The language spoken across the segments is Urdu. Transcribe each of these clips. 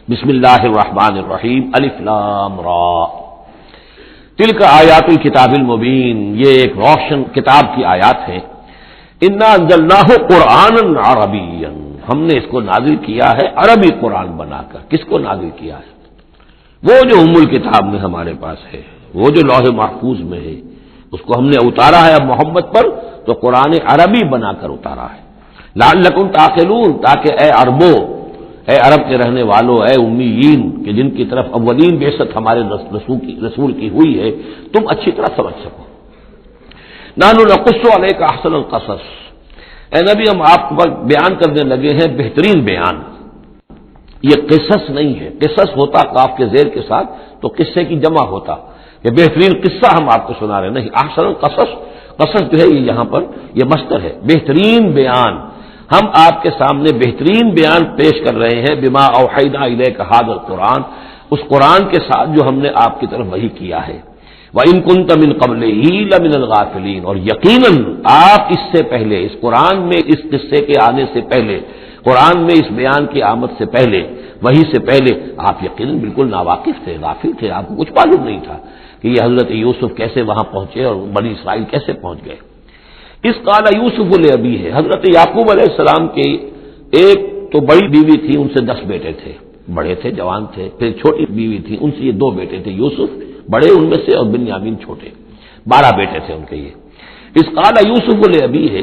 بسم اللہ الرحمن الرحیم الف لام را تلک آیات الکتاب المبین، یہ ایک روشن کتاب کی آیات ہیں۔ انا انزلناہ قرآنا عربیا، ہم نے اس کو نازل کیا ہے عربی قرآن بنا کر۔ کس کو نازل کیا ہے؟ وہ جو ام الکتاب میں ہمارے پاس ہے، وہ جو لوح محفوظ میں ہے، اس کو ہم نے اتارا ہے اب محمد پر، تو قرآن عربی بنا کر اتارا ہے۔ لعلکم تعقلون، تاکہ اے عربو، اے عرب کے رہنے والوں، اے امیین کہ جن کی طرف اولین بعثت ہمارے رسول کی ہوئی ہے، تم اچھی طرح سمجھ سکو۔ نحن نقص علیک احسن القصص، اے نبی ہم آپ پر بیان کرنے لگے ہیں بہترین بیان۔ یہ قصص نہیں ہے، قصص ہوتا قاف کے زیر کے ساتھ تو قصے کی جمع ہوتا، یہ بہترین قصہ ہم آپ کو سنا رہے نہیں، احسن القصص، قصص جو ہے یہ یہاں پر یہ مصدر ہے، بہترین بیان۔ ہم آپ کے سامنے بہترین بیان پیش کر رہے ہیں، بما اوحینا الیک ھذا القرآن، اس قرآن کے ساتھ جو ہم نے آپ کی طرف وحی کیا ہے۔ وَإِن كُنتَ مِن قَبْلِهِ لَمِنَ الْغَافِلِينَ، اور یقیناً آپ اس سے پہلے، اس قرآن میں اس قصے کے آنے سے پہلے، قرآن میں اس بیان کی آمد سے پہلے، وحی سے پہلے آپ یقیناً بالکل ناواقف تھے، غافل تھے، آپ کو کچھ معلوم نہیں تھا کہ یہ حضرت یوسف کیسے وہاں پہنچے اور بنی اسرائیل کیسے پہنچ گئے۔ اس قال یوسف لابی ہے، حضرت یعقوب علیہ السلام کی ایک تو بڑی بیوی تھی، ان سے 10 بیٹے تھے، بڑے تھے، جوان تھے، پھر چھوٹی بیوی تھی، ان سے یہ 2 بیٹے تھے، یوسف بڑے ان میں سے اور بنیامین چھوٹے، 12 بیٹے تھے ان کے یہ۔ اس قال یوسف لابی ہے،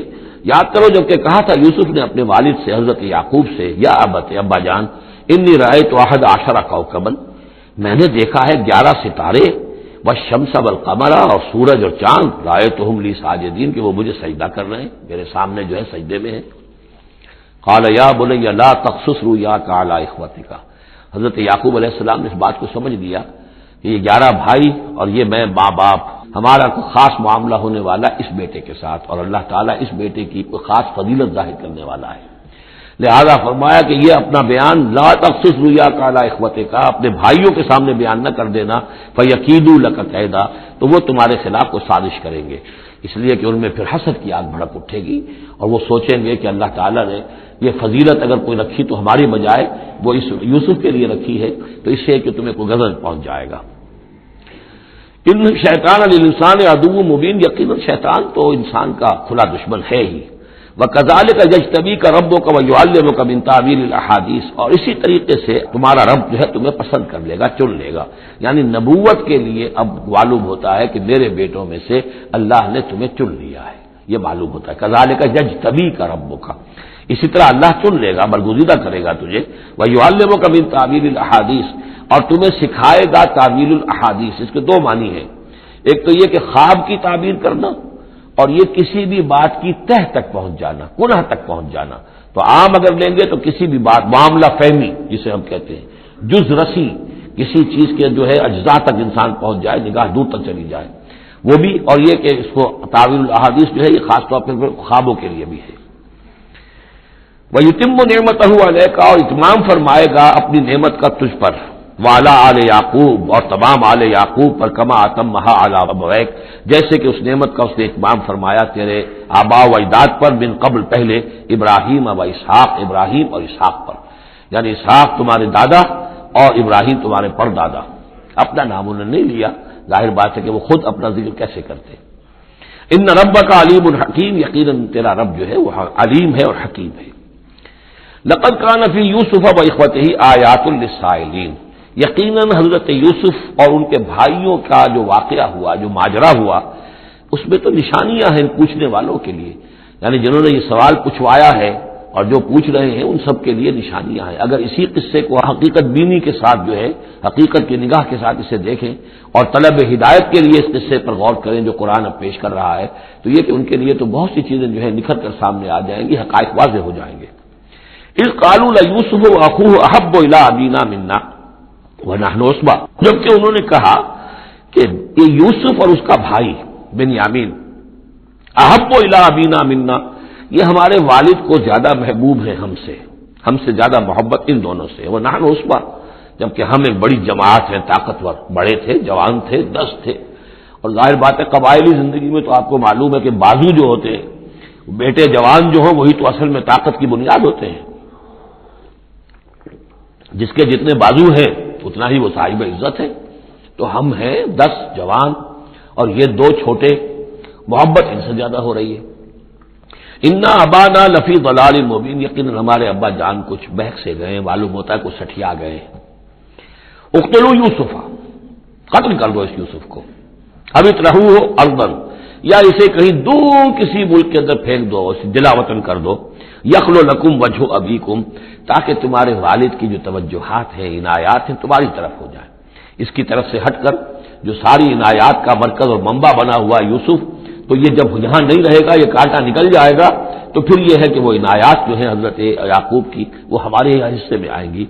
یاد کرو جب کہ کہا تھا یوسف نے اپنے والد سے، حضرت یعقوب سے، یا ابت، ابا جان، انی رأیت 11 کوكبا، میں نے دیکھا ہے 11 ستارے، والشمس والقمر، اور سورج اور چاند، رأیتهم لی ساجدین، کہ وہ مجھے سجدہ کر رہے ہیں، میرے سامنے جو ہے سجدے میں ہیں۔ قال یا بنی لا تقصص رؤیاک علی اخوتک، حضرت یعقوب علیہ السلام نے اس بات کو سمجھ لیا کہ یہ 11 بھائی اور یہ میں ماں باپ، ہمارا کوئی خاص معاملہ ہونے والا اس بیٹے کے ساتھ، اور اللہ تعالیٰ اس بیٹے کی کوئی خاص فضیلت ظاہر کرنے والا ہے، لہذا فرمایا کہ یہ اپنا بیان لا تقصص رؤیاک علی اخوتک، اپنے بھائیوں کے سامنے بیان نہ کر دینا، فیکیدوا لک کیدا، تو وہ تمہارے خلاف کوئی سازش کریں گے، اس لیے کہ ان میں پھر حسد کی آگ بھڑک اٹھے گی، اور وہ سوچیں گے کہ اللہ تعالیٰ نے یہ فضیلت اگر کوئی رکھی تو ہماری بجائے وہ اس یوسف کے لیے رکھی ہے، تو اس سے کہ تمہیں کوئی غضب پہنچ جائے گا۔ ان شیطان للانسان عدو مبین، یقیناً شیطان تو انسان کا کھلا دشمن ہے ہی۔ وَكَذَلِكَ يَجْتَبِيكَ رَبُّكَ وَيُعَلِّمُكَ مِن تَأْوِيلِ الْأَحَادِيث، اور اسی طریقے سے تمہارا رب جو ہے تمہیں پسند کر لے گا، چن لے گا، یعنی نبوت کے لیے اب معلوم ہوتا ہے کہ میرے بیٹوں میں سے اللہ نے تمہیں چن لیا ہے، یہ معلوم ہوتا ہے۔ كَذَلِكَ يَجْتَبِيكَ رَبُّكَ، اسی طرح اللہ چن لے گا، برگزیدہ کرے گا تجھے، وَيُعَلِّمُكَ مِن تَأْوِيلِ الْأَحَادِيث، اور تمہیں سکھائے گا تعویل الاحادیث۔ اس کے 2 معنی ہیں، ایک تو یہ کہ خواب کی تعبیر کرنا، اور یہ کسی بھی بات کی تہ تک پہنچ جانا، کنہ تک پہنچ جانا۔ تو عام اگر لیں گے تو کسی بھی بات، معاملہ فہمی جسے ہم کہتے ہیں، جز رسی، کسی چیز کے جو ہے اجزاء تک انسان پہنچ جائے، نگاہ دور تک چلی جائے، وہ بھی، اور یہ کہ اس کو تعویل الاحادیث جو ہے یہ خاص طور پر خوابوں کے لیے بھی ہے۔ وَيُتِمُّ نِعْمَتَهُ عَلَيْكَ، اور اتمام فرمائے گا اپنی نعمت کا تجھ پر، وَعَلَىٰ آلِ یعقوب، اور تمام آل یعقوب پر، کما اتمھا علی ابویک، جیسے کہ اس نعمت کا اس نے اتمام فرمایا تیرے آبا و اجداد پر، من قبل پہلے، ابراہیم و اسحاق، ابراہیم اور اسحاق پر، یعنی اسحاق تمہارے دادا اور ابراہیم تمہارے پردادا۔ اپنا نام انہوں نے نہیں لیا، ظاہر بات ہے کہ وہ خود اپنا ذکر کیسے کرتے۔ ان ربک علیم حکیم، یقیناً تیرا رب جو ہے وہ علیم ہے اور حکیم ہے۔ لقد کان فی یوسف و اخوتہ آیات للسائلین، یقیناً حضرت یوسف اور ان کے بھائیوں کا جو واقعہ ہوا، جو ماجرا ہوا، اس میں تو نشانیاں ہیں پوچھنے والوں کے لیے، یعنی جنہوں نے یہ سوال پوچھوایا ہے اور جو پوچھ رہے ہیں ان سب کے لیے نشانیاں ہیں۔ اگر اسی قصے کو حقیقت بینی کے ساتھ جو ہے، حقیقت کی نگاہ کے ساتھ اسے دیکھیں اور طلب ہدایت کے لیے اس قصے پر غور کریں جو قرآن اب پیش کر رہا ہے، تو یہ کہ ان کے لیے تو بہت سی چیزیں جو ہے نکھر کر سامنے آ جائیں گی، حقائق واضح ہو جائیں گے۔ اذ قالوا لیوسف واخوہ احب الی ابینا منا وَنَحْنُ عُصْبَةٌ، جبکہ انہوں نے کہا کہ یہ یوسف اور اس کا بھائی بنیامین، احب الی ابینا منا، یہ ہمارے والد کو زیادہ محبوب ہے ہم سے زیادہ محبت ان دونوں سے، وَنَحْنُ عُصْبَةٌ، جبکہ ہم ایک بڑی جماعت ہیں، طاقتور، بڑے تھے، جوان تھے، 10 تھے، اور ظاہر بات ہے قبائلی زندگی میں تو آپ کو معلوم ہے کہ بازو جو ہوتے ہیں، بیٹے جوان جو ہوں وہی تو اصل میں طاقت کی بنیاد ہوتے ہیں۔ جس کے جتنے بازو ہیں اتنا ہی وہ صاحب عزت ہے. تو ہم ہیں 10 جوان اور یہ 2 چھوٹے، محبت ان سے زیادہ ہو رہی ہے. انا ابانا لفی ضلال مبین، یقیناً ہمارے ابا جان کچھ بہک سے گئے، معلوم ہوتا ہے کچھ سٹھیا گئے. اقتلوا یوسف، قتل کر دو اس یوسف کو، اب اطرحوہ ارضا، یا اسے کہیں دور کسی ملک کے اندر پھینک دو، اسے دلا وطن کر دو. یخلو لکم وجہ ابیکم، تاکہ تمہارے والد کی جو توجہات ہیں، عنایات ہیں، تمہاری طرف ہو جائیں. اس کی طرف سے ہٹ کر جو ساری عنایات کا مرکز اور منبع بنا ہوا یوسف، تو یہ جب یہاں نہیں رہے گا، یہ کانٹا نکل جائے گا، تو پھر یہ ہے کہ وہ عنایات جو ہیں حضرت یعقوب کی، وہ ہمارے حصے میں آئیں گی.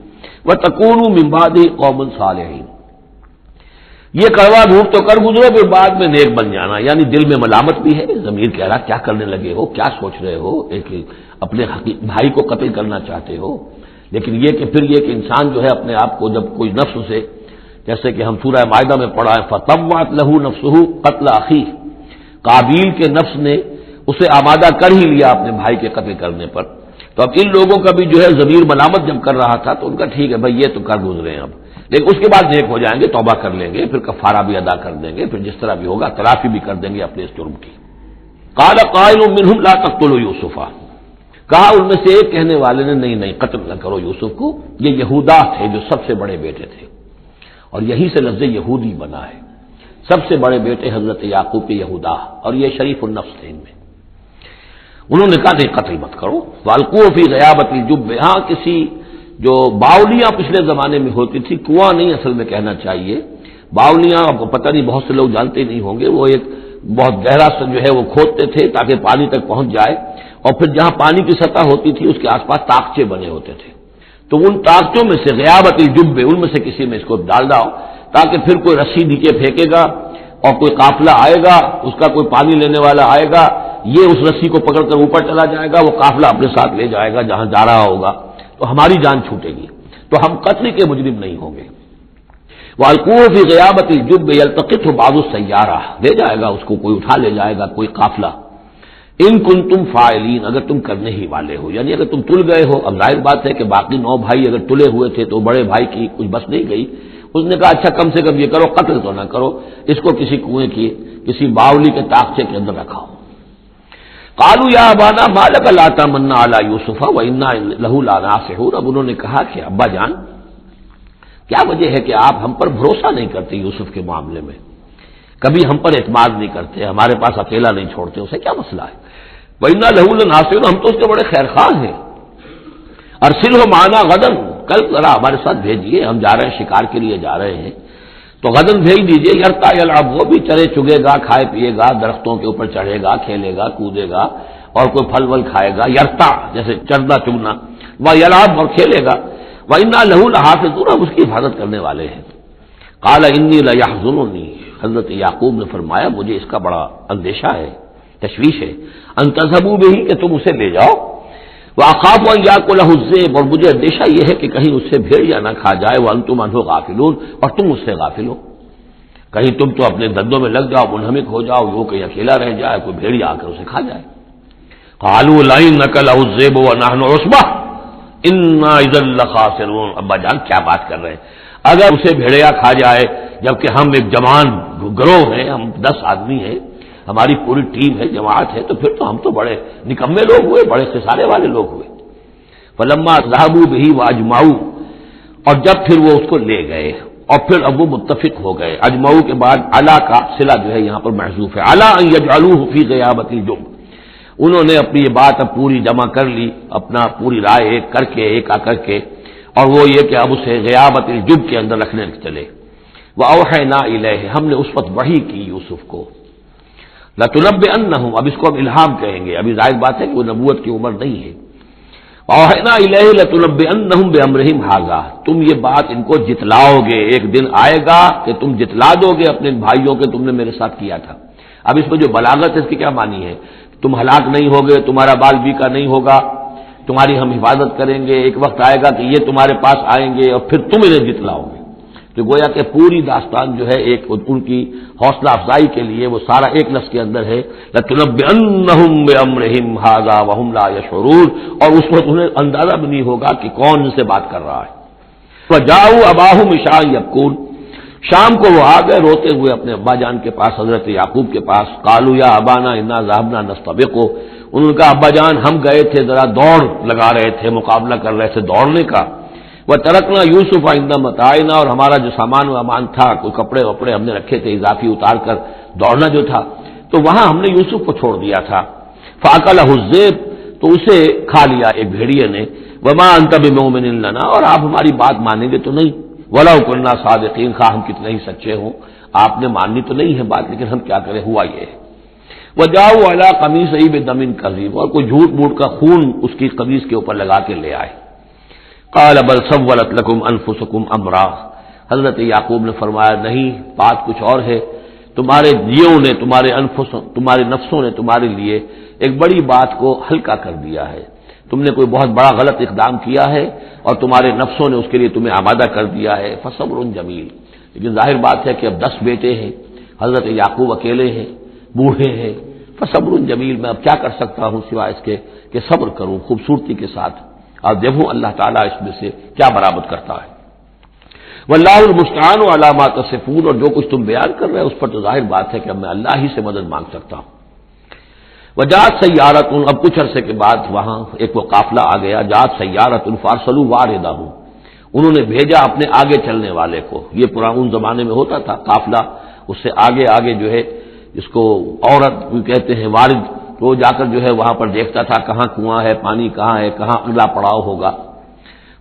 وَتَكُونُوا مِن بَعْدِهِ قَوْمًا صَالِحِينَ، یہ کڑوا دھوپ تو کر گزرو پھر بعد میں نیک بن جانا. یعنی دل میں ملامت بھی ہے، ضمیر کہہ رہا کیا کرنے لگے ہو، کیا سوچ رہے ہو، ایک اپنے بھائی کو قتل کرنا چاہتے ہو. لیکن یہ کہ پھر یہ کہ انسان جو ہے اپنے آپ کو جب کوئی نفس سے، جیسے کہ ہم سورہ مائدہ میں پڑھا ہے فَطَوَّعَتْ لَهُ نَفْسُهُ قَتْلَ أَخِيهِ، قابیل کے نفس نے اسے آمادہ کر ہی لیا اپنے بھائی کے قتل کرنے پر. تو اب ان لوگوں کا بھی جو ہے ضمیر ملامت جب کر رہا تھا تو ان کا ٹھیک ہے بھائی یہ تو کر گزرے ہیں اب، لیکن اس کے بعد نیک ہو جائیں گے، توبہ کر لیں گے، پھر کفارہ بھی ادا کر دیں گے، پھر جس طرح بھی ہوگا تلافی بھی کر دیں گے اپنے اس جرم کی. قال قائل منهم لا تقتلوا یوسف، کہا ان میں سے ایک کہنے والے نے نہیں قتل نہ کرو یوسف کو. یہ یہودا تھے جو سب سے بڑے بیٹے تھے، اور یہی سے لفظ یہودی بنا ہے. سب سے بڑے بیٹے حضرت یعقوب کے یہودا، اور یہ شریف النفس تھے ان میں. انہوں نے کہا نہیں قتل مت کرو. والقوا فی غیابۃ الجب، ہاں کسی جو باولیاں پچھلے زمانے میں ہوتی تھی، کنواں نہیں اصل میں کہنا چاہیے، باولیاں آپ کو پتہ نہیں، بہت سے لوگ جانتے نہیں ہوں گے، وہ ایک بہت گہرا سا جو ہے وہ کھودتے تھے تاکہ پانی تک پہنچ جائے، اور پھر جہاں پانی کی سطح ہوتی تھی اس کے آس پاس طاقچے بنے ہوتے تھے. تو ان طاقتوں میں سے غیابت الجب، ان میں سے کسی میں اس کو ڈال داؤ تاکہ پھر کوئی رسی نیچے پھینکے گا اور کوئی قافلہ آئے گا، اس کا کوئی پانی لینے والا آئے گا، یہ اس رسی کو پکڑ کر اوپر چلا جائے گا، وہ قافلہ اپنے ساتھ لے جائے گا جہاں جا رہا ہوگا، تو ہماری جان چھوٹے گی، تو ہم قتل کے مجرم نہیں ہوں گے. وَالْقُوهُ فِي غِيَابَةِ الْجُبِّ يَلْتَقِطْهُ بَعْضُ السَّيَّارَةِ، لے جائے گا اس کو، کوئی اٹھا لے جائے گا، کوئی قافلہ. ان کنتم فاعلین، اگر تم کرنے ہی والے ہو، یعنی اگر تم تل گئے ہو. اب ظاہر بات ہے کہ باقی 9 بھائی اگر تلے ہوئے تھے تو بڑے بھائی کی کچھ بس نہیں گئی. اس نے کہا اچھا کم سے کم یہ کرو، قتل تو نہ کرو، اس کو کسی کنویں کی کسی باولی کے طاقچے کے اندر رکھاؤ. قالوا یا ابانا ما لک لا تمنا علی یوسف وانا له لناصحون، اب انہوں نے کہا کہ ابا جان کیا وجہ ہے کہ آپ ہم پر بھروسہ نہیں کرتے یوسف کے معاملے میں، کبھی ہم پر اعتماد نہیں کرتے، ہمارے پاس اکیلا نہیں چھوڑتے، اسے کیا مسئلہ ہے؟ وانا له لناصحون، ہم تو اس کے بڑے خیر خواہ ہیں. ارسلہ معنا غدا، کل ذرا ہمارے ساتھ بھیجیے، ہم جا رہے ہیں شکار کے لیے جا رہے ہیں، تو غدن بھیج دیجیے. یرتا یلعب، وہ بھی چرے چگے گا، کھائے پیے گا، درختوں کے اوپر چڑھے گا، کھیلے گا، کودے گا، اور کوئی پھل ول کھائے گا. یرتا جیسے چرنا چگنا، وہ یلعب اور کھیلے گا. وَإِنَّا لَهُ لَحَافِظُونَ، ہم اس کی حفاظت کرنے والے ہیں. قَالَ إِنِّي لَيَحْزُنُنِي، حضرت یعقوب نے فرمایا مجھے اس کا بڑا اندیشہ ہے، تشویش ہے. أَن تَذْهَبُوا بِهِ، کہ تم اسے لے جاؤ. وَأَخَافُ أَن يَأْكُلَهُ الذِّئْبُ، اور مجھے اندیشہ یہ ہے کہ کہیں اس سے بھیڑیا نہ کھا جائے. وَأَنتُمْ عَنْهُ غَافِلُونَ، اور تم اس سے غافل ہو، کہیں تم تو اپنے دندوں میں لگ جاؤ، منہمک ہو جاؤ، وہ کہیں اکیلا رہ جائے، کوئی بھیڑیا آ کر اسے کھا جائے. قَالُوا لَئِن نَكَلَهُ الذِّئْبُ وَنَحْنُ عُصْبَةٌ إِنَّا إِذًا لَخَاسِرُونَ. ابا جان کیا بات کر رہے ہیں، اگر اسے بھیڑیا کھا جائے جبکہ ہم ایک جوان گروہ ہیں، ہم 10 آدمی ہیں، ہماری پوری ٹیم ہے، جماعت ہے، تو پھر تو ہم تو بڑے نکمے لوگ ہوئے، بڑے خسارے والے لوگ ہوئے. فلما ذهبوا به واجمعوا، اور جب پھر وہ اس کو لے گئے اور پھر اب وہ متفق ہو گئے. اجمعوا کے بعد علا کا صلہ جو ہے یہاں پر محذوف ہے. علا ان يجعلوه في غيابة الجب، انہوں نے اپنی یہ بات اب پوری جمع کر لی، اپنا پوری رائے ایک کر کے، ایک آ کر کے، اور وہ یہ کہ اب اسے غیابت الجب کے اندر رکھنے چلے. وَأَوْحَيْنَا إِلَيْهِ، ہم نے اس وقت وحی کی یوسف کو. لَتُنَبِّئَنَّهُمْ، اب اس کو اب الہام کہیں گے، ابھی ظاہر بات ہے کہ وہ نبوت کی عمر نہیں ہے. وَأَوْحَيْنَا إِلَيْهِ لَتُنَبِّئَنَّهُمْ بِأَمْرِهِمْ هَٰذَا، تم یہ بات ان کو جتلاؤ گے، ایک دن آئے گا کہ تم جتلا دو گے اپنے بھائیوں کے، تم نے میرے ساتھ کیا تھا. اب اس میں جو بلاغت ہے اس کی کیا معنی ہے؟ تم ہلاک نہیں ہوگے، تمہارا بال بیکا نہیں ہوگا، تمہاری ہم حفاظت کریں گے. ایک وقت آئے گا کہ یہ تمہارے پاس آئیں گے اور پھر تم انہیں جتلاؤ گے. تو گویا کہ پوری داستان جو ہے ایک ان کی حوصلہ افزائی کے لیے وہ سارا ایک لفظ کے اندر ہے. لَتُنَبِّئَنَّهُمْ بِأَمْرِهِمْ هَٰذَا وَهُمْ لَا يَشْعُرُونَ، اور اس وقت انہیں اندازہ بھی نہیں ہوگا کہ کون ان سے بات کر رہا ہے. فجاؤ اباہم عشاء یبکون، شام کو وہ آ گئے روتے ہوئے اپنے ابا جان کے پاس، حضرت یعقوب کے پاس. قالوا یا ابانا انا ذهبنا نستبق، انہوں نے کہا ابا جان ہم گئے تھے ذرا دوڑ لگا رہے تھے، مقابلہ کر رہے تھے دوڑنے کا. وترکنا یوسف عند متاعنا، اور ہمارا جو سامان وامان تھا، کوئی کپڑے وپڑے ہم نے رکھے تھے اضافی اتار کر دوڑنا جو تھا، تو وہاں ہم نے یوسف کو چھوڑ دیا تھا. فاکلہ الذئب، تو اسے کھا لیا ایک بھیڑیے نے. وما انت بمؤمن لنا، اور آپ ہماری بات مانیں گے تو نہیں. ولو كنا صادقین، خواہ ہم کتنے ہی سچے ہوں آپ نے ماننی تو نہیں ہے بات، لیکن ہم کیا کریں، ہوا یہ ہے. وجاؤ علی قمیصہ بدم کذب، اور کوئی جھوٹ موٹ کا خون اس کی قمیص کے اوپر لگا کے لے آئے. قال بل سولت لكم انفسكم امرا، حضرت یعقوب نے فرمایا نہیں، بات کچھ اور ہے. تمہارے دیوں نے، تمہارے نفسوں نے تمہارے لیے ایک بڑی بات کو ہلکا کر دیا ہے. تم نے کوئی بہت بڑا غلط اقدام کیا ہے اور تمہارے نفسوں نے اس کے لیے تمہیں آمادہ کر دیا ہے. فصبر جمیل، لیکن ظاہر بات ہے کہ اب 10 بیٹے ہیں، حضرت یعقوب اکیلے ہیں، بوڑھے ہیں. فصبر جمیل، میں اب کیا کر سکتا ہوں سوائے اس کے کہ صبر کروں خوبصورتی کے ساتھ، اور دیکھوں اللہ تعالیٰ اس میں سے کیا برآمد کرتا ہے. واللہ المستعان علی ما تصفون، اور جو کچھ تم بیان کر رہے ہیں اس پر تو ظاہر بات ہے کہ اب میں اللہ ہی سے مدد مانگ سکتا ہوں. وجاءت سیارۃ، اب کچھ عرصے کے بعد وہاں ایک وہ قافلہ آ گیا. جاءت سیارۃ فارسلوا واردہم، انہوں نے بھیجا اپنے آگے چلنے والے کو. یہ پرانے زمانے میں ہوتا تھا قافلہ، اس سے آگے آگے جو ہے اس کو عورت کہتے ہیں وارد، تو جا کر جو ہے وہاں پر دیکھتا تھا کہاں کنواں ہے، پانی کہاں ہے، کہاں اگلا پڑاؤ ہوگا.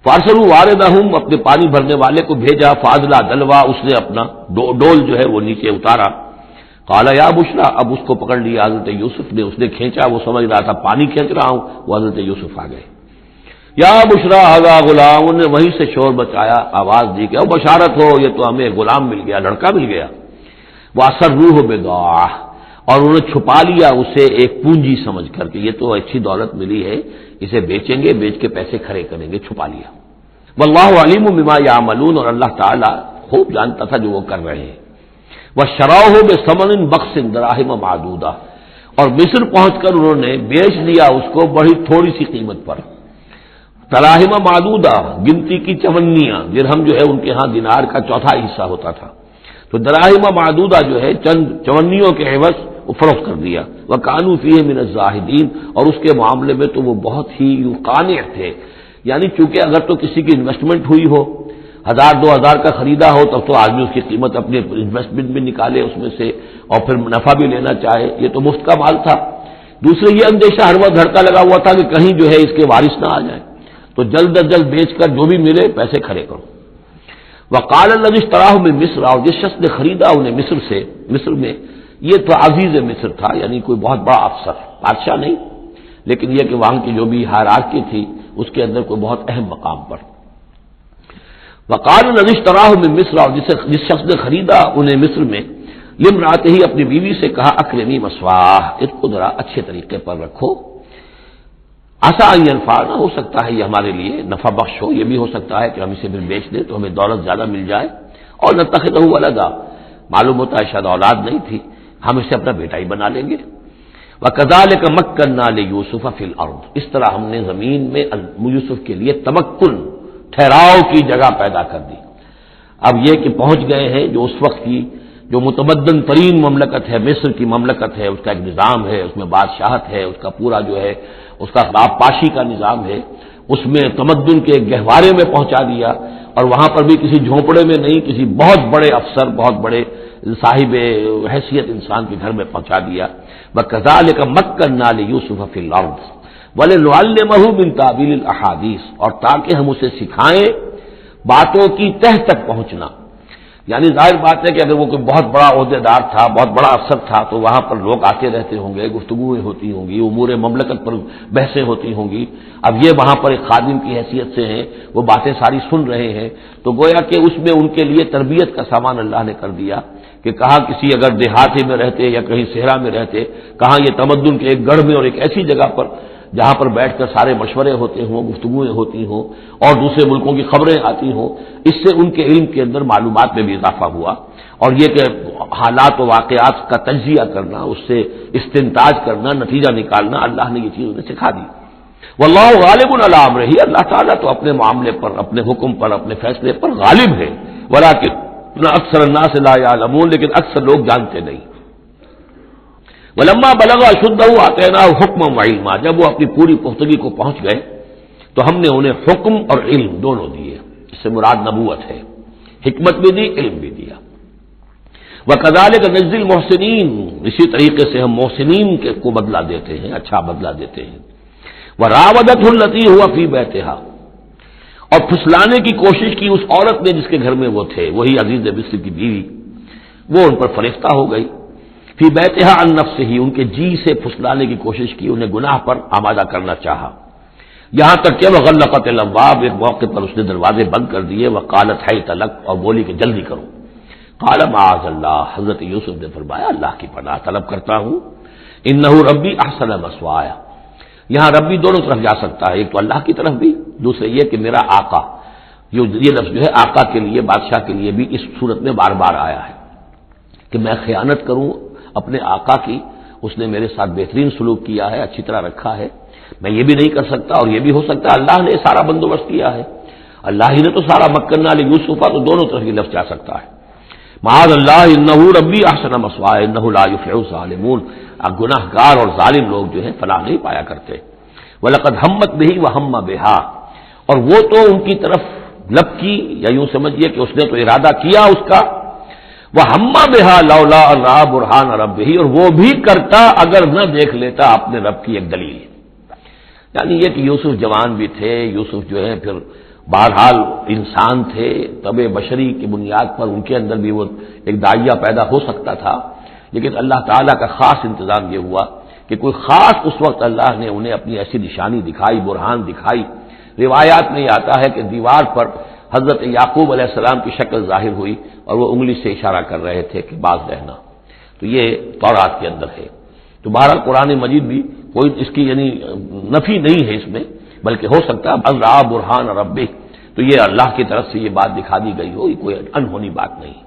فارسلوا واردہم، اپنے پانی بھرنے والے کو بھیجا. فاضلہ دلوا، اس نے اپنا ڈول جو ہے وہ نیچے اتارا. قال یا بشرا، اب اس کو پکڑ لیا حضرت یوسف نے، اس نے کھینچا، وہ سمجھ رہا تھا پانی کھینچ رہا ہوں، وہ حضرت یوسف آ گئے. یا بشرا ھذا غلام، انہوں نے وہیں سے شور بچایا، آواز دی کہ او بشارت ہو، یہ تو ہمیں غلام مل گیا، لڑکا مل گیا. واسروہ بضاعہ، اور انہوں نے چھپا لیا اسے ایک پونجی سمجھ کر کے یہ تو اچھی دولت ملی ہے، اسے بیچیں گے، بیچ کے پیسے کھڑے کریں گے، چھپا لیا. واللہ علیم بما یعملون، اور اللہ تعالیٰ خوب جانتا تھا جو وہ کر رہے ہیں. وشراؤہ بثمن بخس دراہم معدودہ، اور مصر پہنچ کر انہوں نے بیچ لیا اس کو بڑی تھوڑی سی قیمت پر. دراہم معدودہ، گنتی کی چونیاں، درہم جو ہے ان کے ہاں دینار کا چوتھائی حصہ ہوتا تھا، تو دراہم معدودہ جو ہے چند چونیوں کے عوض وہ فروخت کر دیا. وکانوا فیہ من الزاہدین، اور اس کے معاملے میں تو وہ بہت ہی قانع تھے. یعنی چونکہ اگر تو کسی کی انویسٹمنٹ ہوئی ہو، 1000-2000 کا خریدا ہو، تب تو آدمی اس کی قیمت اپنے انویسٹمنٹ بھی نکالے اس میں سے اور پھر منافع بھی لینا چاہے، یہ تو مفت کا مال تھا. دوسرے یہ اندیشہ ہر وقت دھڑکا لگا ہوا تھا کہ کہیں جو ہے اس کے وارث نہ آ جائیں، تو جلد از جلد بیچ کر جو بھی ملے پیسے کھڑے کرو. وقال الذی اشتراہ من مصر، اور جس شخص نے خریدا انہیں مصر سے، مصر میں یہ تو عزیز مصر تھا، یعنی کوئی بہت بڑا افسر، بادشاہ نہیں، لیکن یہ کہ وہاں کی جو بھی ہائرارکی تھی اس کے اندر کوئی بہت اہم مقام پر. وقال الذی اشتراہ من مصر، اور جس شخص نے خریدا انہیں مصر میں، لامرأتہ، اپنی بیوی سے کہا اکرمی مثواہ، اس کو ذرا اچھے طریقے پر رکھو. عسیٰ ان ینفعنا، ہو سکتا ہے یہ ہمارے لیے نفع بخش ہو، یہ بھی ہو سکتا ہے کہ ہم اسے پھر بیچ دیں تو ہمیں دولت زیادہ مل جائے. اور نتخذہ ولدا، معلوم ہوتا ہے شاید اولاد نہیں تھی، ہم اسے اپنا بیٹا ہی بنا لیں گے. وَكَذَلِكَ مَكَّنَّا لِيُوسُفَ فِي الْأَرْضِ، اس طرح ہم نے زمین میں یوسف کے لیے تمکن، ٹھہراؤ کی جگہ پیدا کر دی. اب یہ کہ پہنچ گئے ہیں جو اس وقت کی جو متمدن ترین مملکت ہے، مصر کی مملکت ہے، اس کا ایک نظام ہے، اس میں بادشاہت ہے، اس کا پورا جو ہے اس کا پاشی کا نظام ہے، اس میں تمدن کے گہوارے میں پہنچا دیا. اور وہاں پر بھی کسی جھونپڑے میں نہیں، کسی بہت بڑے افسر، بہت بڑے صاحب حیثیت انسان کے گھر میں پہنچا دیا. وَكَذَلِكَ مَكَّنَّا لِيُوسُفَ فِي الْأَرْضِ وَلِنُعَلِّمَهُ مِن تَأْوِيلِ الْأَحَادِيثِ، اور تاکہ ہم اسے سکھائیں باتوں کی تہ تک پہنچنا. یعنی ظاہر بات ہے کہ اگر وہ کوئی بہت بڑا عہدے دار تھا، بہت بڑا افسر تھا، تو وہاں پر لوگ آتے رہتے ہوں گے، گفتگویں ہوتی ہوں گی، امور مملکت پر بحثیں ہوتی ہوں گی. اب یہ وہاں پر ایک خادم کی حیثیت سے ہیں، وہ باتیں ساری سن رہے ہیں، تو گویا کہ اس میں ان کے لیے تربیت کا سامان اللہ نے کر دیا کہ کہاں کسی اگر دیہاتی میں رہتے یا کہیں صحرا میں رہتے، کہاں یہ تمدن کے ایک گڑھ میں اور ایک ایسی جگہ پر جہاں پر بیٹھ کر سارے مشورے ہوتے ہوں، گفتگویں ہوتی ہوں اور دوسرے ملکوں کی خبریں آتی ہوں. اس سے ان کے علم کے اندر معلومات میں بھی اضافہ ہوا. اور یہ کہ حالات و واقعات کا تجزیہ کرنا، اس سے استنتاج کرنا، نتیجہ نکالنا، اللہ نے یہ چیز انہیں سکھا دی. واللہ غالب علی امرہ، اللہ تعالیٰ تو اپنے معاملے پر، اپنے حکم پر، اپنے فیصلے پر غالب ہے، ولکن اکثر الناس لا یعلمون، لیکن اکثر لوگ جانتے نہیں۔ ولما بلغ اشدہ آتیناہ حکما وعلما، جب وہ اپنی پوری پختگی کو پہنچ گئے تو ہم نے انہیں حکم اور علم دونوں دیے، اس سے مراد نبوت ہے، حکمت بھی دی، علم بھی دیا۔ وَكَذَلِكَ نَجْزِي الْمُحْسِنِينَ، اسی طریقے سے ہم محسنین کو بدلہ دیتے ہیں، اچھا بدلہ دیتے ہیں۔ وَرَاوَدَتْهُ الَّتِي هُوَ فِي بَيْتِهَا، اور پھسلانے کی کوشش کی اس عورت نے جس کے گھر میں وہ تھے، وہی عزیز مصر کی بیوی، وہ ان پر فریفتہ ہو گئی۔ فی بیتہا عن نفسہ، ان کے جی سے پھسلانے کی کوشش کی، انہیں گناہ پر آمادہ کرنا چاہا، یہاں تک کہ وغلقت الابواب، ایک موقع پر اس نے دروازے بند کر دیے، وقالت حیت لک، اور بولی کہ جلدی کرو۔ قال معاذ اللہ، حضرت یوسف نے فرمایا اللہ کی پناہ طلب کرتا ہوں، انہ ربی احسن مثوایا، یہاں ربی دونوں طرف جا سکتا ہے، ایک تو اللہ کی طرف بھی، دوسرے یہ کہ میرا آقا، یہ لفظ جو ہے آقا کے لیے، بادشاہ کے لیے بھی اس صورت میں بار بار آیا ہے کہ میں خیانت کروں اپنے آقا کی، اس نے میرے ساتھ بہترین سلوک کیا ہے، اچھی طرح رکھا ہے، میں یہ بھی نہیں کر سکتا، اور یہ بھی ہو سکتا ہے اللہ نے سارا بندوبست کیا ہے، اللہ ہی نے تو سارا مکنہ لیوسف، تو دونوں طرف یہ لفظ جا سکتا ہے۔ معاذ اللہ انہ ربی احسن مثوایا انہ لا یفلح الظالمون، گناہ گار اور ظالم لوگ جو ہیں فلاح نہیں پایا کرتے۔ وَلَقَدْ هَمَّتْ بِهِ وَهَمَّ بِهَا، اور وہ تو ان کی طرف لب کی، یا یوں سمجھیے کہ اس نے تو ارادہ کیا اس کا، وَهَمَّ بِهَا لَوْلَا أَن رَأَىٰ بُرْهَانَ رَبِّهِ، اور وہ بھی کرتا اگر نہ دیکھ لیتا اپنے رب کی ایک دلیل، یعنی یہ کہ یوسف جوان بھی تھے، یوسف جو ہے پھر بہرحال انسان تھے، طبع بشری کی بنیاد پر ان کے اندر بھی وہ ایک داعیہ پیدا ہو سکتا تھا، لیکن اللہ تعالیٰ کا خاص انتظام یہ ہوا کہ کوئی خاص اس وقت اللہ نے انہیں اپنی ایسی نشانی دکھائی، برہان دکھائی۔ روایات میں یہ آتا ہے کہ دیوار پر حضرت یعقوب علیہ السلام کی شکل ظاہر ہوئی اور وہ انگلی سے اشارہ کر رہے تھے کہ باز رہنا، تو یہ تورات کے اندر ہے۔ تو بہرحال قرآن مجید بھی کوئی اس کی یعنی نفی نہیں ہے اس میں، بلکہ ہو سکتا ہے ان رأى برہان ربہ، تو یہ اللہ کی طرف سے یہ بات دکھا دی گئی ہو، یہ کوئی انہونی بات نہیں۔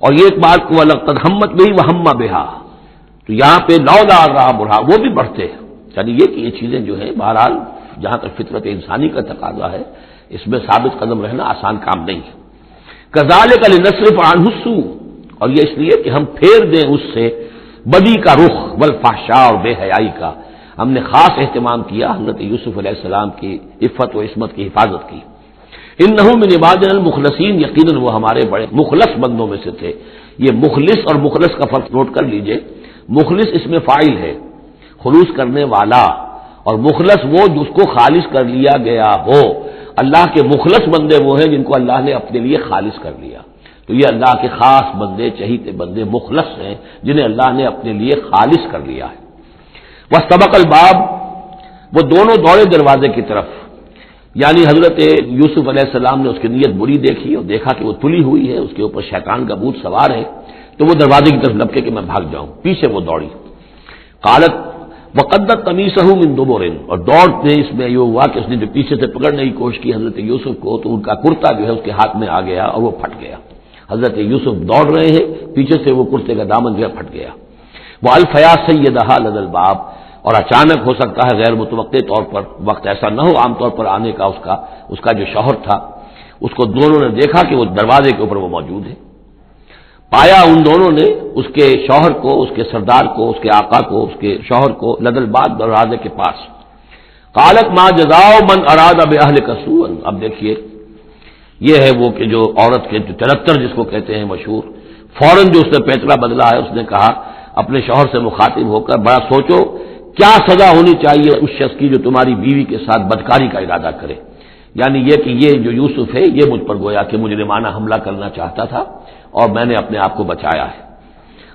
اور یہ ایک بات کو وَلَقَدْ هَمَّتْ بِهِ وَهَمَّ بِهَا، تو یہاں پہ لولا ان رأى برہان، وہ بھی بڑھتے ہیں، یعنی یہ کہ یہ چیزیں جو ہیں بہرحال جہاں تک فطرت انسانی کا تقاضا ہے، اس میں ثابت قدم رہنا آسان کام نہیں ہے۔ كَذَلِكَ لِنَصْرِفَ عَنْهُ السُّوءَ، اور یہ اس لیے کہ ہم پھیر دیں اس سے بدی کا رخ، والفحشاء، اور بے حیائی کا، ہم نے خاص اہتمام کیا حضرت یوسف علیہ السلام کی عفت و عصمت کی حفاظت کی۔ انہ من عبادنا المخلصین، یقیناً وہ ہمارے بڑے مخلص بندوں میں سے تھے۔ یہ مخلص اور مخلص کا فرق نوٹ کر لیجئے، مخلص اس میں فاعل ہے، خلوص کرنے والا، اور مخلص وہ جس کو خالص کر لیا گیا ہو۔ اللہ کے مخلص بندے وہ ہیں جن کو اللہ نے اپنے لیے خالص کر لیا، تو یہ اللہ کے خاص بندے، چہیتے بندے مخلص ہیں جنہیں اللہ نے اپنے لیے خالص کر لیا ہے۔ وَاسْتَبَقَ الْبَابَ، وہ دونوں دوڑے دروازے کی طرف، یعنی حضرت یوسف علیہ السلام نے اس کی نیت بری دیکھی اور دیکھا کہ وہ تلی ہوئی ہے، اس کے اوپر شیطان کا بھوت سوار ہے، تو وہ دروازے کی طرف لپکے کہ میں بھاگ جاؤں، پیچھے وہ دوڑی۔ قالت وقدت قمیصہ من دبر، اور دوڑتے اس میں یہ ہوا کہ اس نے جو پیچھے سے پکڑنے کی کوشش کی حضرت یوسف کو، تو ان کا کرتا جو ہے اس کے ہاتھ میں آ گیا اور وہ پھٹ گیا۔ حضرت یوسف دوڑ رہے ہیں، پیچھے سے وہ کرتے کا دامن جو ہے پھٹ گیا۔ وہ الفیا سیدہا لدى الباب، اور اچانک ہو سکتا ہے غیر متوقع طور پر، وقت ایسا نہ ہو عام طور پر آنے کا، اس کا جو شوہر تھا، اس کو دونوں نے دیکھا کہ وہ دروازے کے اوپر وہ موجود ہے، پایا ان دونوں نے اس کے شوہر کو، اس کے سردار کو، اس کے آقا کو، اس کے شوہر کو لدى الباب، دروازے کے پاس۔ قالت ما جزاء من اراد باهلك سوءا، اب دیکھیے یہ ہے وہ کہ جو عورت کے جو چرتر جس کو کہتے ہیں مشہور، فوراً جو اس نے پیتلا بدلا ہے، اس نے کہا اپنے شوہر سے مخاطب ہو کر بڑا سوچو کیا سزا ہونی چاہیے اس شخص کی جو تمہاری بیوی کے ساتھ بدکاری کا ارادہ کرے، یعنی یہ کہ یہ جو یوسف ہے یہ مجھ پر گویا کہ مجرمانہ حملہ کرنا چاہتا تھا اور میں نے اپنے آپ کو بچایا ہے۔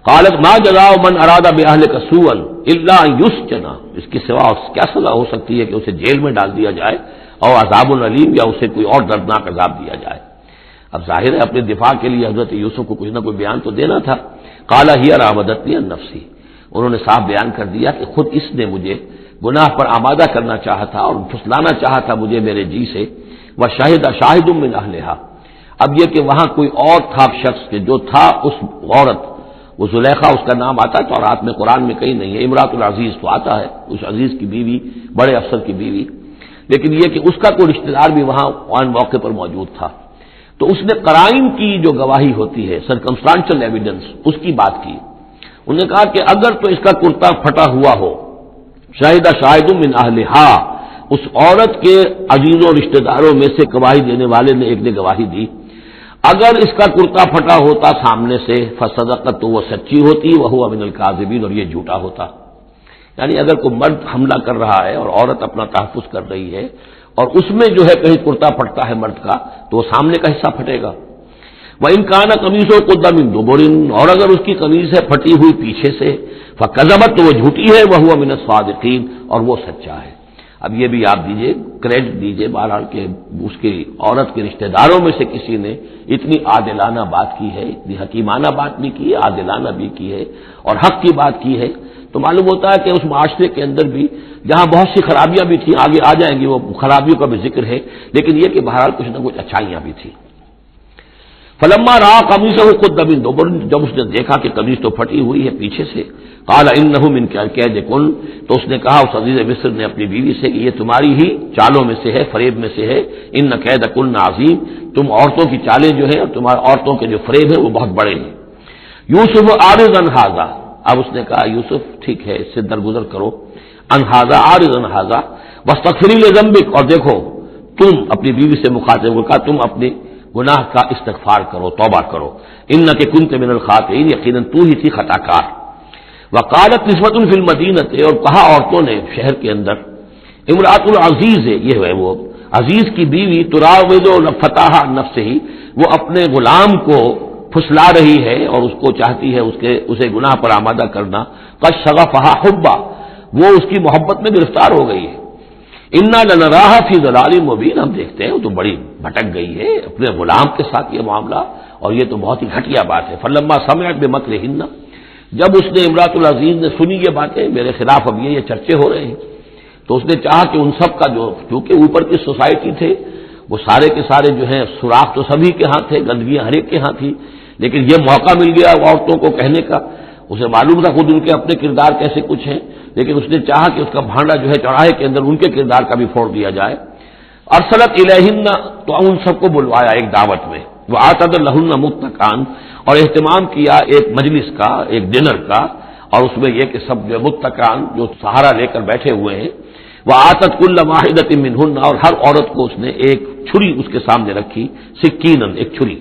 قالت ما جزاء من اراد باهلك سوءا الا ان يسجن، اس کے سوا کیا سزا ہو سکتی ہے کہ اسے جیل میں ڈال دیا جائے، اور عذاب العلیم، یا اسے کوئی اور دردناک عذاب دیا جائے۔ اب ظاہر ہے اپنے دفاع کے لیے حضرت یوسف کو کچھ نہ کوئی بیان تو دینا تھا۔ قال هي راودتني عن نفسي، انہوں نے صاف بیان کر دیا کہ خود اس نے مجھے گناہ پر آمادہ کرنا چاہا تھا اور پھسلانا چاہا تھا مجھے میرے جی سے۔ وشهد شاهد من اهلها، اب یہ کہ وہاں کوئی اور تھا شخص کہ جو تھا اس عورت، وہ زلیخا اس کا نام آتا ہے تو رات میں قرآن میں کہیں نہیں ہے، امراۃ العزیز تو آتا ہے، اس عزیز کی بیوی، بڑے افسر کی بیوی، لیکن یہ کہ اس کا کوئی رشتہ دار بھی وہاں آن موقع پر موجود تھا، تو اس نے قرائن کی جو گواہی ہوتی ہے، سرکمسٹانشل ایویڈنس، اس کی بات کی۔ انہوں نے کہا کہ اگر تو اس کا کرتا پھٹا ہوا ہو، شاہد شاہد من اہلہا، اس عورت کے عزیزوں رشتہ داروں میں سے گواہی دینے والے نے ایک نے گواہی دی، اگر اس کا کرتا پھٹا ہوتا سامنے سے فصدقت، تو وہ سچی ہوتی، وہو من الکاذبین، اور یہ جھوٹا ہوتا۔ یعنی اگر کوئی مرد حملہ کر رہا ہے اور عورت اپنا تحفظ کر رہی ہے اور اس میں جو ہے کہیں کرتا پھٹتا ہے مرد کا، تو وہ سامنے کا حصہ پھٹے گا۔ وَإِنْ كَانَ قَمِيصُهُ قُدَّ مِن دُبُرٍ، اور اگر اس کی قمیص ہے پھٹی ہوئی پیچھے سے، فَكَذَبَتْ، تو وہ جھوٹی ہے، وَهُوَ مِنَ الصَّادِقِينَ، اور وہ سچا ہے۔ اب یہ بھی آپ دیجئے، کریڈٹ دیجئے بہرحال کہ اس کی عورت کے رشتہ داروں میں سے کسی نے اتنی عادلانہ بات کی ہے، اتنی حکیمانہ بات بھی کی ہے، عادلانہ بھی کی ہے اور حق کی بات کی ہے، تو معلوم ہوتا ہے کہ اس معاشرے کے اندر بھی جہاں بہت سی خرابیاں بھی تھیں، آگے آ جائیں گی وہ خرابیوں کا بھی ذکر ہے، لیکن یہ کہ بہرحال کچھ نہ کچھ اچھائیاں بھی تھیں۔ فلما رأى قميصه قد من دبر، جب اس نے دیکھا کہ قمیص تو پھٹی ہوئی ہے پیچھے سے، قال انه من کیدکن، تو اس نے کہا اس عزیز مصر نے اپنی بیوی سے کہ یہ تمہاری ہی چالوں میں سے ہے، فریب میں سے ہے، ان کیدکن عظیم، تم عورتوں کی چالیں جو ہیں اور تمہاری عورتوں کے جو فریب ہیں وہ بہت بڑے ہیں۔ یوسف عارض عن ھذا، اب اس نے کہا یوسف ٹھیک ہے اس سے درگزر کرو، عن ھذا، عارض عن ھذا، واستغفری لذنبک، اور دیکھو تم اپنی بیوی سے مخاطب ہو کہا تم اپنے گناہ کا استغفار کرو، توبہ کرو، انک کنت من الخاطئین، یقیناً تو ہی تھی خطا کار۔ وقالت نسوۃ فی المدینہ، اور کہا عورتوں نے شہر کے اندر، امرأۃ العزیز ہے، یہ ہے وہ عزیز کی بیوی، تراود فتاح عن نفسہ، وہ اپنے غلام کو پھسلا رہی ہے اور اس کو چاہتی ہے اسے گناہ پر آمادہ کرنا، قد شغفہا حبا، وہ اس کی محبت میں گرفتار ہو گئی ہے، انا لنراہا فی ضلال مبین، ہم دیکھتے ہیں وہ تو بڑی بھٹک گئی ہے اپنے غلام کے ساتھ یہ معاملہ، اور یہ تو بہت ہی گھٹیا بات ہے۔ فلما سمعت بمکرہن، جب اس نے امرأۃ العزیز نے سنی یہ باتیں میرے خلاف، اب یہ چرچے ہو رہے ہیں، تو اس نے چاہا کہ ان سب کا جو کیونکہ اوپر کی سوسائٹی تھے وہ سارے کے سارے جو ہیں سوراخ تو سبھی کے ہاں تھے، گندگیاں ہر ایک کے ہاں تھی، لیکن یہ موقع مل گیا عورتوں کو کہنے کا، اسے معلوم تھا خود ان کے اپنے کردار کیسے کچھ ہیں، لیکن اس نے چاہا کہ اس کا بھانڈا جو ہے چوراہے کے اندر ان کے کردار کا بھی پھوڑ دیا جائے۔ ارسلت الیہن، تو ان سب کو بلوایا ایک دعوت میں، وآتت لہن متکئا، اور اہتمام کیا ایک مجلس کا، ایک ڈنر کا، اور اس میں یہ کہ سب جو متکئا جو سہارا لے کر بیٹھے ہوئے ہیں، وآتت کل واحدۃ منہن، اور ہر عورت کو اس نے ایک چھری اس کے سامنے رکھی، سکینا، ایک چھری،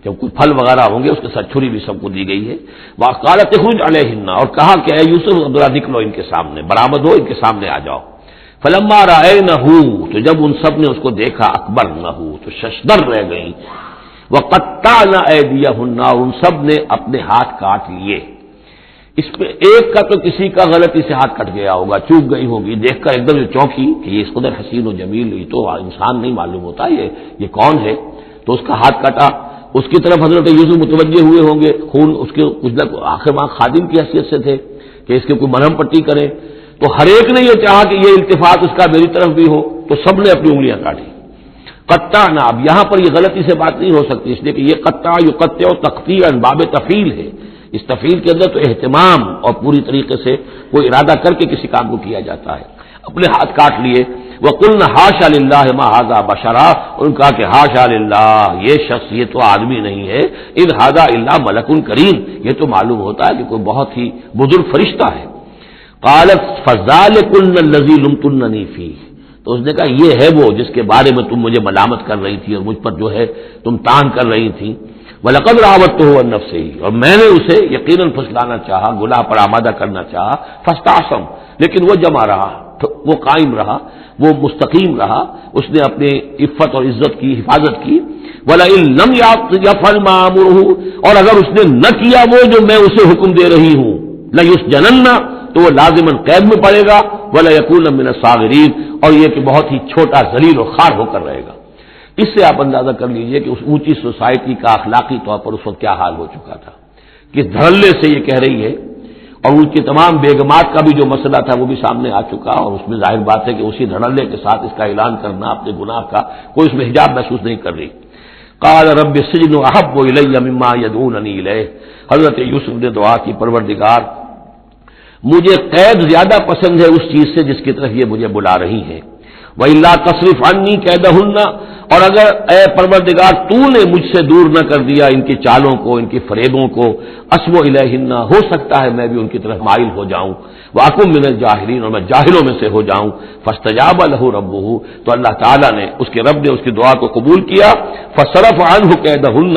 جب کوئی پھل وغیرہ ہوں گے اس کے ساتھ چھری بھی سب کو دی گئی ہے، وقالت اخرج علیہن، اور کہا کہ اے یوسف ذرا نکلو ان کے سامنے، برآمد ہو ان کے سامنے آ جاؤ۔ فلما رأینہ، تو جب ان سب نے اس کو دیکھا، اکبرنہ، تو ششدر رہ گئیں، وقطعن ایدیہن، اور ان سب نے اپنے ہاتھ کاٹ لیے۔ اس پہ ایک کا تو کسی کا غلطی سے ہاتھ کٹ گیا ہوگا، چوک گئی ہوگی، دیکھ کر ایک دم جو چونکی کہ یہ اس قدر حسین و جمیل، یہ تو انسان نہیں معلوم ہوتا یہ کون ہے، تو اس کا ہاتھ کٹا۔ اس کی طرف حضرت یوسف متوجہ ہوئے ہوں گے، خون اس کے کچھ نہ آخر وہاں خادم کی حیثیت سے تھے کہ اس کے کوئی مرہم پٹی کریں، تو ہر ایک نے یہ چاہا کہ یہ التفات اس کا میری طرف بھی ہو، تو سب نے اپنی انگلیاں کاٹی۔ قطعنا، اب یہاں پر یہ غلطی سے بات نہیں ہو سکتی، اس لیے کہ یہ قطع یقطع تقطیعا باب تفعیل ہے، اس تفعیل کے اندر تو اہتمام اور پوری طریقے سے کوئی ارادہ کر کے کسی کام کو کیا جاتا ہے، اپنے ہاتھ کاٹ لیے۔ وَقُلْنَا حَاشَا لِلَّهِ مَا هَٰذَا بَشَرًا، ان کا کہ حاشا للہ، یہ شخص یہ تو آدمی نہیں ہے، اِنْ هَٰذَا إِلَّا مَلَكٌ کریم، یہ تو معلوم ہوتا ہے کہ کوئی بہت ہی بزرگ فرشتہ ہے۔ قالت فَذَٰلِكُنَّ الَّذِي لُمْتُنَّنِي فِيهِ، تو اس نے کہا یہ ہے وہ جس کے بارے میں تم مجھے ملامت کر رہی تھی اور مجھ پر جو ہے تم تان کر رہی تھی۔ وَلَقَدْ رَاوَدتُّهُ عَن نَّفْسِهِ، اور میں نے اسے یقیناً پھسلانا چاہا، گناہ پر آمادہ کرنا چاہا، فَاسْتَعْصَمَ، لیکن وہ جمع رہا، وہ قائم رہا، وہ مستقیم رہا، اس نے اپنے عفت اور عزت کی حفاظت کی۔ وَلَئِن لَّمْ يَفْعَلْ مَا آمُرُهُ، اور اگر اس نے نہ کیا وہ جو میں اسے حکم دے رہی ہوں، لَيُسْجَنَنَّ، تو وہ لازماً قید میں پڑے گا، وَلَيَكُونَ مِنَ الصَّاغِرِينَ، اور یہ کہ بہت ہی چھوٹا ذلیل و خوار ہو کر رہے گا۔ اس سے آپ اندازہ کر لیجئے کہ اس اونچی سوسائٹی کا اخلاقی طور پر اس وقت کیا حال ہو چکا تھا، کہ دھڑلے سے یہ کہہ رہی ہے، اور ان کی تمام بیگمات کا بھی جو مسئلہ تھا وہ بھی سامنے آ چکا، اور اس میں ظاہر بات ہے کہ اسی دھڑلے کے ساتھ اس کا اعلان کرنا اپنے گناہ کا، کوئی اس میں حجاب محسوس نہیں کر رہی۔ قال رب السجن احب الی مما یدعوننی الیہ، حضرت یوسف نے دعا کی، پروردگار مجھے قید زیادہ پسند ہے اس چیز سے جس کی طرف یہ مجھے بلا رہی ہیں، وَإِلَّا تَصْرِفْ عَنِّي كَيْدَهُنَّ، اور اگر اے پروردگار تو نے مجھ سے دور نہ کر دیا ان کی چالوں کو، ان کی فریبوں کو، أَصْبُ إِلَيْهِنَّ، ہو سکتا ہے میں بھی ان کی طرف مائل ہو جاؤں، وَأَكُن مِّنَ الْجَاهِلِينَ، اور میں جاہلوں میں سے ہو جاؤں، فَاسْتَجَابَ لَهُ رَبُّهُ، تو اللہ تعالیٰ نے، اس کے رب نے اس کی دعا کو قبول کیا، فَصَرَفَ عَنْهُ كَيْدَهُنَّ،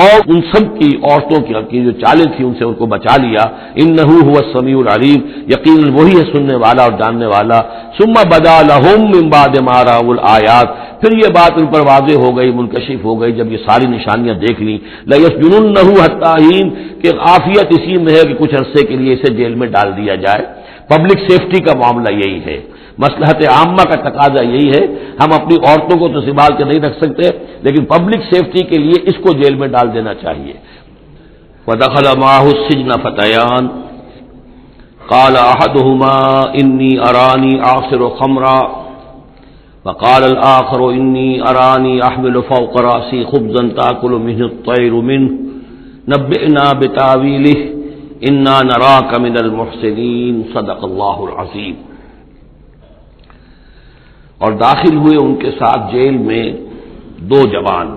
اور ان سب کی عورتوں کی جو چالیں تھیں ان سے ان کو بچا لیا، إِنَّهُ هُوَ السَّمِيعُ الْعَلِيمُ، یقیناً وہی ہے سننے والا اور جاننے والا، ثُمَّ بَدَا لَهُم مِّن بَعْدِ مَا رَأَوُا الْآيَاتِ، پھر یہ بات ان پر واضح ہو گئی، منکشف ہو گئی جب یہ ساری نشانیاں دیکھ لیں، لَيَسْجُنُنَّهُ حَتَّىٰ حِينٍ، کہ عافیت اسی میں ہے کہ کچھ عرصے کے لیے اسے جیل میں ڈال دیا جائے۔ پبلک سیفٹی کا معاملہ یہی ہے، مصلحت عامہ کا تقاضا یہی ہے، ہم اپنی عورتوں کو تو سنبھال کے نہیں رکھ سکتے لیکن پبلک سیفٹی کے لیے اس کو جیل میں ڈال دینا چاہیے۔ وَدَخَلَ مَعَهُ السِّجْنَ فَتَيَانِ قَالَ أَحَدُهُمَا إِنِّي أَرَانِي أَعْصِرُ خَمْرًا وقال الآخر إني أراني أحمل فوق رأسي خبزا تأكل منه الطير منه نبئنا بتأويله إنا نراك من المحسنين صدق الله العظيم۔ اور داخل ہوئے ان کے ساتھ جیل میں دو جوان۔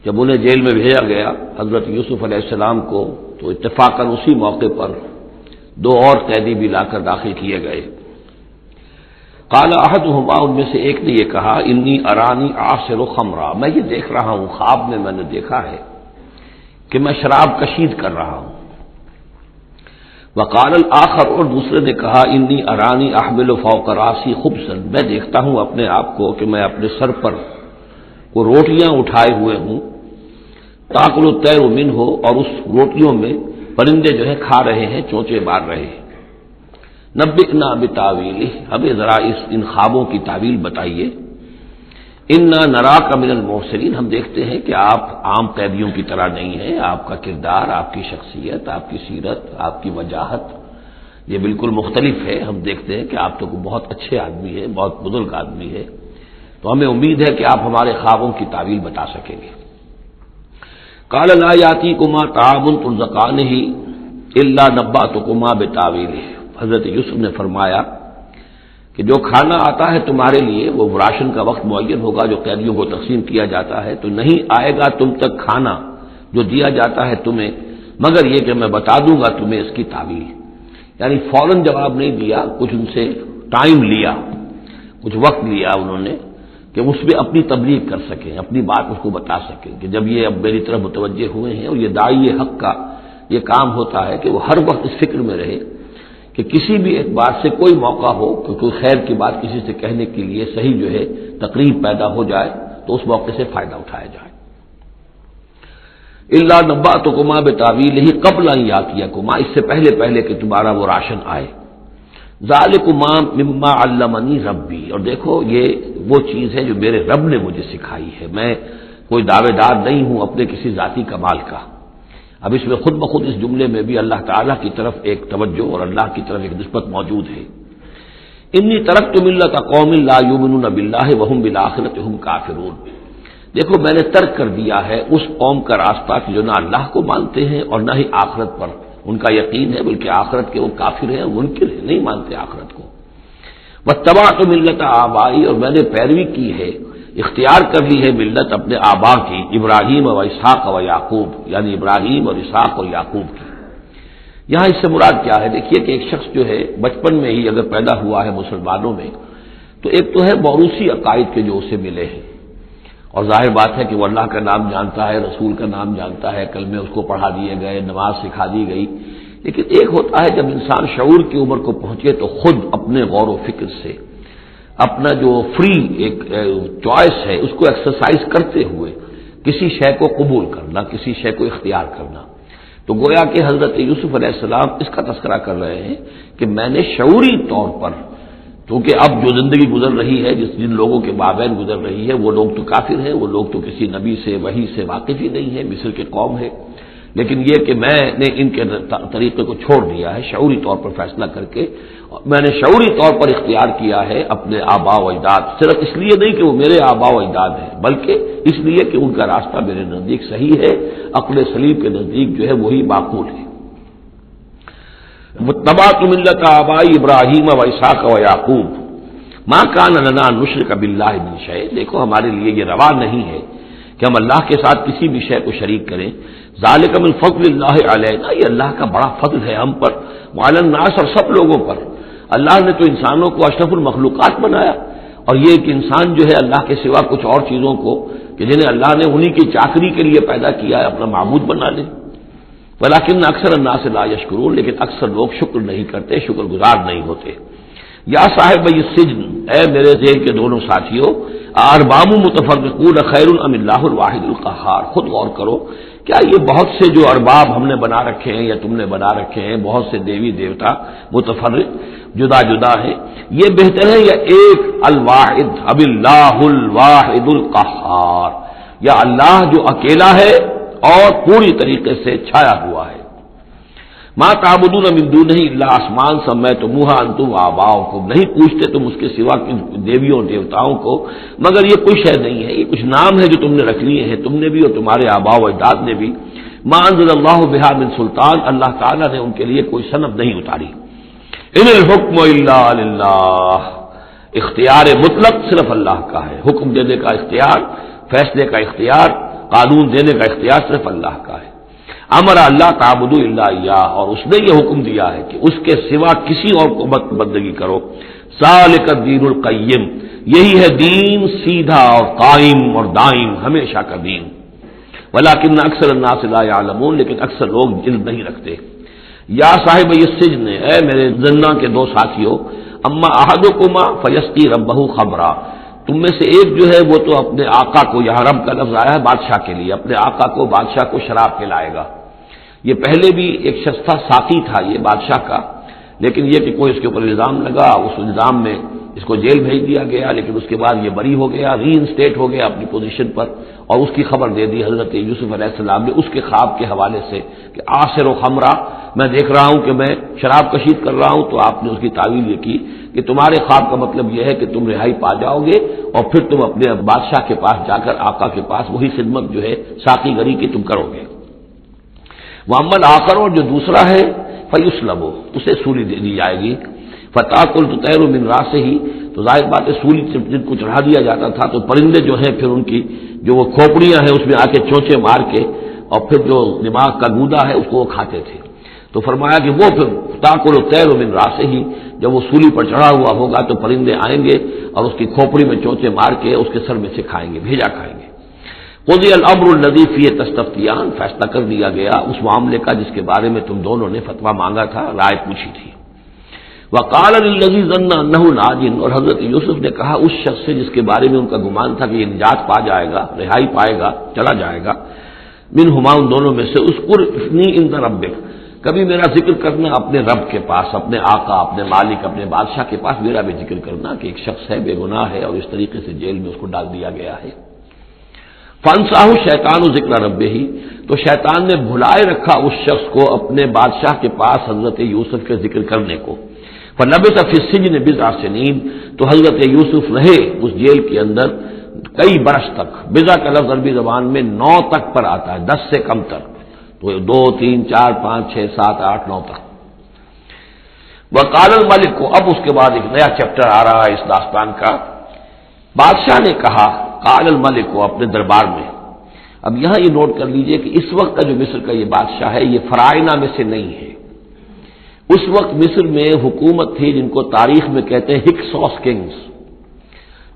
جب انہیں جیل میں بھیجا گیا حضرت یوسف علیہ السلام کو، تو اتفاقاً اسی موقع پر دو اور قیدی بھی لا کر داخل کیے گئے۔ قال احدهما، ان میں سے ایک نے یہ کہا، انی ارانی اعصر خمرا، میں یہ دیکھ رہا ہوں، خواب میں نے دیکھا ہے کہ میں شراب کشید کر رہا ہوں۔ وقال الاخر، اور دوسرے نے کہا، انی ارانی احمل فوق راسی خبزا، میں دیکھتا ہوں اپنے آپ کو کہ میں اپنے سر پر وہ روٹیاں اٹھائے ہوئے ہوں، تاکل الطیر منہ، اور اس روٹیوں میں پرندے جو ہے کھا رہے ہیں، چونچے مار رہے ہیں۔ نبئنا بتاویلہ، ہمیں ذرا ان خوابوں کی تعویل بتائیے۔ انا نراک من المحسنین، ہم دیکھتے ہیں کہ آپ عام قیدیوں کی طرح نہیں ہیں، آپ کا کردار، آپ کی شخصیت، آپ کی سیرت، آپ کی وجاہت یہ بالکل مختلف ہے۔ ہم دیکھتے ہیں کہ آپ تو بہت اچھے آدمی ہیں، بہت بزرگ آدمی ہے، تو ہمیں امید ہے کہ آپ ہمارے خوابوں کی تعویل بتا سکیں گے۔ قال لا یاتیکما طعام ترزقانہ الا نبأتکما بتاویلہ، حضرت یوسف نے فرمایا کہ جو کھانا آتا ہے تمہارے لیے، وہ راشن کا وقت معین ہوگا جو قیدیوں کو تقسیم کیا جاتا ہے، تو نہیں آئے گا تم تک کھانا جو دیا جاتا ہے تمہیں، مگر یہ کہ میں بتا دوں گا تمہیں اس کی تعویل۔ یعنی فوراً جواب نہیں دیا، کچھ ان سے ٹائم لیا، کچھ وقت لیا انہوں نے کہ اس میں اپنی تبلیغ کر سکیں، اپنی بات اس کو بتا سکیں کہ جب یہ اب میری طرف متوجہ ہوئے ہیں، اور یہ داعی حق کا یہ کام ہوتا ہے کہ وہ ہر وقت اس فکر میں رہے کہ کسی بھی ایک بات سے کوئی موقع ہو کہ کوئی خیر کی بات کسی سے کہنے کے لیے صحیح جو ہے تقریب پیدا ہو جائے تو اس موقع سے فائدہ اٹھایا جائے۔ الا نبأتکما بتاویلہ قبل ان یاتیکما، اس سے پہلے کہ تمہارا وہ راشن آئے۔ ذالکما مما علمنی ربی، اور دیکھو یہ وہ چیز ہے جو میرے رب نے مجھے سکھائی ہے، میں کوئی دعوے دار نہیں ہوں اپنے کسی ذاتی کمال کا۔ اب اس میں خود بخود اس جملے میں بھی اللہ تعالیٰ کی طرف ایک توجہ اور اللہ کی طرف ایک نسبت موجود ہے۔ انی ترکت ملت قوم لا یؤمنون باللہ وہم بالآخرۃ ہم کافرون، دیکھو میں نے ترک کر دیا ہے اس قوم کا راستہ کہ جو نہ اللہ کو مانتے ہیں اور نہ ہی آخرت پر ان کا یقین ہے، بلکہ آخرت کے وہ کافر ہیں، منکر ہیں، نہیں مانتے آخرت کو۔ واتبعت ملت آبائی، اور میں نے پیروی کی ہے، اختیار کر لی ہے ملت اپنے آبا کی، ابراہیم و اسحاق و یعقوب، یعنی ابراہیم اور اسحاق اور یعقوب کی۔ یہاں اس سے مراد کیا ہے؟ دیکھیے کہ ایک شخص جو ہے بچپن میں ہی اگر پیدا ہوا ہے مسلمانوں میں، تو ایک تو ہے موروثی عقائد کے جو اسے ملے ہیں، اور ظاہر بات ہے کہ وہ اللہ کا نام جانتا ہے، رسول کا نام جانتا ہے، کلمے اس کو پڑھا دیے گئے، نماز سکھا دی گئی، لیکن ایک ہوتا ہے جب انسان شعور کی عمر کو پہنچے تو خود اپنے غور و فکر سے اپنا جو فری ایک چوائس ہے اس کو ایکسرسائز کرتے ہوئے کسی شے کو قبول کرنا، کسی شے کو اختیار کرنا۔ تو گویا کہ حضرت یوسف علیہ السلام اس کا تذکرہ کر رہے ہیں کہ میں نے شعوری طور پر، کیونکہ اب جو زندگی گزر رہی ہے، جن لوگوں کے مابین گزر رہی ہے، وہ لوگ تو کافر ہیں، وہ لوگ تو کسی نبی سے وحی سے واقف ہی نہیں ہے، مصر کے قوم ہے، لیکن یہ کہ میں نے ان کے طریقے کو چھوڑ دیا ہے شعوری طور پر فیصلہ کر کے، میں نے شعوری طور پر اختیار کیا ہے اپنے آباء و اجداد، صرف اس لیے نہیں کہ وہ میرے آباء و اجداد ہیں، بلکہ اس لیے کہ ان کا راستہ میرے نزدیک صحیح ہے، عقل سلیم کے نزدیک جو ہے وہی معقول ہے۔ واتبعت ملۃ آبائی ابراہیم و اسحاق و یعقوب ما کان لنا ان نشرک باللہ من شیء، دیکھو ہمارے لیے یہ روا نہیں ہے کہ ہم اللہ کے ساتھ کسی بھی شے کو شریک کریں، ذالک من فضل اللہ علینا، یہ اللہ کا بڑا فضل ہے ہم پر، وعلی الناس، اور سب لوگوں پر۔ اللہ نے تو انسانوں کو اشرف المخلوقات بنایا، اور یہ کہ انسان جو ہے اللہ کے سوا کچھ اور چیزوں کو کہ جنہیں اللہ نے انہی کی چاکری کے لیے پیدا کیا ہے اپنا معبود بنا لے۔ ولکن اکثر الناس لا یشکرون، لیکن اکثر لوگ شکر نہیں کرتے، شکر گزار نہیں ہوتے۔ یا صاحب السجن، اے میرے جیل کے دونوں ساتھیوں، ارباب متفرقون خیر ام اللہ الواحد القہار، خود غور کرو، کیا یہ بہت سے جو ارباب ہم نے بنا رکھے ہیں یا تم نے بنا رکھے ہیں، بہت سے دیوی دیوتا متفرق جدا جدا ہیں، یہ بہتر ہے یا ایک الواحد اب اللہ الواحد القہار، یا اللہ جو اکیلا ہے اور پوری طریقے سے چھایا ہوا ہے۔ ما تعبدون من دونہ الا اسماء سمیتموها انتم وآباؤکم، نہیں پوچھتے تم اس کے سوا دیویوں اور دیوتاؤں کو مگر یہ کوئی شے نہیں ہے، یہ کچھ نام ہے جو تم نے رکھ لیے ہیں، تم نے بھی اور تمہارے آباء و اجداد نے بھی۔ ما انزل اللہ بہا من سلطان، اللہ تعالیٰ نے ان کے لیے کوئی سند نہیں اتاری۔ ان الحکم الا للہ، اختیار مطلق صرف اللہ کا ہے، حکم دینے کا اختیار، فیصلے کا اختیار، قانون دینے کا اختیار صرف اللہ کا ہے۔ امر اللہ تعبدوا الا اياه، اور اس نے یہ حکم دیا ہے کہ اس کے سوا کسی اور کو مت بندگی کرو۔ ذالک الدین القیم، یہی ہے دین سیدھا اور قائم اور دائم، ہمیشہ کا دین۔ ولکن اکثر الناس لا يعلمون، لیکن اکثر لوگ علم نہیں رکھتے۔ یا صاحب السجن، اے میرے زنداں کے دو ساتھیوں، اما احدکما فیسقی ربہ خمرا، تم میں سے ایک جو ہے وہ تو اپنے آقا کو، یہاں رب کا لفظ آیا ہے بادشاہ کے لیے، اپنے آقا کو، بادشاہ کو شراب پلائے گا۔ یہ پہلے بھی ایک شخص تھا، ساقی تھا یہ بادشاہ کا، لیکن یہ کہ کوئی اس کے اوپر الزام لگا، اس الزام میں اس کو جیل بھیج دیا گیا، لیکن اس کے بعد یہ بری ہو گیا، ری انسٹیٹ ہو گیا اپنی پوزیشن پر، اور اس کی خبر دے دی حضرت یوسف علیہ السلام نے اس کے خواب کے حوالے سے کہ آصر و خمرہ، میں دیکھ رہا ہوں کہ میں شراب کشید کر رہا ہوں، تو آپ نے اس کی تعویل یہ کی کہ تمہارے خواب کا مطلب یہ ہے کہ تم رہائی پا جاؤ گے اور پھر تم اپنے بادشاہ کے پاس جا کر آقا کے پاس وہی خدمت جو ہے ساقی گری کی تم کرو گے۔ محمد آخر، اور جو دوسرا ہے فیسلب، اسے سولی دے دی جائے گی۔ فتاکل تطیر من راسہ، تو ظاہر بات ہے سولی جن کو چڑھا دیا جاتا تھا تو پرندے جو ہیں پھر ان کی جو وہ کھوپڑیاں ہیں اس میں آ کے چونچے مار کے اور پھر جو دماغ کا گودا ہے اس کو وہ کھاتے تھے۔ تو فرمایا کہ وہ پھر تاکل الطیر من راسہ، جب وہ سولی پر چڑھا ہوا ہوگا تو پرندے آئیں گے اور اس کی کھوپڑی میں چونچے مار کے اس کے سر میں سے کھائیں گے، بھیجا کھائیں گے۔ قضی الامر الذی فیہ تستفتیان، فیصلہ کر دیا گیا اس معاملے کا جس کے بارے میں تم دونوں نے فتویٰ مانگا تھا، رائے پوچھی تھی۔ وقال للذی ظن انہ ناج، اور حضرت یوسف نے کہا اس شخص سے جس کے بارے میں ان کا گمان تھا کہ یہ نجات پا جائے گا، رہائی پائے گا، چلا جائے گا، منہما، ان دونوں میں سے، اذکرنی عند ربک، کبھی میرا ذکر کرنا اپنے رب کے پاس، اپنے آقا، اپنے مالک، اپنے بادشاہ کے پاس میرا بھی ذکر کرنا کہ ایک شخص ہے، بے گناہ ہے اور اس طریقے سے جیل میں اس کو ڈال دیا گیا ہے۔ فانساہ شیطان و ذکر ربہ، تو شیطان نے بھلائے رکھا اس شخص کو اپنے بادشاہ کے پاس حضرت یوسف کے ذکر کرنے کو۔ فلبث فی السجن بضع سنین، تو حضرت یوسف رہے اس جیل کے اندر کئی برس تک۔ بضع کا لفظ عربی زبان میں 9 تک پر آتا ہے، 10 سے کم تر، تو 2 3 4 5 6 7 8 9 تک۔ وقال الملک کو، اب اس کے بعد ایک نیا چیپٹر آ رہا ہے اس داستان کا۔ بادشاہ نے کہا، قال الملک کو، اپنے دربار میں۔ اب یہاں یہ نوٹ کر لیجئے کہ اس وقت کا جو مصر کا یہ بادشاہ ہے یہ فرائنہ میں سے نہیں ہے۔ اس وقت مصر میں حکومت تھی جن کو تاریخ میں کہتے ہیں ہکسوس کنگز،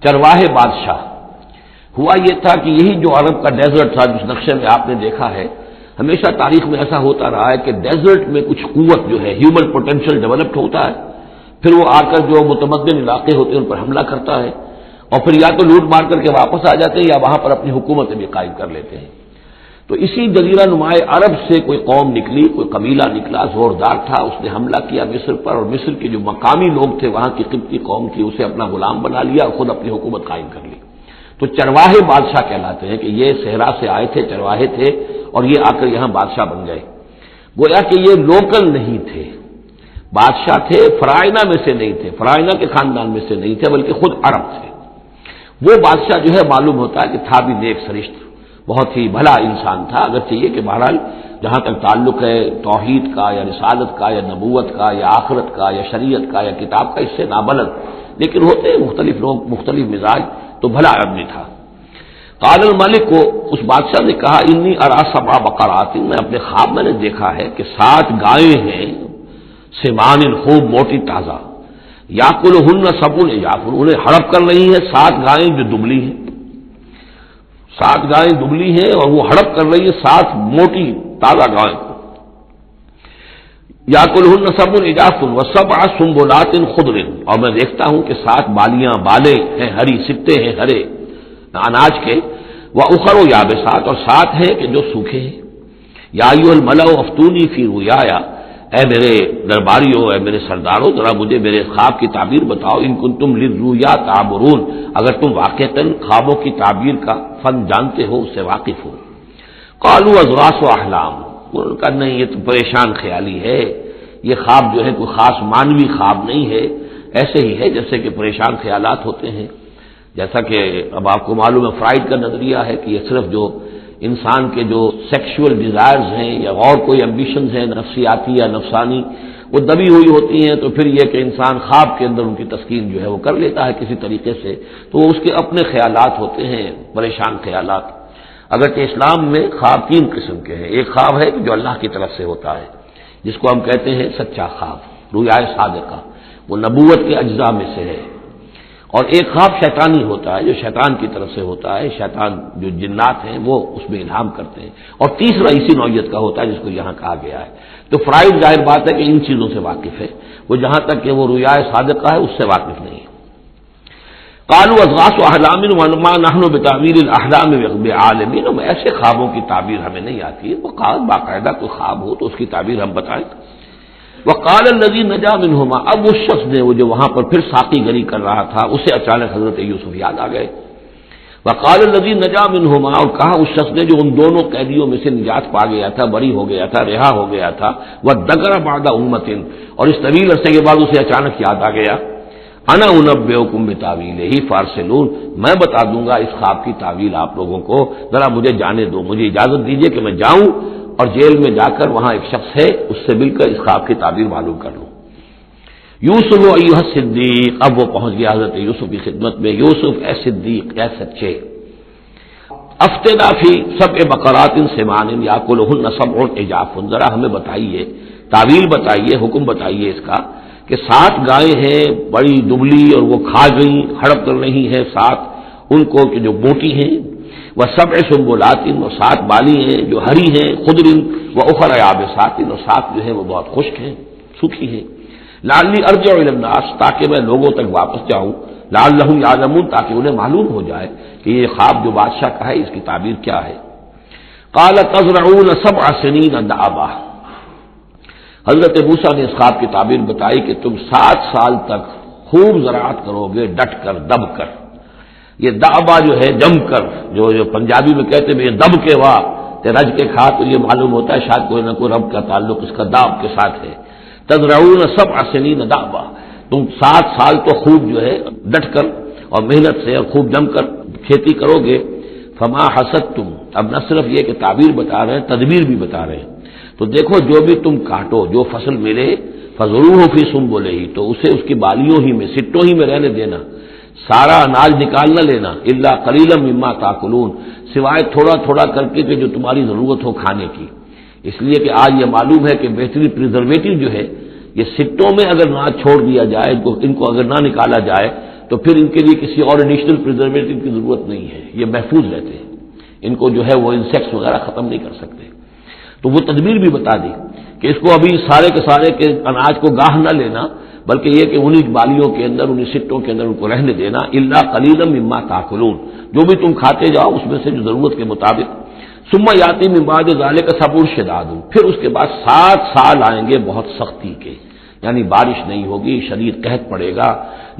چرواہے بادشاہ۔ ہوا یہ تھا کہ یہی جو عرب کا ڈیزرٹ تھا جس نقشے میں آپ نے دیکھا ہے، ہمیشہ تاریخ میں ایسا ہوتا رہا ہے کہ ڈیزرٹ میں کچھ قوت جو ہے، ہیومن پوٹینشیل ڈیولپڈ ہوتا ہے، پھر وہ آ کر جو متمدن علاقے ہوتے ہیں ان پر حملہ کرتا ہے اور پھر یا تو لوٹ مار کر کے واپس آ جاتے ہیں یا وہاں پر اپنی حکومتیں بھی قائم کر لیتے ہیں۔ تو اسی جزیرہ نمائے عرب سے کوئی قوم نکلی، کوئی قبیلہ نکلا، زوردار تھا، اس نے حملہ کیا مصر پر، اور مصر کے جو مقامی لوگ تھے وہاں کی قبطی قوم کی، اسے اپنا غلام بنا لیا اور خود اپنی حکومت قائم کر لی۔ تو چرواہے بادشاہ کہلاتے ہیں کہ یہ صحرا سے آئے تھے، چرواہے تھے، اور یہ آ کر یہاں بادشاہ بن گئے۔ گویا کہ یہ لوکل نہیں تھے، بادشاہ تھے، فرائنا میں سے نہیں تھے، فرائنا کے خاندان میں سے نہیں تھے، بلکہ خود عرب تھے۔ وہ بادشاہ جو ہے معلوم ہوتا ہے کہ تھا بھی نیک سرشت، بہت ہی بھلا انسان تھا، اگرچہ یہ کہ بہرحال جہاں تک تعلق ہے توحید کا یا رسالت کا یا نبوت کا یا آخرت کا یا شریعت کا یا کتاب کا، اس سے نابلد، لیکن ہوتے ہیں مختلف لوگ، مختلف مزاج، تو بھلا آدمی تھا۔ قال الملک کو اس بادشاہ نے کہا انی ارا سبع بقرات، میں اپنے خواب میں نے دیکھا ہے کہ 7 گائیں ہیں، سمان خوب موٹی تازہ، یاکلہن سبع عجاف، انہیں ہڑپ کر رہی ہیں 7 گائیں جو دبلی ہیں، 7 گائیں دبلی ہیں اور وہ ہڑپ کر رہی ہے 7 موٹی تازہ گائیں کو۔ یاکلہن سبع عجاف وسبع سنبلات خضر، اور میں دیکھتا ہوں کہ 7 بالیاں، بالیں ہیں ہری، سبتے ہیں ہرے اناج کے، وَأُخَرُ یابسات، اور 7 ہیں کہ جو سوکھے ہیں۔ یا ایھا الملأ افتونی فی رؤیایا، اے میرے درباریوں، اے میرے سرداروں، ذرا مجھے میرے خواب کی تعبیر بتاؤ، ان کنتم للرؤیا تعبرون، اگر تم واقعتاً خوابوں کی تعبیر کا فن جانتے ہو، اس سے واقف ہو۔ قالوا اضغاث احلام، انہوں نے کہا نہیں، یہ تو پریشان خیالی ہے، یہ خواب جو ہے کوئی خاص مانوی خواب نہیں ہے، ایسے ہی ہے جیسے کہ پریشان خیالات ہوتے ہیں۔ جیسا کہ اب آپ کو معلوم ہے فرائڈ کا نظریہ ہے کہ یہ صرف جو انسان کے جو سیکشول ڈیزائرز ہیں یا اور کوئی ایمبیشنز ہیں نفسیاتی یا نفسانی، وہ دبی ہوئی ہوتی ہیں، تو پھر یہ کہ انسان خواب کے اندر ان کی تسکین جو ہے وہ کر لیتا ہے کسی طریقے سے، تو اس کے اپنے خیالات ہوتے ہیں، پریشان خیالات۔ اگرچہ اسلام میں خواب 3 قسم کے ہیں، ایک خواب ہے کہ جو اللہ کی طرف سے ہوتا ہے، جس کو ہم کہتے ہیں سچا خواب، رؤیا صادقہ، وہ نبوت کے اجزاء میں سے ہے، اور ایک خواب شیطانی ہوتا ہے جو شیطان کی طرف سے ہوتا ہے، شیطان جو جنات ہیں وہ اس میں الہام کرتے ہیں، اور تیسرا اسی نوعیت کا ہوتا ہے جس کو یہاں کہا گیا ہے۔ تو فرائض ظاہر بات ہے کہ ان چیزوں سے واقف ہے، وہ جہاں تک کہ وہ رؤیا صادقہ ہے اس سے واقف نہیں ہے۔ قالوا اضغاث احلام وما نحن بتاویل الاحلام بعالمین، ہم ایسے خوابوں کی تعبیر ہمیں نہیں آتی ہے، وہ باقاعدہ کوئی خواب ہو تو اس کی تعبیر ہم بتائیں۔ وقال الذی نجا منہما، اب اس شخص نے وہ جو وہاں پر پھر ساقی گری کر رہا تھا، اسے اچانک حضرت یوسف یاد آ گئے۔ وقال الذی نجا منہما، اور کہا اس شخص نے جو ان دونوں قیدیوں میں سے نجات پا گیا تھا، بری ہو گیا تھا، رہا ہو گیا تھا، وذکر بعد امۃ، اور اس طویل عرصے کے بعد اسے اچانک یاد آ گیا، انا انبئکم بتاویلہ فارسلون، میں بتا دوں گا اس خواب کی تعویل آپ لوگوں کو، ذرا مجھے جانے دو، مجھے اجازت دیجیے کہ میں جاؤں اور جیل میں جا کر وہاں ایک شخص ہے اس سے مل کر اس خواب کی تعبیر معلوم کر لوں۔ یوسف ایھا الصدیق، اب وہ پہنچ گیا حضرت یوسف کی خدمت میں، یوسف اے صدیق، اے سچے، افتنا فی سبع بقرات سمان یاکلہن سبع عجاف، ذرا ہمیں بتائیے، تعویل بتائیے، حکم بتائیے اس کا کہ 7 گائیں ہیں بڑی دبلی اور وہ کھا گئی، ہڑپ کر رہی ہیں 7 ان کو کہ جو موٹی ہیں، وسبع سنبلات، اور 7 بالی ہیں جو ہری ہیں، خضر واخر یابسات، اور 7 جو ہے وہ بہت خشک ہیں، سوکھی ہیں، لعلی ارجع الی الناس، تاکہ میں لوگوں تک واپس جاؤں، لعلہم یعلمون، تاکہ انہیں معلوم ہو جائے کہ یہ خواب جو بادشاہ کا ہے اس کی تعبیر کیا ہے۔ قال تزرعون 7 سنین دأبا، حضرت موسیٰ نے اس خواب کی تعبیر بتائی کہ تم 7 سال تک خوب زراعت کرو گے، ڈٹ کر، دب کر۔ یہ دأبا جو ہے جم کر، جو پنجابی میں کہتے ہیں یہ دب کے واہ تے رج کے کھا، تو یہ معلوم ہوتا ہے شاید کوئی نہ کوئی رب کا تعلق اس کا داب کے ساتھ ہے۔ تزرعون 7 سنین دأبا، تم 7 سال تو خوب جو ہے ڈٹ کر اور محنت سے اور خوب جم کر کھیتی کرو گے۔ فما حصدتم، اب نہ صرف یہ کہ تعبیر بتا رہے ہیں، تدبیر بھی بتا رہے ہیں، تو دیکھو جو بھی تم کاٹو، جو فصل ملے فضروہ فی سنبلہ، تو اسے اس کی بالیوں ہی میں، سٹوں ہی میں رہنے دینا، سارا اناج نکال نہ لینا، الا قلیلا مما تاکلون، سوائے تھوڑا تھوڑا کر کے کہ جو تمہاری ضرورت ہو کھانے کی، اس لیے کہ آج یہ معلوم ہے کہ بہترین پریزرویٹو جو ہے یہ سٹوں میں اگر نہ چھوڑ دیا جائے، ان کو اگر نہ نکالا جائے تو پھر ان کے لیے کسی اور ایڈیشنل پریزرویٹو کی ضرورت نہیں ہے، یہ محفوظ رہتے ہیں، ان کو جو ہے وہ انسیکٹس وغیرہ ختم نہیں کر سکتے۔ تو وہ تدبیر بھی بتا دی کہ اس کو ابھی سارے کے سارے کے اناج کو گاہ نہ لینا، بلکہ یہ کہ انہی بالیوں کے اندر، انہی سٹوں کے اندر ان کو رہنے دینا، الا قلیلا مما تاکلون، جو بھی تم کھاتے جاؤ اس میں سے جو ضرورت کے مطابق۔ ثم یاتی من بعد ذلک صبر شداد، پھر اس کے بعد 7 سال آئیں گے بہت سختی کے، یعنی بارش نہیں ہوگی، شدید قحط پڑے گا،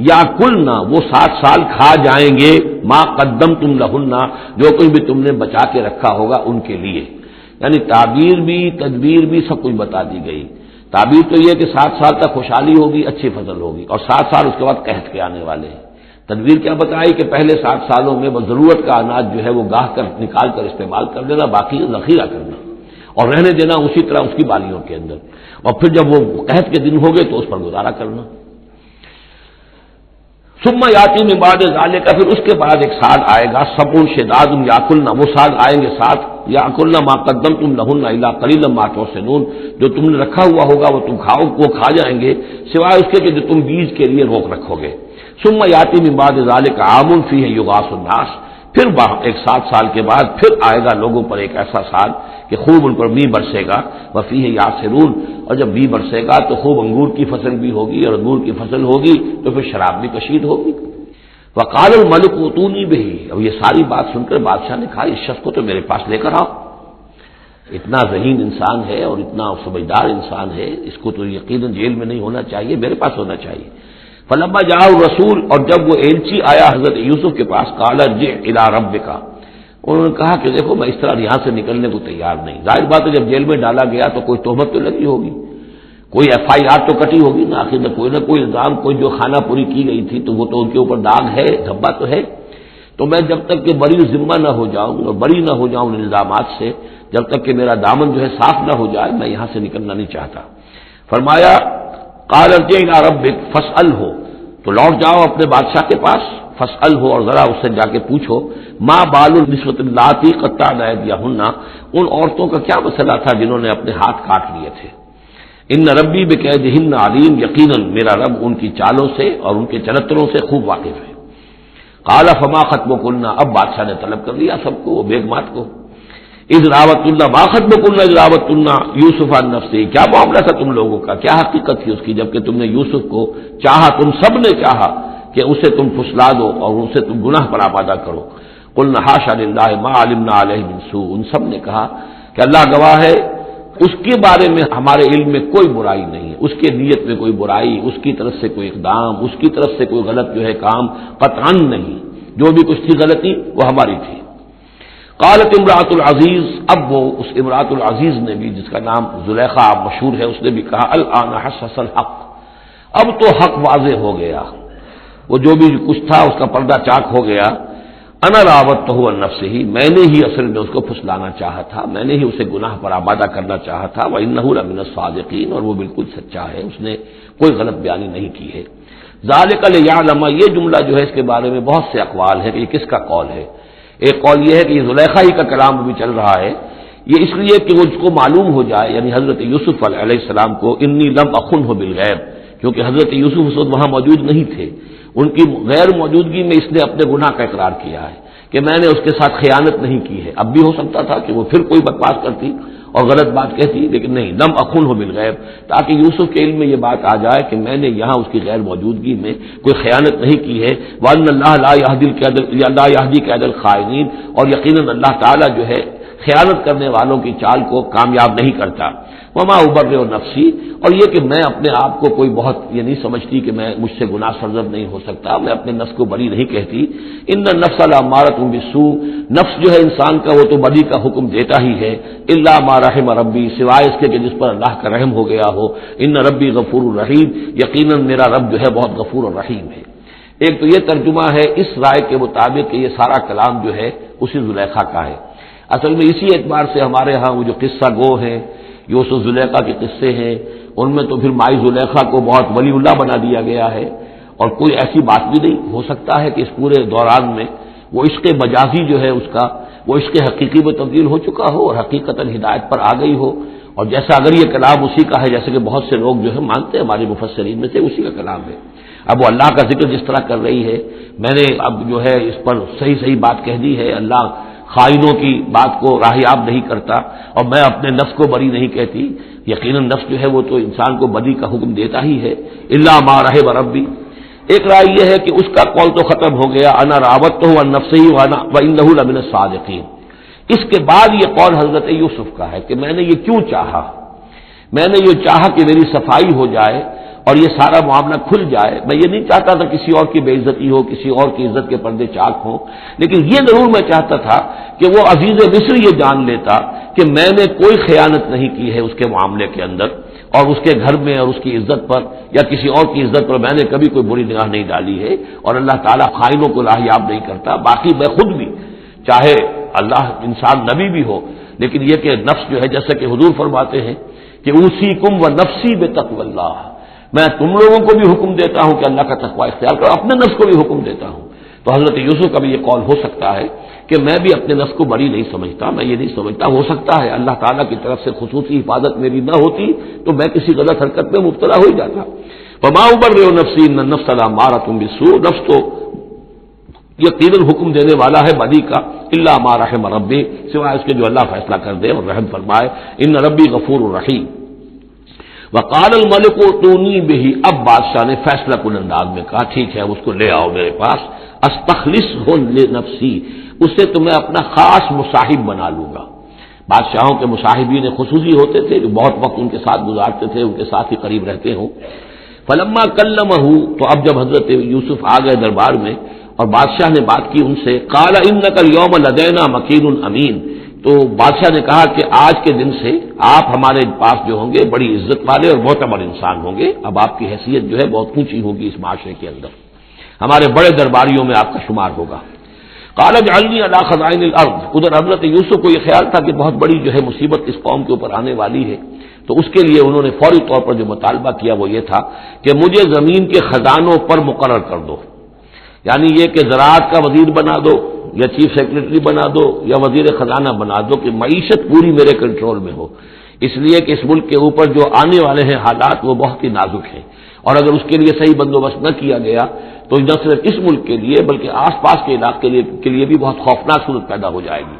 یا کلنا، وہ 7 سال کھا جائیں گے، ما قدمتم لہن، جو کچھ بھی تم نے بچا کے رکھا ہوگا ان کے لیے، یعنی تعبیر بھی تدبیر بھی سب کچھ بتا دی گئی۔ تعبیر تو یہ کہ 7 سال تک خوشحالی ہوگی، اچھی فصل ہوگی، اور 7 سال اس کے بعد قحط کے آنے والے ہیں۔ تدبیر کیا بتائی کہ پہلے 7 سالوں میں بس ضرورت کا اناج جو ہے وہ گاہ کر نکال کر استعمال کر دینا، باقی ذخیرہ کرنا اور رہنے دینا اسی طرح اس کی بالیوں کے اندر، اور پھر جب وہ قحط کے دن ہو گئے تو اس پر گزارا کرنا۔ ثم یاتی من بعد ذالک، پھر اس کے بعد ایک سال آئے گا، سبع شداد یاکلن، وہ سال آئیں گے 7، یاکلن ما قدمتم لہن الا قلیلا ما تحسنون، جو تم نے رکھا ہوا ہوگا وہ تم کھاؤ، وہ کھا جائیں گے سوائے اس کے کہ جو تم بیج کے لیے روک رکھو گے۔ ثم یاتی من بعد ذالک عام فیہ یغاث الناس، پھر ایک 7 سال کے بعد پھر آئے گا لوگوں پر ایک ایسا سال کہ خوب ان پر می برسے گا، وفیہ یعصرون، اور جب می برسے گا تو خوب انگور کی فصل بھی ہوگی، اور انگور کی فصل ہوگی تو پھر شراب بھی کشید ہوگی۔ وقال الملک اوتونی بہ، اب یہ ساری بات سن کر بادشاہ نے کہا اس شخص کو تو میرے پاس لے کر آؤ، اتنا ذہین انسان ہے اور اتنا سمجھدار انسان ہے، اس کو تو یقیناً جیل میں نہیں ہونا چاہیے، میرے پاس ہونا چاہیے۔ فلما جاء الرسول، اور جب وہ ایلچی آیا حضرت یوسف کے پاس، قال ارجع الی ربک، انہوں نے کہا کہ دیکھو میں اس طرح یہاں سے نکلنے کو تیار نہیں۔ ظاہر بات ہے جب جیل میں ڈالا گیا تو کوئی تہمت تو لگی ہوگی، کوئی FIR تو کٹی ہوگی نا، آخر میں کوئی نہ کوئی الزام، کوئی جو خانہ پوری کی گئی تھی تو وہ تو ان کے اوپر داغ ہے، دھبا تو ہے۔ تو میں جب تک کہ بری ذمہ نہ ہو جاؤں اور بری نہ ہو جاؤں ان الزامات سے، جب تک کہ میرا دامن جو ہے صاف نہ ہو جائے، میں یہاں سے نکلنا نہیں چاہتا۔ فرمایا قال ارجع الی ربک فاسألہ، تو لوٹ جاؤ اپنے بادشاہ کے پاس، فاسألہ، اور ذرا اس سے جا کے پوچھو، ما بال النسوۃ اللاتی قطعن ایدیہن، ان عورتوں کا کیا مسئلہ تھا جنہوں نے اپنے ہاتھ کاٹ لیے تھے۔ ان ربی بکیدہن علیم، یقیناً میرا رب ان کی چالوں سے اور ان کے چرتروں سے خوب واقف ہے۔ قال فما خطبکن، اب بادشاہ نے طلب کر لیا سب کو، وہ بیگمات کو، اذ راوتن، ما خطبکن اذ راوتن یوسف عن نفسہ، کیا معاملہ تھا تم لوگوں کا، کیا حقیقت تھی اس کی جبکہ تم نے یوسف کو چاہا، تم سب نے چاہا کہ اسے تم پھسلا دو اور اسے تم گناہ پر آبادہ کرو۔ قلنا حاشا للہ ما علمنا علیہ من سوء، ان سب نے کہا کہ اللہ گواہ ہے اس کے بارے میں ہمارے علم میں کوئی برائی نہیں ہے، اس کے نیت میں کوئی برائی، اس کی طرف سے کوئی اقدام، اس کی طرف سے کوئی غلط جو ہے کام قطعاً نہیں، جو بھی کچھ تھی غلطی وہ ہماری تھی۔ قالت امرأۃ العزیز، اب وہ اس امرأۃ العزیز نے بھی، جس کا نام زلیخا مشہور ہے، اس نے بھی کہا الآن حسس الحق، اب تو حق واضح ہو گیا، وہ جو بھی کچھ تھا اس کا پردہ چاک ہو گیا۔ انا راودتہ عن نفسہ، میں نے ہی اصل میں اس کو پھسلانا چاہا تھا، میں نے ہی اسے گناہ پر آبادہ کرنا چاہا تھا، وانہ لمن الصادقین، اور وہ بالکل سچا ہے، اس نے کوئی غلط بیانی نہیں کی ہے۔ ذالک لیعلم، یہ جملہ جو ہے اس کے بارے میں بہت سے اقوال ہیں کہ یہ کس کا قول ہے۔ ایک قول یہ ہے کہ یہ زلیخا ہی کا کلام ابھی چل رہا ہے، یہ اس لیے کہ وہ اس کو معلوم ہو جائے، یعنی حضرت یوسف علیہ السلام کو، انی لم اخنہ بالغیب، کیونکہ حضرت یوسف اس وقت وہاں موجود نہیں تھے، ان کی غیر موجودگی میں اس نے اپنے گناہ کا اقرار کیا ہے کہ میں نے اس کے ساتھ خیانت نہیں کی ہے۔ اب بھی ہو سکتا تھا کہ وہ پھر کوئی بکواس کرتی اور غلط بات کہتی، لیکن نہیں، لم اخنہ بالغیب، تاکہ یوسف کے علم میں یہ بات آ جائے کہ میں نے یہاں اس کی غیر موجودگی میں کوئی خیانت نہیں کی ہے۔ وان اللہ لا یہدی کید الخائنین، اور یقیناً اللہ تعالیٰ جو ہے خیانت کرنے والوں کی چال کو کامیاب نہیں کرتا۔ وما ابرئ نفسی، اور یہ کہ میں اپنے آپ کو کوئی بہت یہ نہیں سمجھتی کہ میں مجھ سے گناہ سرزد نہیں ہو سکتا، میں اپنے نفس کو بری نہیں کہتی۔ ان النفس لامارۃ بالسوء، نفس جو ہے انسان کا وہ تو بدی کا حکم دیتا ہی ہے، الا ما رحم ربی، سوائے اس کے کہ جس پر اللہ کا رحم ہو گیا ہو۔ ان ربی غفور الرحیم، یقیناً میرا رب جو ہے بہت غفور الرحیم ہے۔ ایک تو یہ ترجمہ ہے اس رائے کے مطابق کہ یہ سارا کلام جو ہے اسی زلیخا کا ہے۔ اصل میں اسی اعتبار سے ہمارے ہاں وہ جو قصہ گو ہیں، یوسف زلیخا کے قصے ہیں، ان میں تو پھر مائی زلیخا کو بہت ولی اللہ بنا دیا گیا ہے، اور کوئی ایسی بات بھی نہیں ہو سکتا ہے کہ اس پورے دوران میں وہ عشق مجازی جو ہے اس کا وہ عشق حقیقی میں تبدیل ہو چکا ہو اور حقیقتاً ہدایت پر آ گئی ہو، اور جیسا اگر یہ کلام اسی کا ہے جیسے کہ بہت سے لوگ جو ہے مانتے ہیں ہمارے مفسرین میں سے، اسی کا کلام ہے۔ اب وہ اللہ کا ذکر جس طرح کر رہی ہے، میں نے اب جو ہے اس پر صحیح بات کہہ دی ہے، اللہ خائنوں کی بات کو راہیاب نہیں کرتا، اور میں اپنے نفس کو بری نہیں کہتی، یقیناً نفس جو ہے وہ تو انسان کو بدی کا حکم دیتا ہی ہے، الا ما رحم ربی۔ ایک رائے یہ ہے کہ اس کا قول تو ختم ہو گیا، انا راودتہ عن نفسہ وانہ لمن الصادقین۔ اس کے بعد یہ قول حضرت یوسف کا ہے کہ میں نے یہ کیوں چاہا، میں نے یہ چاہا کہ میری صفائی ہو جائے اور یہ سارا معاملہ کھل جائے. میں یہ نہیں چاہتا تھا کسی اور کی بے عزتی ہو، کسی اور کی عزت کے پردے چاک ہوں، لیکن یہ ضرور میں چاہتا تھا کہ وہ عزیز مصر یہ جان لیتا کہ میں نے کوئی خیانت نہیں کی ہے اس کے معاملے کے اندر، اور اس کے گھر میں اور اس کی عزت پر یا کسی اور کی عزت پر میں نے کبھی کوئی بری نگاہ نہیں ڈالی ہے، اور اللہ تعالیٰ خائنوں کو لاحیاب نہیں کرتا. باقی میں خود بھی، چاہے اللہ انسان نبی بھی ہو، لیکن یہ کہ نفس جو ہے، جیسا کہ حضور فرماتے ہیں کہ اوصیکم و نفسی بتقوی اللہ، میں تم لوگوں کو بھی حکم دیتا ہوں کہ اللہ کا تقوی اختیار کرو، اپنے نفس کو بھی حکم دیتا ہوں. تو حضرت یوسف کا بھی یہ قول ہو سکتا ہے کہ میں بھی اپنے نفس کو بری نہیں سمجھتا، میں یہ نہیں سمجھتا، ہو سکتا ہے اللہ تعالیٰ کی طرف سے خصوصی حفاظت میری نہ ہوتی تو میں کسی غلط حرکت میں مبتلا ہو ہی جاتا. وما ابرئ نفسی ان النفس لامارۃ بالسوء، نفس تو یقیناً حکم دینے والا ہے بدی کا، الا ما رحم ربی، سوائے اس کے جو اللہ فیصلہ کر دے اور رحم فرمائے. ان ربی غفور رحیم. وقال الملک ائتونی بہ، اب بادشاہ نے فیصلہ کن انداز میں کہا ٹھیک ہے اس کو لے آؤ میرے پاس. استخلصہ لنفسی، اس سے تو میں اپنا خاص مصاحب بنا لوں گا. بادشاہوں کے مصاحبین خصوصی ہوتے تھے جو بہت وقت ان کے ساتھ گزارتے تھے، ان کے ساتھ ہی قریب رہتے ہوں. فلما کلمہ، تو اب جب حضرت یوسف آ گئے دربار میں اور بادشاہ نے بات کی ان سے، قال انک اليوم لدینا مکین امین، تو بادشاہ نے کہا کہ آج کے دن سے آپ ہمارے پاس جو ہوں گے بڑی عزت والے اور معتبر انسان ہوں گے. اب آپ کی حیثیت جو ہے بہت اونچی ہوگی اس معاشرے کے اندر، ہمارے بڑے درباریوں میں آپ کا شمار ہوگا. قال اجعلنی علی خزائن الارض، ادھر حضرت یوسف کو یہ خیال تھا کہ بہت بڑی جو ہے مصیبت اس قوم کے اوپر آنے والی ہے، تو اس کے لیے انہوں نے فوری طور پر جو مطالبہ کیا وہ یہ تھا کہ مجھے زمین کے خزانوں پر مقرر کر دو. یعنی یہ کہ زراعت کا وزیر بنا دو یا چیف سیکرٹری بنا دو یا وزیر خزانہ بنا دو کہ معیشت پوری میرے کنٹرول میں ہو. اس لیے کہ اس ملک کے اوپر جو آنے والے ہیں حالات وہ بہت ہی نازک ہیں، اور اگر اس کے لیے صحیح بندوبست نہ کیا گیا تو نہ صرف اس ملک کے لیے بلکہ آس پاس کے علاقے کے لیے بھی بہت خوفناک صورت پیدا ہو جائے گی.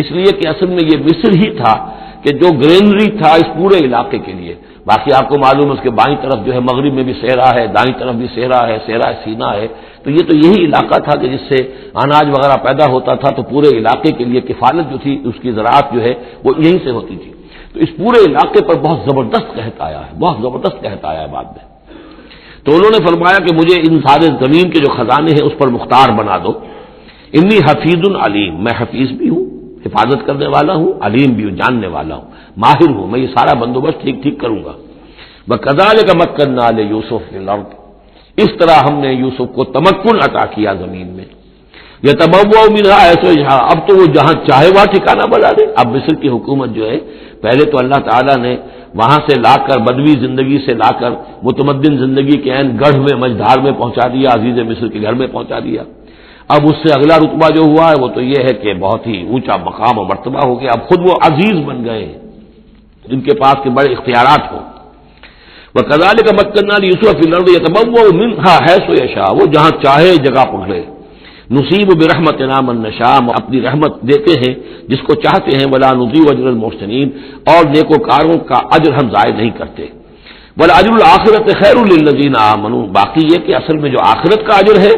اس لیے کہ اصل میں یہ مصر ہی تھا کہ جو گرینری تھا اس پورے علاقے کے لیے. باقی آپ کو معلوم ہے اس کے بائیں طرف جو ہے مغرب میں بھی صحرا ہے، دائیں طرف بھی صحرا ہے، صحرا سینا ہے، تو یہ تو یہی علاقہ تھا کہ جس سے اناج وغیرہ پیدا ہوتا تھا، تو پورے علاقے کے لیے کفالت جو تھی اس کی زراعت جو ہے وہ یہیں سے ہوتی تھی. تو اس پورے علاقے پر بہت زبردست قحط آیا ہے، بہت زبردست قحط آیا ہے بعد میں. تو انہوں نے فرمایا کہ مجھے ان سارے زمین کے جو خزانے ہیں اس پر مختار بنا دو. انی حفیظ علیم، میں حفیظ بھی ہوں، حفاظت کرنے والا ہوں، علیم بھی ہوں، جاننے والا ہوں، ماہر ہوں، میں یہ سارا بندوبست ٹھیک کروں گا. وَكَذَلِكَ مَكَّنَّا لِيُوسُفَ فِي الْأَرْضِ، اس طرح ہم نے یوسف کو تمکن عطا کیا زمین میں. يَتَبَوَّأُ مِنْهَا حَيْثُ يَشَاءُ، اب تو وہ جہاں چاہے وہاں ٹھکانہ بنا دے. اب مصر کی حکومت جو ہے پہلے تو اللہ تعالیٰ نے وہاں سے لا کر بدوی زندگی سے لا کر متمدن زندگی کے عین گڑھ میں مجدھار میں پہنچا دیا، عزیز مصر کے گھر میں پہنچا دیا. اب اس سے اگلا رتبہ جو ہوا ہے وہ تو یہ ہے کہ بہت ہی اونچا مقام و مرتبہ ہو گیا. اب خود وہ عزیز بن گئے ہیں جن کے پاس کے بڑے اختیارات ہوں. وَكَذَلِكَ مَكَّنَّا لِيُوسُفَ فِي الْأَرْضِ يَتَبَوَّأُ مِنْهَا حَيْثُ يَشَاءُ، وہ جہاں چاہے جگہ پکڑے. نصیب برحمتنا من نشاء، اپنی رحمت دیتے ہیں جس کو چاہتے ہیں. ولا نضيع اجر المحسنین، اور نیکوکاروں کا اجر ہم ضائع نہیں کرتے. وَالْأَجْرُ الْآخِرَةِ خَيْرٌ لِلَّذِينَ آمَنُوا، باقی یہ کہ اصل میں جو آخرت کا اجر ہے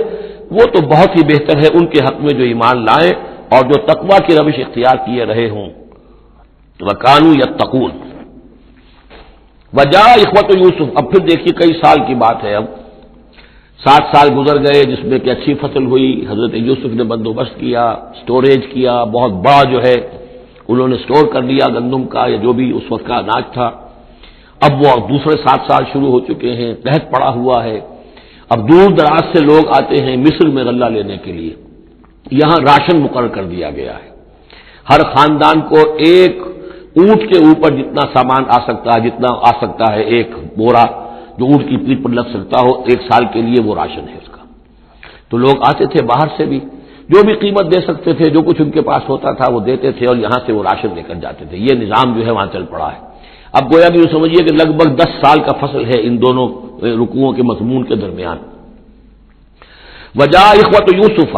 وہ تو بہت ہی بہتر ہے ان کے حق میں جو ایمان لائیں اور جو تقوی کی روش اختیار کیے رہے ہوں. وَكَانُوا يَتَّقُونَ. وجاء اخوت یوسف، اب پھر دیکھیے کئی سال کی بات ہے، اب 7 سال گزر گئے جس میں کہ اچھی فصل ہوئی. حضرت یوسف نے بندوبست کیا، سٹوریج کیا، بہت بڑا جو ہے انہوں نے سٹور کر لیا گندم کا یا جو بھی اس وقت کا اناج تھا. اب وہ دوسرے 7 سال شروع ہو چکے ہیں، قحط پڑا ہوا ہے. اب دور دراز سے لوگ آتے ہیں مصر میں غلہ لینے کے لیے. یہاں راشن مقرر کر دیا گیا ہے، ہر خاندان کو ایک اونٹ کے اوپر جتنا سامان آ سکتا ہے، جتنا آ سکتا ہے ایک بورا جو اونٹ کی پیٹھ پر لگ سکتا ہو، 1 سال کے لیے وہ راشن ہے اس کا. تو لوگ آتے تھے باہر سے بھی، جو بھی قیمت دے سکتے تھے، جو کچھ ان کے پاس ہوتا تھا وہ دیتے تھے اور یہاں سے وہ راشن لے کر جاتے تھے. یہ نظام جو ہے وہاں چل پڑا ہے. اب گویا کہ یہ سمجھیے کہ لگ بھگ 10 سال کا فصل ہے ان دونوں رکوعوں کے مضمون کے درمیان. وجاء اخوت یوسف،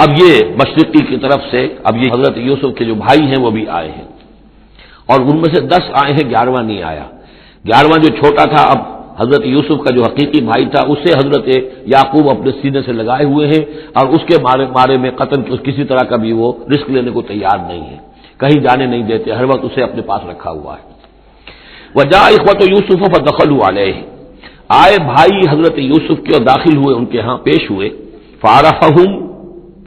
اب یہ مشرقی کی طرف سے اب یہ حضرت یوسف کے جو بھائی ہیں وہ بھی آئے ہیں، اور ان میں سے 10 آئے ہیں، 11واں نہیں آیا. 11واں جو چھوٹا تھا، اب حضرت یوسف کا جو حقیقی بھائی تھا اسے حضرت یعقوب اپنے سینے سے لگائے ہوئے ہیں، اور اس کے بارے میں قطعاً کسی طرح کا بھی وہ رسک لینے کو تیار نہیں ہے، کہیں جانے نہیں دیتے، ہر وقت اسے اپنے پاس رکھا ہوا ہے. وجاء اخوت یوسف فدخلوا علیہ، آئے بھائی حضرت یوسف کے اور داخل ہوئے ان کے ہاں پیش ہوئے، فعرفہم،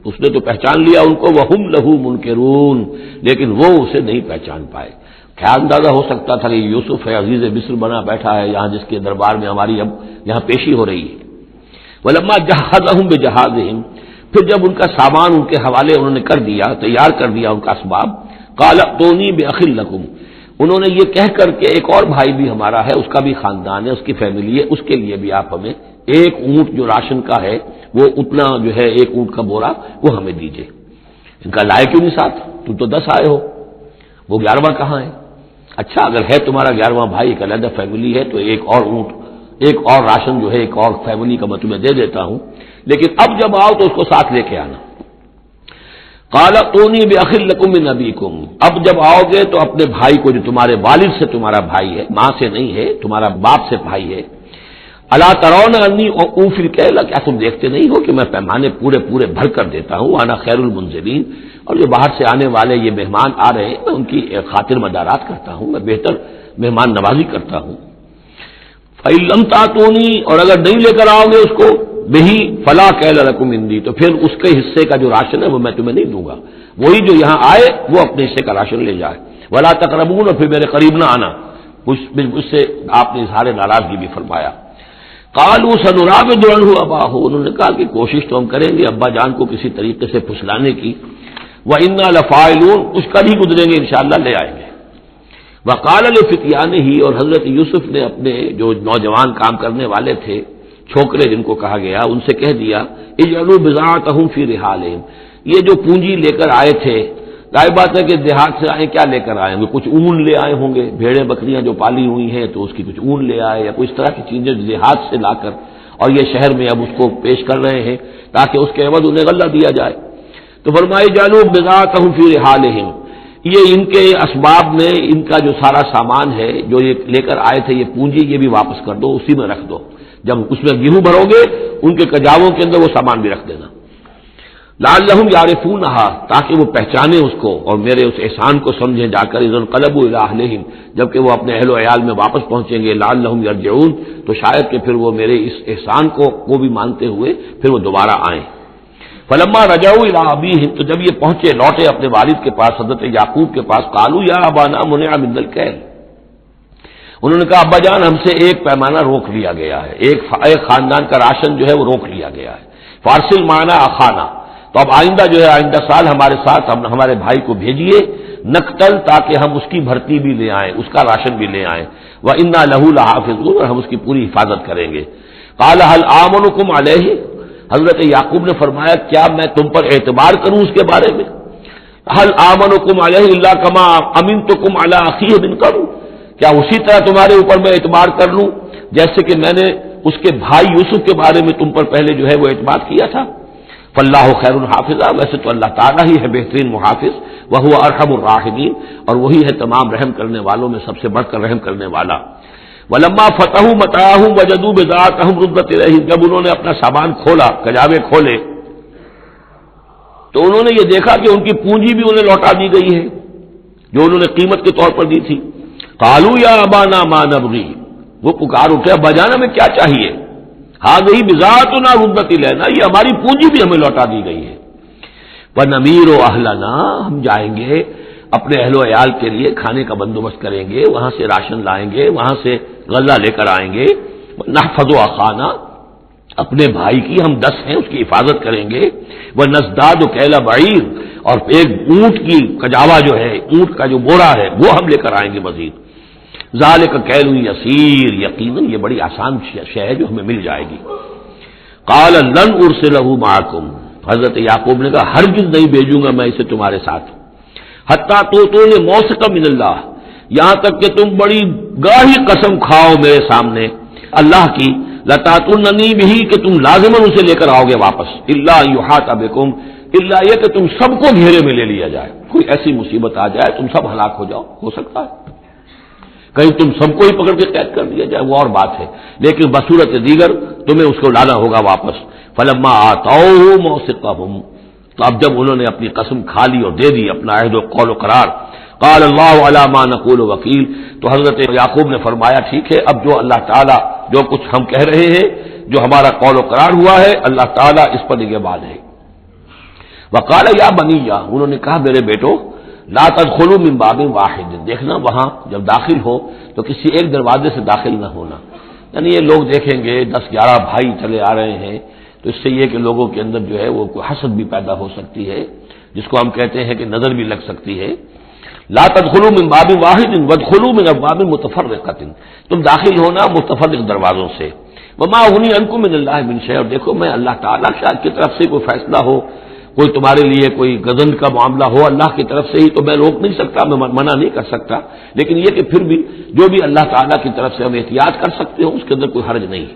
اس نے تو پہچان لیا ان کو، وہم لہو منکرون، لیکن وہ اسے نہیں پہچان پائے۔ کیا اندازہ ہو سکتا تھا کہ یوسف ہے، عزیز مصر بنا بیٹھا ہے یہاں، جس کے دربار میں ہماری اب یہاں پیشی ہو رہی ہے۔ ولما جہزہم بجہازہم، پھر جب ان کا سامان ان کے حوالے انہوں نے کر دیا، تیار کر دیا ان کا اسباب، قال ائتونی باخ لکم، انہوں نے یہ کہہ کر کہ ایک اور بھائی بھی ہمارا ہے، اس کا بھی خاندان ہے، اس کی فیملی ہے، اس کے لیے بھی آپ ہمیں ایک اونٹ جو راشن کا ہے وہ اتنا جو ہے ایک اونٹ کا بورا وہ ہمیں دیجیے۔ ان کا لائے کیوں نہیں ساتھ؟ تم تو 10 آئے ہو، وہ 11واں کہاں ہے؟ اچھا اگر ہے تمہارا 11واں بھائی، ایک علیحدہ فیملی ہے، تو ایک اور اونٹ، ایک اور راشن جو ہے ایک اور فیملی کا میں تمہیں دے دیتا ہوں، لیکن اب جب آؤ تو اس کو ساتھ لے کے آنا۔ قال ائتونی باخ لکم من ابیکم، اب جب آؤ گے تو اپنے بھائی کو جو تمہارے والد سے تمہارا بھائی ہے، ماں سے نہیں ہے، تمہارا باپ سے بھائی ہے، الا ترون انی اوفی الکیل، کیا تم دیکھتے نہیں ہو کہ میں پیمانے پورے پورے بھر کر دیتا ہوں، وانا خیر المنزلین، اور جو باہر سے آنے والے یہ مہمان آ رہے ہیں میں ان کی خاطر مدارات کرتا ہوں، میں بہتر مہمان نوازی کرتا ہوں۔ فإن لم تأتونی، اور اگر نہیں لے کر آؤ گے اس کو، بہی فلا کیل لکم عندی، تو پھر اس کے حصے کا جو راشن ہے وہ میں تمہیں نہیں دوں گا، وہی جو یہاں آئے وہ اپنے حصے کا راشن لے جائے۔ ولا تقربون، اور پھر میرے قریب نہ آنا، اس سے آپ نے اظہار ناراضگی بھی فرمایا۔ قالوا سنراود عنہ اباہ، انہوں نے کہا کہ کوشش تو ہم کریں گے ابا جان کو کسی طریقے سے پھسلانے کی، وإنا لفاعلون، اس کا بھی گزریں گے انشاءاللہ، لے آئیں گے۔ وقال لفتیانہ، اور حضرت یوسف نے اپنے جو نوجوان کام کرنے والے تھے، چھوکرے جن کو کہا گیا، ان سے کہہ دیا، اجعلوا بضاعتہم فی رحالہم، یہ جو پونجی لے کر آئے تھے، ظاہر بات ہے کہ دیہات سے آئے، کیا لے کر آئے ہوں گے؟ کچھ اون لے آئے ہوں گے، بھیڑیں بکریاں جو پالی ہوئی ہیں تو اس کی کچھ اون لے آئے، یا کوئی اس طرح کی چیزیں دیہات سے لا کر، اور یہ شہر میں اب اس کو پیش کر رہے ہیں تاکہ اس کے عوض انہیں غلہ دیا جائے۔ تو فرمائے اجعلوا بضاعتہم فی رحالہم، یہ ان کے اسباب میں ان کا جو سارا سامان ہے جو یہ لے کر آئے تھے، یہ پونجی، یہ بھی واپس کر دو، اسی میں رکھ دو، جب اس میں گیہوں بھرو گے ان کے کجاووں کے اندر وہ سامان بھی رکھ دینا، لعلہم یعرفونہا، تاکہ وہ پہچانے اس کو اور میرے اس احسان کو سمجھیں جا کر، اذ انقلبوا الی اہلہم، جبکہ وہ اپنے اہل و عیال میں واپس پہنچیں گے، لعلہم یرجعون، تو شاید کہ پھر وہ میرے اس احسان کو وہ بھی مانتے ہوئے پھر وہ دوبارہ آئیں۔ فلما رجعوا الی ابیہم، تو جب یہ پہنچے لوٹے اپنے والد کے پاس، حضرت یعقوب کے پاس، قالوا یا ابانا منع منا الکیل، انہوں نے کہا ابا جان ہم سے ایک پیمانہ روک لیا گیا ہے، ایک خاندان کا راشن جو ہے وہ روک لیا گیا ہے، فارسل معنا اخانا، تو اب آئندہ جو ہے آئندہ سال ہمارے ساتھ ہمارے بھائی کو بھیجیے، نقتل، تاکہ ہم اس کی بھرتی بھی لے آئیں، اس کا راشن بھی لے آئیں، وَإِنَّا لَهُ لَحَافِظُونَ، اور ہم اس کی پوری حفاظت کریں گے۔ قَالَ هَلْ آمَنُكُمْ عَلَيْهِ، حضرت یعقوب نے فرمایا کیا میں تم پر اعتبار کروں اس کے بارے میں؟ هَلْ آمَنُكُمْ عَلَيْهِ إِلَّا كَمَا أَمِنْتُكُمْ عَلَىٰ أَخِيهِ مِنْ قَبْلُ، کیا اسی طرح تمہارے اوپر میں اعتبار کر لوں جیسے کہ میں نے اس کے بھائی یوسف کے بارے میں تم پر پہلے جو ہے وہ اعتماد کیا تھا؟ فاللہ خیر الحافظ، ویسے تو اللہ تعالیٰ ہی ہے بہترین محافظ، وہو ارحم الراحمین، اور وہی ہے تمام رحم کرنے والوں میں سب سے بڑھ کر رحم کرنے والا۔ ولما فتحوا متاعهم وجدوا بضاعتهم ردت الیہم، جب انہوں نے اپنا سامان کھولا، کجاوے کھولے، تو انہوں نے یہ دیکھا کہ ان کی پونجی بھی انہیں لوٹا دی گئی ہے جو انہوں نے قیمت کے طور پر دی تھی۔ قالوا یا ابانا ما نبغی، وہ پکار اٹھے ابا جان ہمیں کیا چاہیے؟ ہذہ بضاعتنا ردت الینا، یہ ہماری پونجی بھی ہمیں لوٹا دی گئی ہے۔ ونمیر اہلنا، ہم جائیں گے اپنے اہل و عیال کے لیے کھانے کا بندوبست کریں گے، وہاں سے راشن لائیں گے، وہاں سے غلہ لے کر آئیں گے، نحفظ اخانا، اپنے بھائی کی ہم 10 ہیں اس کی حفاظت کریں گے، ونزداد کیل بعیر، اور ایک اونٹ کی کجاوا جو ہے، اونٹ کا جو بورا ہے وہ ہم لے کر آئیں گے مزید۔ ذالک کیل یسیر، یقیناً یہ بڑی آسان شے ہے جو ہمیں مل جائے گی۔ قال لن ارسلہ معکم، حضرت یعقوب نے کہا ہرگز نہیں بھیجوں گا میں اسے تمہارے ساتھ، حتیٰ تؤتون موثقا من اللہ، یہاں تک کہ تم بڑی گاہی قسم کھاؤ میرے سامنے اللہ کی، لتاتوننی بہ، کہ تم لازماً اسے لے کر آؤ گے واپس، الا یحاط بکم، الا یہ کہ تم سب کو گھیرے میں لے لیا جائے، کوئی ایسی مصیبت آ جائے تم سب ہلاک ہو جاؤ، ہو سکتا ہے کہیں تم سب کو ہی پکڑ کے قید کر دیا جائے، وہ اور بات ہے، لیکن بصورت دیگر تمہیں اس کو لانا ہوگا واپس۔ فلما آتوہ موثقہم، تو اب جب انہوں نے اپنی قسم کھا لی اور دے دی اپنا عہد و قول و قرار، قال اللہ علی ما نقول وکیل، تو حضرت یعقوب نے فرمایا ٹھیک ہے اب جو اللہ تعالیٰ جو کچھ ہم کہہ رہے ہیں، جو ہمارا قول و قرار ہوا ہے، اللہ تعالیٰ اس پر نگہبان ہے۔ وقال یا بنیا، انہوں نے کہا میرے بیٹو، لا تدخلوا من باب واحد، دیکھنا وہاں جب داخل ہو تو کسی ایک دروازے سے داخل نہ ہونا۔ یعنی یہ لوگ دیکھیں گے 10-11 بھائی چلے آ رہے ہیں، تو اس سے یہ کہ لوگوں کے اندر جو ہے وہ کوئی حسد بھی پیدا ہو سکتی ہے، جس کو ہم کہتے ہیں کہ نظر بھی لگ سکتی ہے۔ لا تدخلوا من باب واحد وادخلوا من ابواب متفرقۃ، تم داخل ہونا متفرق دروازوں سے۔ وما اغنی عنکم من اللہ من شیء، اور دیکھو میں اللہ تعالیٰ کی طرف سے کوئی فیصلہ ہو، کوئی تمہارے لیے کوئی غضب کا معاملہ ہو اللہ کی طرف سے ہی، تو میں روک نہیں سکتا، میں منع نہیں کر سکتا، لیکن یہ کہ پھر بھی جو بھی اللہ تعالیٰ کی طرف سے ہم احتیاط کر سکتے ہو اس کے اندر کوئی حرج نہیں ہے۔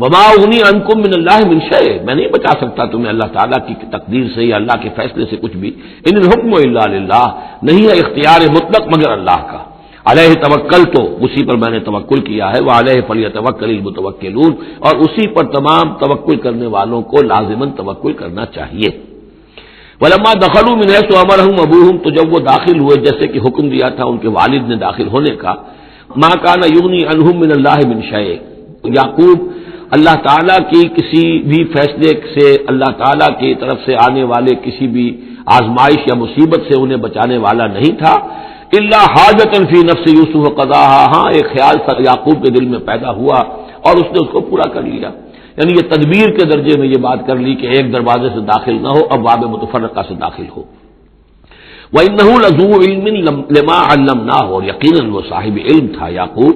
وما اغنی عنکم من اللہ من شیء، میں نہیں بچا سکتا تمہیں اللہ تعالیٰ کی تقدیر سے یا اللہ کے فیصلے سے کچھ بھی۔ ان الحکم الا للہ، نہیں ہے اختیار مطلق مگر اللہ کا۔ علیہ توکل، تو اسی پر میں نے توکل کیا ہے، وعلیہ فلیتوکل المتوکلون، اور اسی پر تمام توکل کرنے والوں کو لازماً توکل کرنا چاہیے۔ ولما دخلوا من حيث امرهم ابوهم، تو جب وہ داخل ہوئے جیسے کہ حکم دیا تھا ان کے والد نے داخل ہونے کا، ما كان يغني عنهم من الله من شيء، یعقوب اللہ تعالیٰ کی کسی بھی فیصلے سے، اللہ تعالیٰ کی طرف سے آنے والے کسی بھی آزمائش یا مصیبت سے انہیں بچانے والا نہیں تھا، الا حاجۃ فی نفس یوسف قضاها، ہاں ایک خیال یعقوب کے دل میں پیدا ہوا اور اس نے اس کو پورا کر لیا۔ یعنی یہ تدبیر کے درجے میں یہ بات کر لی کہ ایک دروازے سے داخل نہ ہو، ابواب متفرقہ سے داخل ہو۔ وَإِنَّهُ لَذُو عِلْمٍ لِمَا عَلَّمْنَاهُ، اور یقیناً وہ صاحب علم تھا یعقوب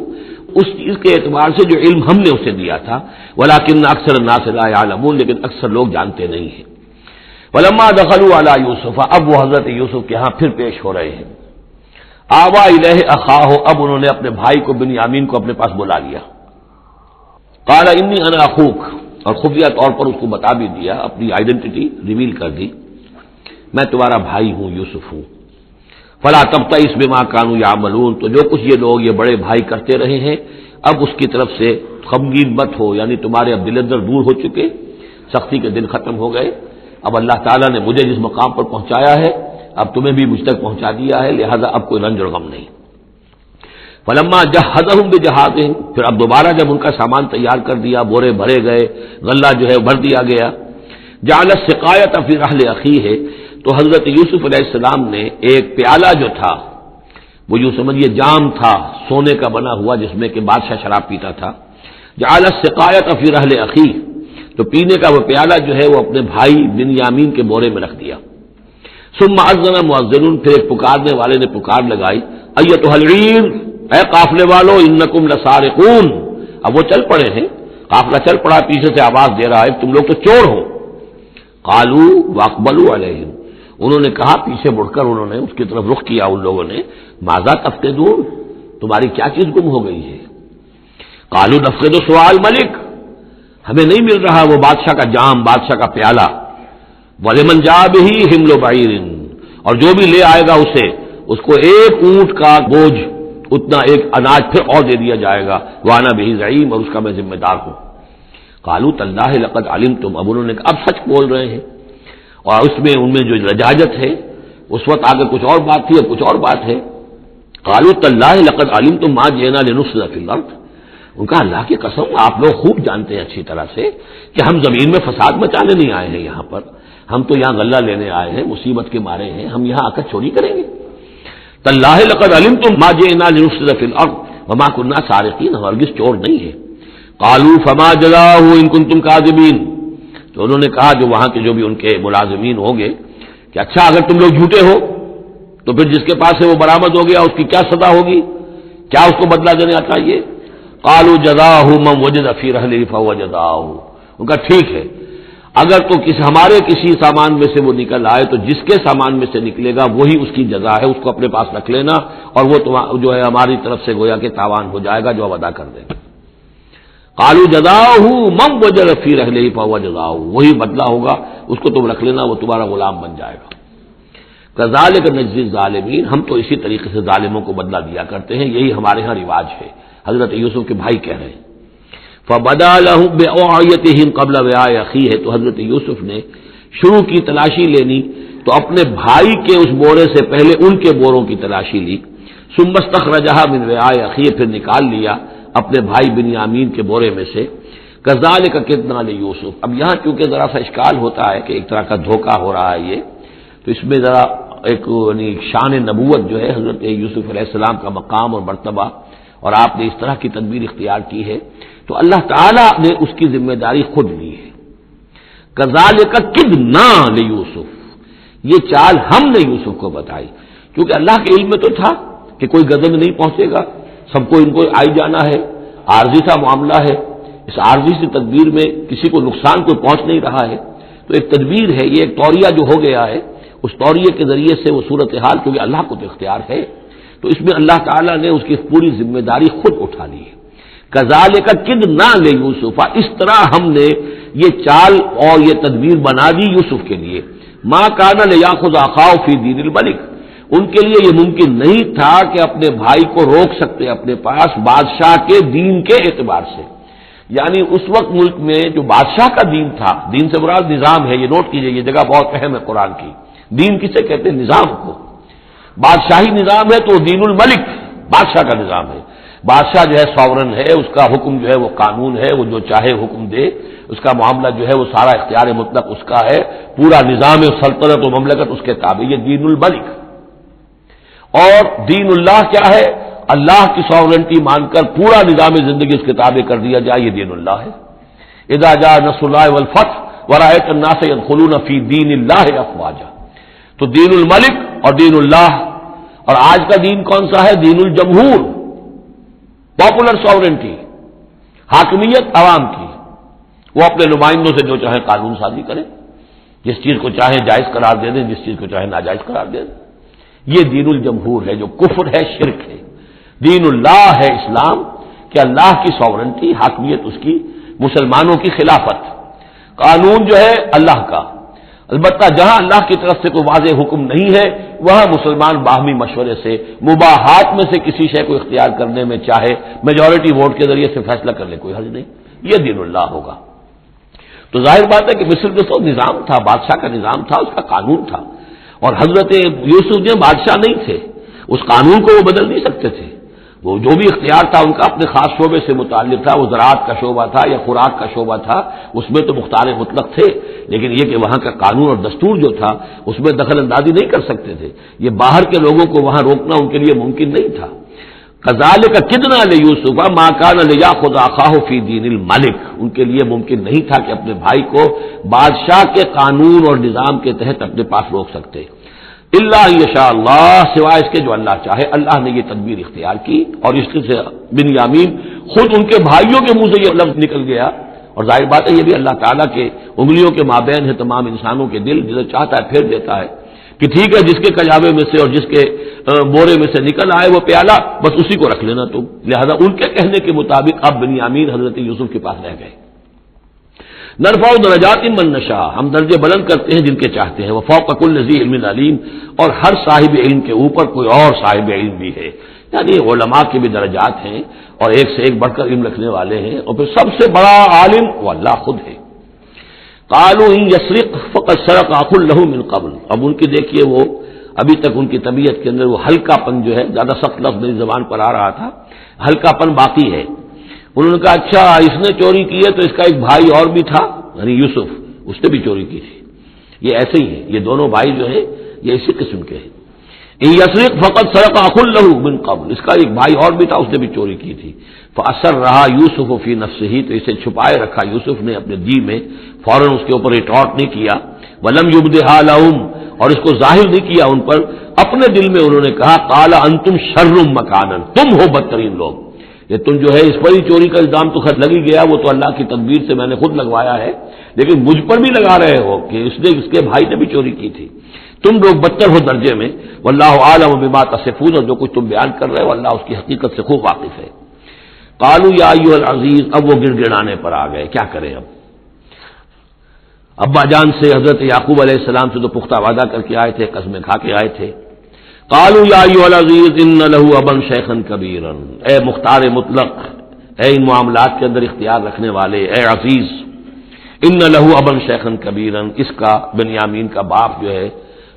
اس چیز کے اعتبار سے جو علم ہم نے اسے دیا تھا، وَلَٰكِنَّ أَكْثَرَ النَّاسِ لَا يَعْلَمُونَ، لیکن اکثر لوگ جانتے نہیں ہیں۔ وَلَمَّا دَخَلُوا عَلَىٰ يُوسُفَ، اب وہ حضرت یوسف کے ہاں پھر پیش ہو رہے ہیں۔ آوَىٰ إِلَيْهِ أَخَاهُ، اب انہوں نے اپنے بھائی کو بنیامین کو اپنے پاس بلا لیا۔ قَالَ إِنِّي أَنَا أَخُوكَ، اور خفیہ طور پر اس کو بتا بھی دیا، اپنی آئیڈینٹی ریویل کر دی، میں تمہارا بھائی ہوں، یوسف ہوں۔ فلا تبتئس بما كانوا يعملون، تو جو کچھ یہ لوگ یہ بڑے بھائی کرتے رہے ہیں اب اس کی طرف سے غمگین مت ہو، یعنی تمہارے اب دل اندر دور ہو چکے، سختی کے دن ختم ہو گئے، اب اللہ تعالیٰ نے مجھے جس مقام پر پہنچایا ہے اب تمہیں بھی مجھ تک پہنچا دیا ہے، لہذا اب کوئی رنج اور غم نہیں۔ فلما جہزہم بجہازہم، پھر اب دوبارہ جب ان کا سامان تیار کر دیا، بورے بھرے گئے، غلہ جو ہے بھر دیا گیا، جعل السقایۃ فی رحل اخیہ، تو حضرت یوسف علیہ السلام نے ایک پیالہ جو تھا، وہ یوں سمجھیے جام تھا سونے کا بنا ہوا جس میں کہ بادشاہ شراب پیتا تھا، جعل السقایۃ فی رحل اخیہ، تو پینے کا وہ پیالہ جو ہے وہ اپنے بھائی بنیامین کے بورے میں رکھ دیا۔ ثم اذن مؤذن، پھر ایک پکارنے والے نے پکار لگائی، ایتھا العیر، اے قافلے والو، انکم لسارقون، اب وہ چل پڑے ہیں، قافلہ چل پڑا، پیچھے سے آواز دے رہا ہے تم لوگ تو چور ہو۔ قالوا واقبلوا علیہم، انہوں نے کہا، پیچھے مڑ کر انہوں نے اس کی طرف رخ کیا ان لوگوں نے، ماذا تفقدون، تمہاری کیا چیز گم ہو گئی ہے؟ قالوا نفقد سؤال ملک، ہمیں نہیں مل رہا وہ بادشاہ کا جام، بادشاہ کا پیالہ، ولمن جاء بہ حمل بعیر، اور جو بھی لے آئے گا اسے، اس کو ایک اونٹ کا بوجھ اتنا ایک اناج پھر اور دے دیا جائے گا، وانا بہ زعیم، اور اس کا میں ذمہ دار ہوں۔ قالوا تاللہ لقد علمتم، اب انہوں نے کہا اب سچ بول رہے ہیں، اور اس میں ان میں جو لجاجت ہے، اس وقت آگے کچھ اور بات تھی اب کچھ اور بات ہے۔ قالوا تاللہ لقد علمتم ما جئنا لنفسد فی الارض، ان کا اللہ کی قسم آپ لوگ خوب جانتے ہیں اچھی طرح سے کہ ہم زمین میں فساد مچانے نہیں آئے ہیں، یہاں پر ہم تو یہاں غلہ لینے آئے ہیں، مصیبت کے مارے ہیں، ہم یہاں آ کر چوری کریں گے؟ تاللہ لقد علمتم ما جئنا لنفسد فی الارض وما كنا سارقین، ہم ہرگز چور نہیں ہیں۔ قالوا فما جزاؤہ ان کنتم کاذبین، تو انہوں نے کہا جو وہاں کے جو بھی ان کے ملازمین ہوں گے کہ اچھا اگر تم لوگ جھوٹے ہو تو پھر جس کے پاس سے وہ برآمد ہو گیا اس کی کیا سزا ہوگی، کیا اس کو بدلہ دینا چاہیے؟ قالوا جزاؤہ من وجد فی رحلہ فہو جزاؤہ، ان کا ٹھیک ہے اگر تو ہمارے کسی سامان میں سے وہ نکل آئے تو جس کے سامان میں سے نکلے گا وہی اس کی جزا ہے، اس کو اپنے پاس رکھ لینا، اور وہ جو ہے ہماری طرف سے گویا کہ تاوان ہو جائے گا جو اب ادا کر دیں گے۔ قالوا جزاؤہ من وجد فی رحلہ فہو جزاؤہ، وہی بدلہ ہوگا، اس کو تم رکھ لینا، وہ تمہارا غلام بن جائے گا۔ کذالک نجزی الظالمین، ہم تو اسی طریقے سے ظالموں کو بدلہ دیا کرتے ہیں، یہی ہمارے ہاں رواج ہے، حضرت یوسف کے بھائی کہہ رہے ہیں۔ فبدا لهم بأوعیتهم قبل وعاء اخیہ، تو حضرت یوسف نے شروع کی تلاشی لینی تو اپنے بھائی کے اس بورے سے پہلے ان کے بوروں کی تلاشی لی، ثم استخرجها من وعاء اخیہ، پھر نکال لیا اپنے بھائی بنیامین کے بورے میں سے، کذالک کدنا لیوسف۔ اب یہاں چونکہ ذرا سا اشکال ہوتا ہے کہ ایک طرح کا دھوکہ ہو رہا ہے یہ، تو اس میں ذرا ایک یعنی شان نبوت جو ہے حضرت یوسف علیہ السلام کا مقام اور مرتبہ، اور آپ نے اس طرح کی تدبیر اختیار کی ہے، تو اللہ تعالیٰ نے اس کی ذمہ داری خود لی ہے۔ کذالک کدنا لیوسف، یہ چال ہم نے یوسف کو بتائی، کیونکہ اللہ کے علم میں تو تھا کہ کوئی غضب نہیں پہنچے گا، سب کو ان کو آئی جانا ہے، عارضی سا معاملہ ہے، اس عارضی سی تدبیر میں کسی کو نقصان کوئی پہنچ نہیں رہا ہے، تو ایک تدبیر ہے، یہ ایک طوریہ جو ہو گیا ہے، اس طوریے کے ذریعے سے وہ صورتحال، کیونکہ اللہ کو تو اختیار ہے، تو اس میں اللہ تعالیٰ نے اس کی پوری ذمہ داری خود اٹھا لی ہے۔ کذالک کدنا لیوسف، اس طرح ہم نے یہ چال اور یہ تدبیر بنا دی یوسف کے لیے۔ ما کان لیاخذ اخاہ فی دین الملک، ان کے لیے یہ ممکن نہیں تھا کہ اپنے بھائی کو روک سکتے اپنے پاس بادشاہ کے دین کے اعتبار سے، یعنی اس وقت ملک میں جو بادشاہ کا دین تھا، دین سے مراد نظام ہے، یہ نوٹ کیجئے، یہ جگہ بہت اہم ہے قرآن کی۔ دین کسے کہتے ہیں؟ نظام کو۔ بادشاہی نظام ہے تو دین الملک، بادشاہ کا نظام ہے، بادشاہ جو ہے ساورن ہے، اس کا حکم جو ہے وہ قانون ہے، وہ جو چاہے حکم دے، اس کا معاملہ جو ہے وہ سارا اختیار مطلق اس کا ہے، پورا نظام سلطنت و مملکت اس کے تابع، یہ دین الملک۔ اور دین اللہ کیا ہے؟ اللہ کی ساورنٹی مان کر پورا نظام زندگی اس کے تابع کر دیا جائے، یہ دین اللہ ہے۔ اذا جاء نصر اللہ والفتح ورأيت الناس يدخلون في دین اللہ افواجا، تو دین الملک اور دین اللہ، اور آج کا دین کون سا ہے؟ دین الجمہور، پاپولر ساورنٹی، حاکمیت عوام کی، وہ اپنے نمائندوں سے جو چاہے قانون سازی کریں، جس چیز کو چاہے جائز قرار دے دیں، جس چیز کو چاہے ناجائز قرار دے دیں، یہ دین الجمہور ہے، جو کفر ہے، شرک ہے۔ دین اللہ ہے اسلام، کہ اللہ کی ساورنٹی، حاکمیت اس کی، مسلمانوں کی خلافت، قانون جو ہے اللہ کا۔ البتہ جہاں اللہ کی طرف سے کوئی واضح حکم نہیں ہے، وہاں مسلمان باہمی مشورے سے مباحات میں سے کسی شے کو اختیار کرنے میں چاہے میجورٹی ووٹ کے ذریعے سے فیصلہ کر لے، کوئی حرج نہیں، یہ دین اللہ ہوگا۔ تو ظاہر بات ہے کہ مصر میں تو نظام تھا، بادشاہ کا نظام تھا، اس کا قانون تھا، اور حضرت یوسف جو بادشاہ نہیں تھے، اس قانون کو وہ بدل نہیں سکتے تھے، وہ جو بھی اختیار تھا ان کا اپنے خاص شعبے سے متعلق تھا، وہ زراعت کا شعبہ تھا یا خوراک کا شعبہ تھا، اس میں تو مختار مطلق تھے، لیکن یہ کہ وہاں کا قانون اور دستور جو تھا اس میں دخل اندازی نہیں کر سکتے تھے، یہ باہر کے لوگوں کو وہاں روکنا ان کے لیے ممکن نہیں تھا۔ کذالک کدنا لیوسف ما کان لیاخذ اخاہ فی دین الملک، ان کے لیے ممکن نہیں تھا کہ اپنے بھائی کو بادشاہ کے قانون اور نظام کے تحت اپنے پاس روک سکتے، الا یشاء اللہ، سوائے اس کے جو اللہ چاہے۔ اللہ نے یہ تدبیر اختیار کی، اور اس سے بنیامین خود ان کے بھائیوں کے منہ سے یہ لفظ نکل گیا، اور ظاہر بات ہے یہ بھی اللہ تعالیٰ کے انگلیوں کے مابین ہے تمام انسانوں کے دل، جسے چاہتا ہے پھیر دیتا ہے، کہ ٹھیک ہے جس کے کجاوے میں سے اور جس کے بورے میں سے نکل آئے وہ پیالہ، بس اسی کو رکھ لینا تم۔ لہذا ان کے کہنے کے مطابق اب بنیامین حضرت یوسف کے پاس رہ گئے۔ نرفع درجات من نشاء، ہم درجے بلند کرتے ہیں جن کے چاہتے ہیں، وفوق کل ذی علم علیم، اور ہر صاحب علم کے اوپر کوئی اور صاحب علم بھی ہے، یعنی علماء کے بھی درجات ہیں، اور ایک سے ایک بڑھ کر علم رکھنے والے ہیں، اور پھر سب سے بڑا عالم وہ اللہ خود ہے۔ قالوا ان یسرق فقد سرق اخ له من قبل، اب ان کی دیکھیے وہ ابھی تک ان کی طبیعت کے اندر وہ ہلکا پن جو ہے، زیادہ سخت لفظ میری زبان پر آ رہا تھا، ہلکا پن باقی ہے۔ انہوں نے کہا اچھا اس نے چوری کی ہے تو اس کا ایک بھائی اور بھی تھا، یعنی یوسف، اس نے بھی چوری کی تھی۔ یہ ایسے ہی ہے، یہ دونوں بھائی جو ہیں یہ اسی قسم کے ہیں۔ ان یسرق فقد سرق اخ له من قبل، اس کا ایک بھائی اور بھی تھا، اس نے بھی چوری کی تھی۔ فاسرها یوسف فی نفسہ، تو اسے چھپائے رکھا یوسف نے اپنے دل میں، فوراً اس کے اوپر ریٹارٹ نہیں کیا۔ ولم یبدھا لهم، اور اس کو ظاہر نہیں کیا ان پر، اپنے دل میں انہوں نے کہا قال انتم شر مکانا، تم ہو بدترین لوگ، یہ تم جو ہے اس پر ہی چوری کا الزام تو خط لگ ہی گیا، وہ تو اللہ کی تدبیر سے میں نے خود لگوایا ہے، لیکن مجھ پر بھی لگا رہے ہو کہ اس کے بھائی نے بھی چوری کی تھی، تم لوگ بدتر ہو درجے میں۔ واللہ اعلم بما تصفون، اور جو کچھ تم بیان کر رہے ہو اللہ اس کی حقیقت سے خوب واقف ہے۔ قالوا یا ایھا العزیز، اب وہ گڑ گڑانے پر آ گئے، کیا کریں اب؟ ابا جان سے حضرت یعقوب علیہ السلام سے تو پختہ وعدہ کر کے آئے تھے، قسمیں کھا کے آئے تھے۔ قالوا یا ایھا العزیز ان له ابا شیخا کبیرا، اے مختار مطلق، اے ان معاملات کے اندر اختیار رکھنے والے، اے عزیز، ان له ابا شیخا کبیرا، اس کا بنیامین کا باپ جو ہے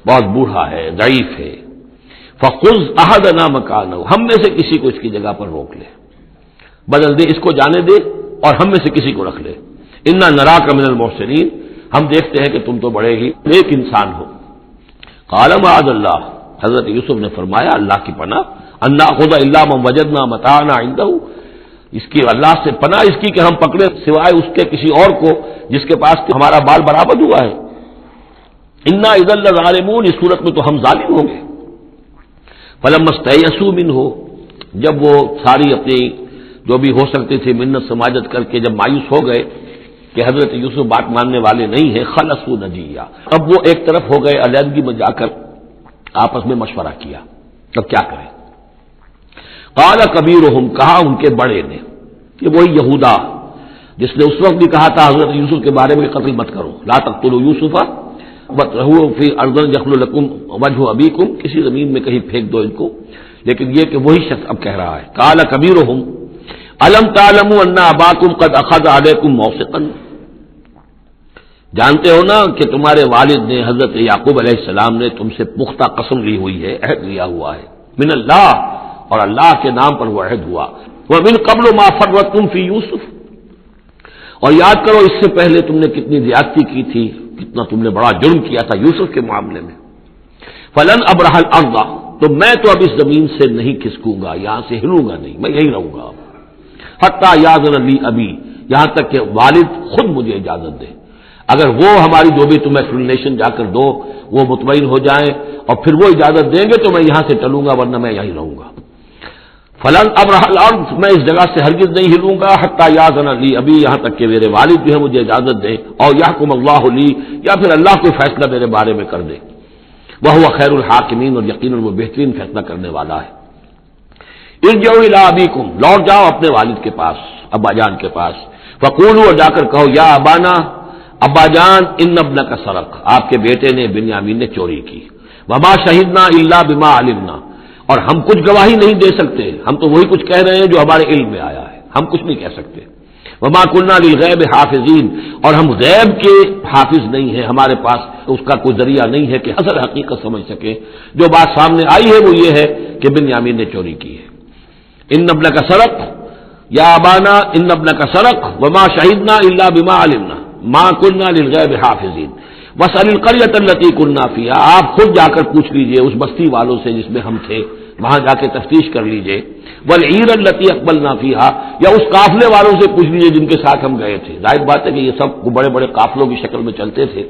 بہت بوڑھا ہے، ضعیف ہے، فخذ احدنا مکانہ، ہم میں سے کسی کو اس کی جگہ پر روک لے۔ بدل دے، اس کو جانے دے اور ہم میں سے کسی کو رکھ لے. انا نراک من المحسنین، ہم دیکھتے ہیں کہ تم تو بڑے ہی نیک انسان ہو. قال معاذ اللہ، حضرت یوسف نے فرمایا اللہ کی پناہ، ان ناخذ الا من وجدنا متاعنا عنده، اس کی اللہ سے پناہ اس کی کہ ہم پکڑے سوائے اس کے کسی اور کو جس کے پاس ہمارا بال برآمد ہوا ہے. انا اذا لظالمون، اس صورت میں تو ہم ظالم ہوں گے. فلما استيئسوا منه، جب وہ ساری اپنی جو بھی ہو سکتی تھی منت سماجت کر کے جب مایوس ہو گئے کہ حضرت یوسف بات ماننے والے نہیں ہیں، خلصوا نجیہ، اب وہ ایک طرف ہو گئے، علیحدگی میں جا کر آپس میں مشورہ کیا اب کیا کریں. قال کبیرہم، کہا ان کے بڑے نے، کہ وہی یہودا جس نے اس وقت بھی کہا تھا حضرت یوسف کے بارے میں قتل مت کرو، لا تقتلوا یوسف وَاطْرَحُوهُ فِي أَرْضٍ يَخْلُ لَكُمْ وَجْهُ أَبِيكُمْ، کسی زمین میں کہیں پھینک دو ان کو. لیکن یہ کہ وہی شخص اب کہہ رہا ہے قال کبیرہم أَلَمْ تَعْلَمُوا أَنَّ أَبَاكُمْ قَدْ أَخَذَ عَلَيْكُمْ مَوْثِقًا، جانتے ہو نا کہ تمہارے والد نے حضرت یعقوب علیہ السلام نے تم سے پختہ قسم لی ہوئی ہے، عہد لیا ہوا ہے، من اللہ، اور اللہ کے نام پر وہ عہد ہوا. وَمِن قَبْلُ مَا فَرَّطْتُمْ فِي يُوسُف، اور یاد کرو اس سے پہلے تم نے کتنی زیادتی کی تھی، کتنا تم نے بڑا جرم کیا تھا یوسف کے معاملے میں. فلن ابرح الارض، تو میں تو اب اس زمین سے نہیں کھسکوں گا، یہاں سے ہلوں گا نہیں، میں یہی رہوں گا حتی یاذن لی ابی، یہاں تک کہ والد خود مجھے اجازت دے. اگر وہ ہماری جو بھی تم ایکسپلینیشن جا کر دو وہ مطمئن ہو جائیں اور پھر وہ اجازت دیں گے تو میں یہاں سے چلوں گا، ورنہ میں یہیں رہوں گا. فلن ابرح الارض، میں اس جگہ سے ہرگز نہیں ہلوں گا، حتی یاذن لی ابی، یہاں تک کہ میرے والد جو ہے مجھے اجازت دیں، اور یحکم اللہ لی، یا پھر اللہ کوئی فیصلہ میرے بارے میں کر دے. وہو خیر الحاکمین، اور یقیناً وہ بہترین فیصلہ کرنے والا ہے. ارجعوا الی ابیکم، لوٹ جاؤ اپنے والد کے پاس، ابا جان کے پاس. فقولوا، اور جا کر کہو، یا ابانا، ابا جان، ان ابنک سرق، آپ کے بیٹے نے بنیامین نے چوری کی. وما شہدنا الا بما علمنا، اور ہم کچھ گواہی نہیں دے سکتے، ہم تو وہی کچھ کہہ رہے ہیں جو ہمارے علم میں آیا ہے، ہم کچھ نہیں کہہ سکتے. وما كنا للغیب حافظین، اور ہم غیب کے حافظ نہیں ہیں، ہمارے پاس اس کا کوئی ذریعہ نہیں ہے کہ اصل حقیقت سمجھ سکے. جو بات سامنے آئی ہے وہ یہ ہے کہ بنیامین نے چوری کی ہے. ان ابنک سرق یا ابانا ان ابنک سرق وما شہدنا الا بما علمنا ما كنا للغیب حافظین واسأل القرية التي كنا فيها، آپ خود جا کر پوچھ لیجئے اس بستی والوں سے جس میں ہم تھے، وہاں جا کے تفتیش کر لیجئے. والعیر التي اقبلنا فيها، یا اس قافلے والوں سے پوچھ لیجئے جن کے ساتھ ہم گئے تھے. ظاہر بات ہے کہ یہ سب بڑے بڑے قافلوں کی شکل میں چلتے تھے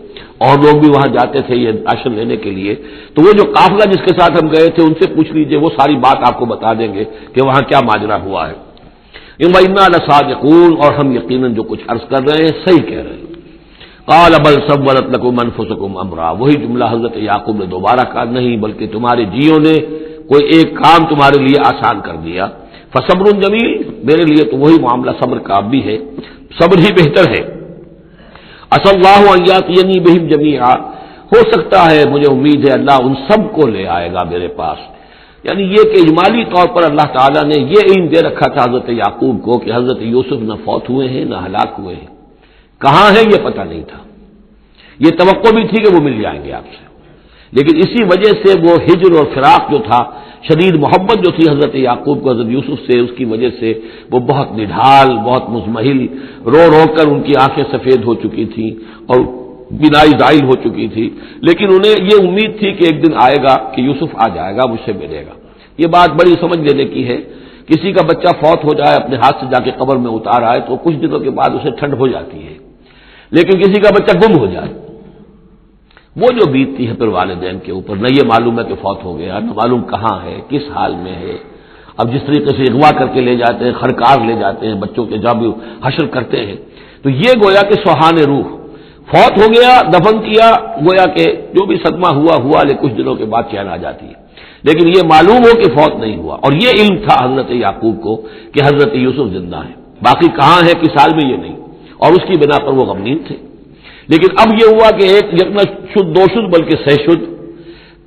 اور لوگ بھی وہاں جاتے تھے یہ راشن لینے کے لیے، تو وہ جو قافلہ جس کے ساتھ ہم گئے تھے ان سے پوچھ لیجئے، وہ ساری بات آپ کو بتا دیں گے کہ وہاں کیا ماجرا ہوا ہے. وَإِنَّا لَصَادِقُونَ، اور ہم یقیناً جو کچھ عرض کر رہے ہیں صحیح کہہ رہے ہیں. قال بل سولت لكم انفسكم امرا، وہی جملہ حضرت یعقوب نے دوبارہ کہا، نہیں بلکہ تمہارے جیوں نے کوئی ایک کام تمہارے لیے آسان کر دیا. فصبر جمیل، میرے لیے تو وہی معاملہ صبر کا بھی ہے، صبر ہی بہتر ہے. عسى الله ان ياتيني بهم جميعا، ہو سکتا ہے مجھے امید ہے اللہ ان سب کو لے آئے گا میرے پاس. یعنی یہ کہ اجمالی طور پر اللہ تعالیٰ نے یہ علم دے رکھا تھا حضرت یعقوب کو کہ حضرت یوسف نہ فوت ہوئے ہیں نہ ہلاک ہوئے ہیں، کہاں ہے یہ پتہ نہیں تھا. یہ توقع بھی تھی کہ وہ مل جائیں گے آپ سے، لیکن اسی وجہ سے وہ ہجر اور فراق جو تھا، شدید محبت جو تھی حضرت یعقوب کو حضرت یوسف سے، اس کی وجہ سے وہ بہت نڈھال، بہت مزمحل، رو رو کر ان کی آنکھیں سفید ہو چکی تھیں اور بینائی زائل ہو چکی تھی. لیکن انہیں یہ امید تھی کہ ایک دن آئے گا کہ یوسف آ جائے گا، مجھ سے ملے گا. یہ بات بڑی سمجھ لینے کی ہے. کسی کا بچہ فوت ہو جائے، اپنے ہاتھ سے جا کے قبر میں اتار آئے تو کچھ دنوں کے بعد اسے ٹھنڈ ہو جاتی ہے، لیکن کسی کا بچہ گم ہو جائے وہ جو بیتتی ہے پھر والدین کے اوپر، نہ یہ معلوم ہے کہ فوت ہو گیا، نہ معلوم کہاں ہے، کس حال میں ہے. اب جس طریقے سے اغوا کر کے لے جاتے ہیں، خرکار لے جاتے ہیں بچوں کے، جب حشر کرتے ہیں تو یہ گویا کہ سوہان روح فوت ہو گیا، دفن کیا، گویا کہ جو بھی صدمہ ہوا لیکن کچھ دنوں کے بعد چین آ جاتی ہے. لیکن یہ معلوم ہو کہ فوت نہیں ہوا، اور یہ علم تھا حضرت یعقوب کو کہ حضرت یوسف زندہ ہے، باقی کہاں ہے کس حال میں یہ نہیں، اور اس کی بنا پر وہ غمگین تھے. لیکن اب یہ ہوا کہ ایک یکنا شد دو شد بلکہ سہ شد،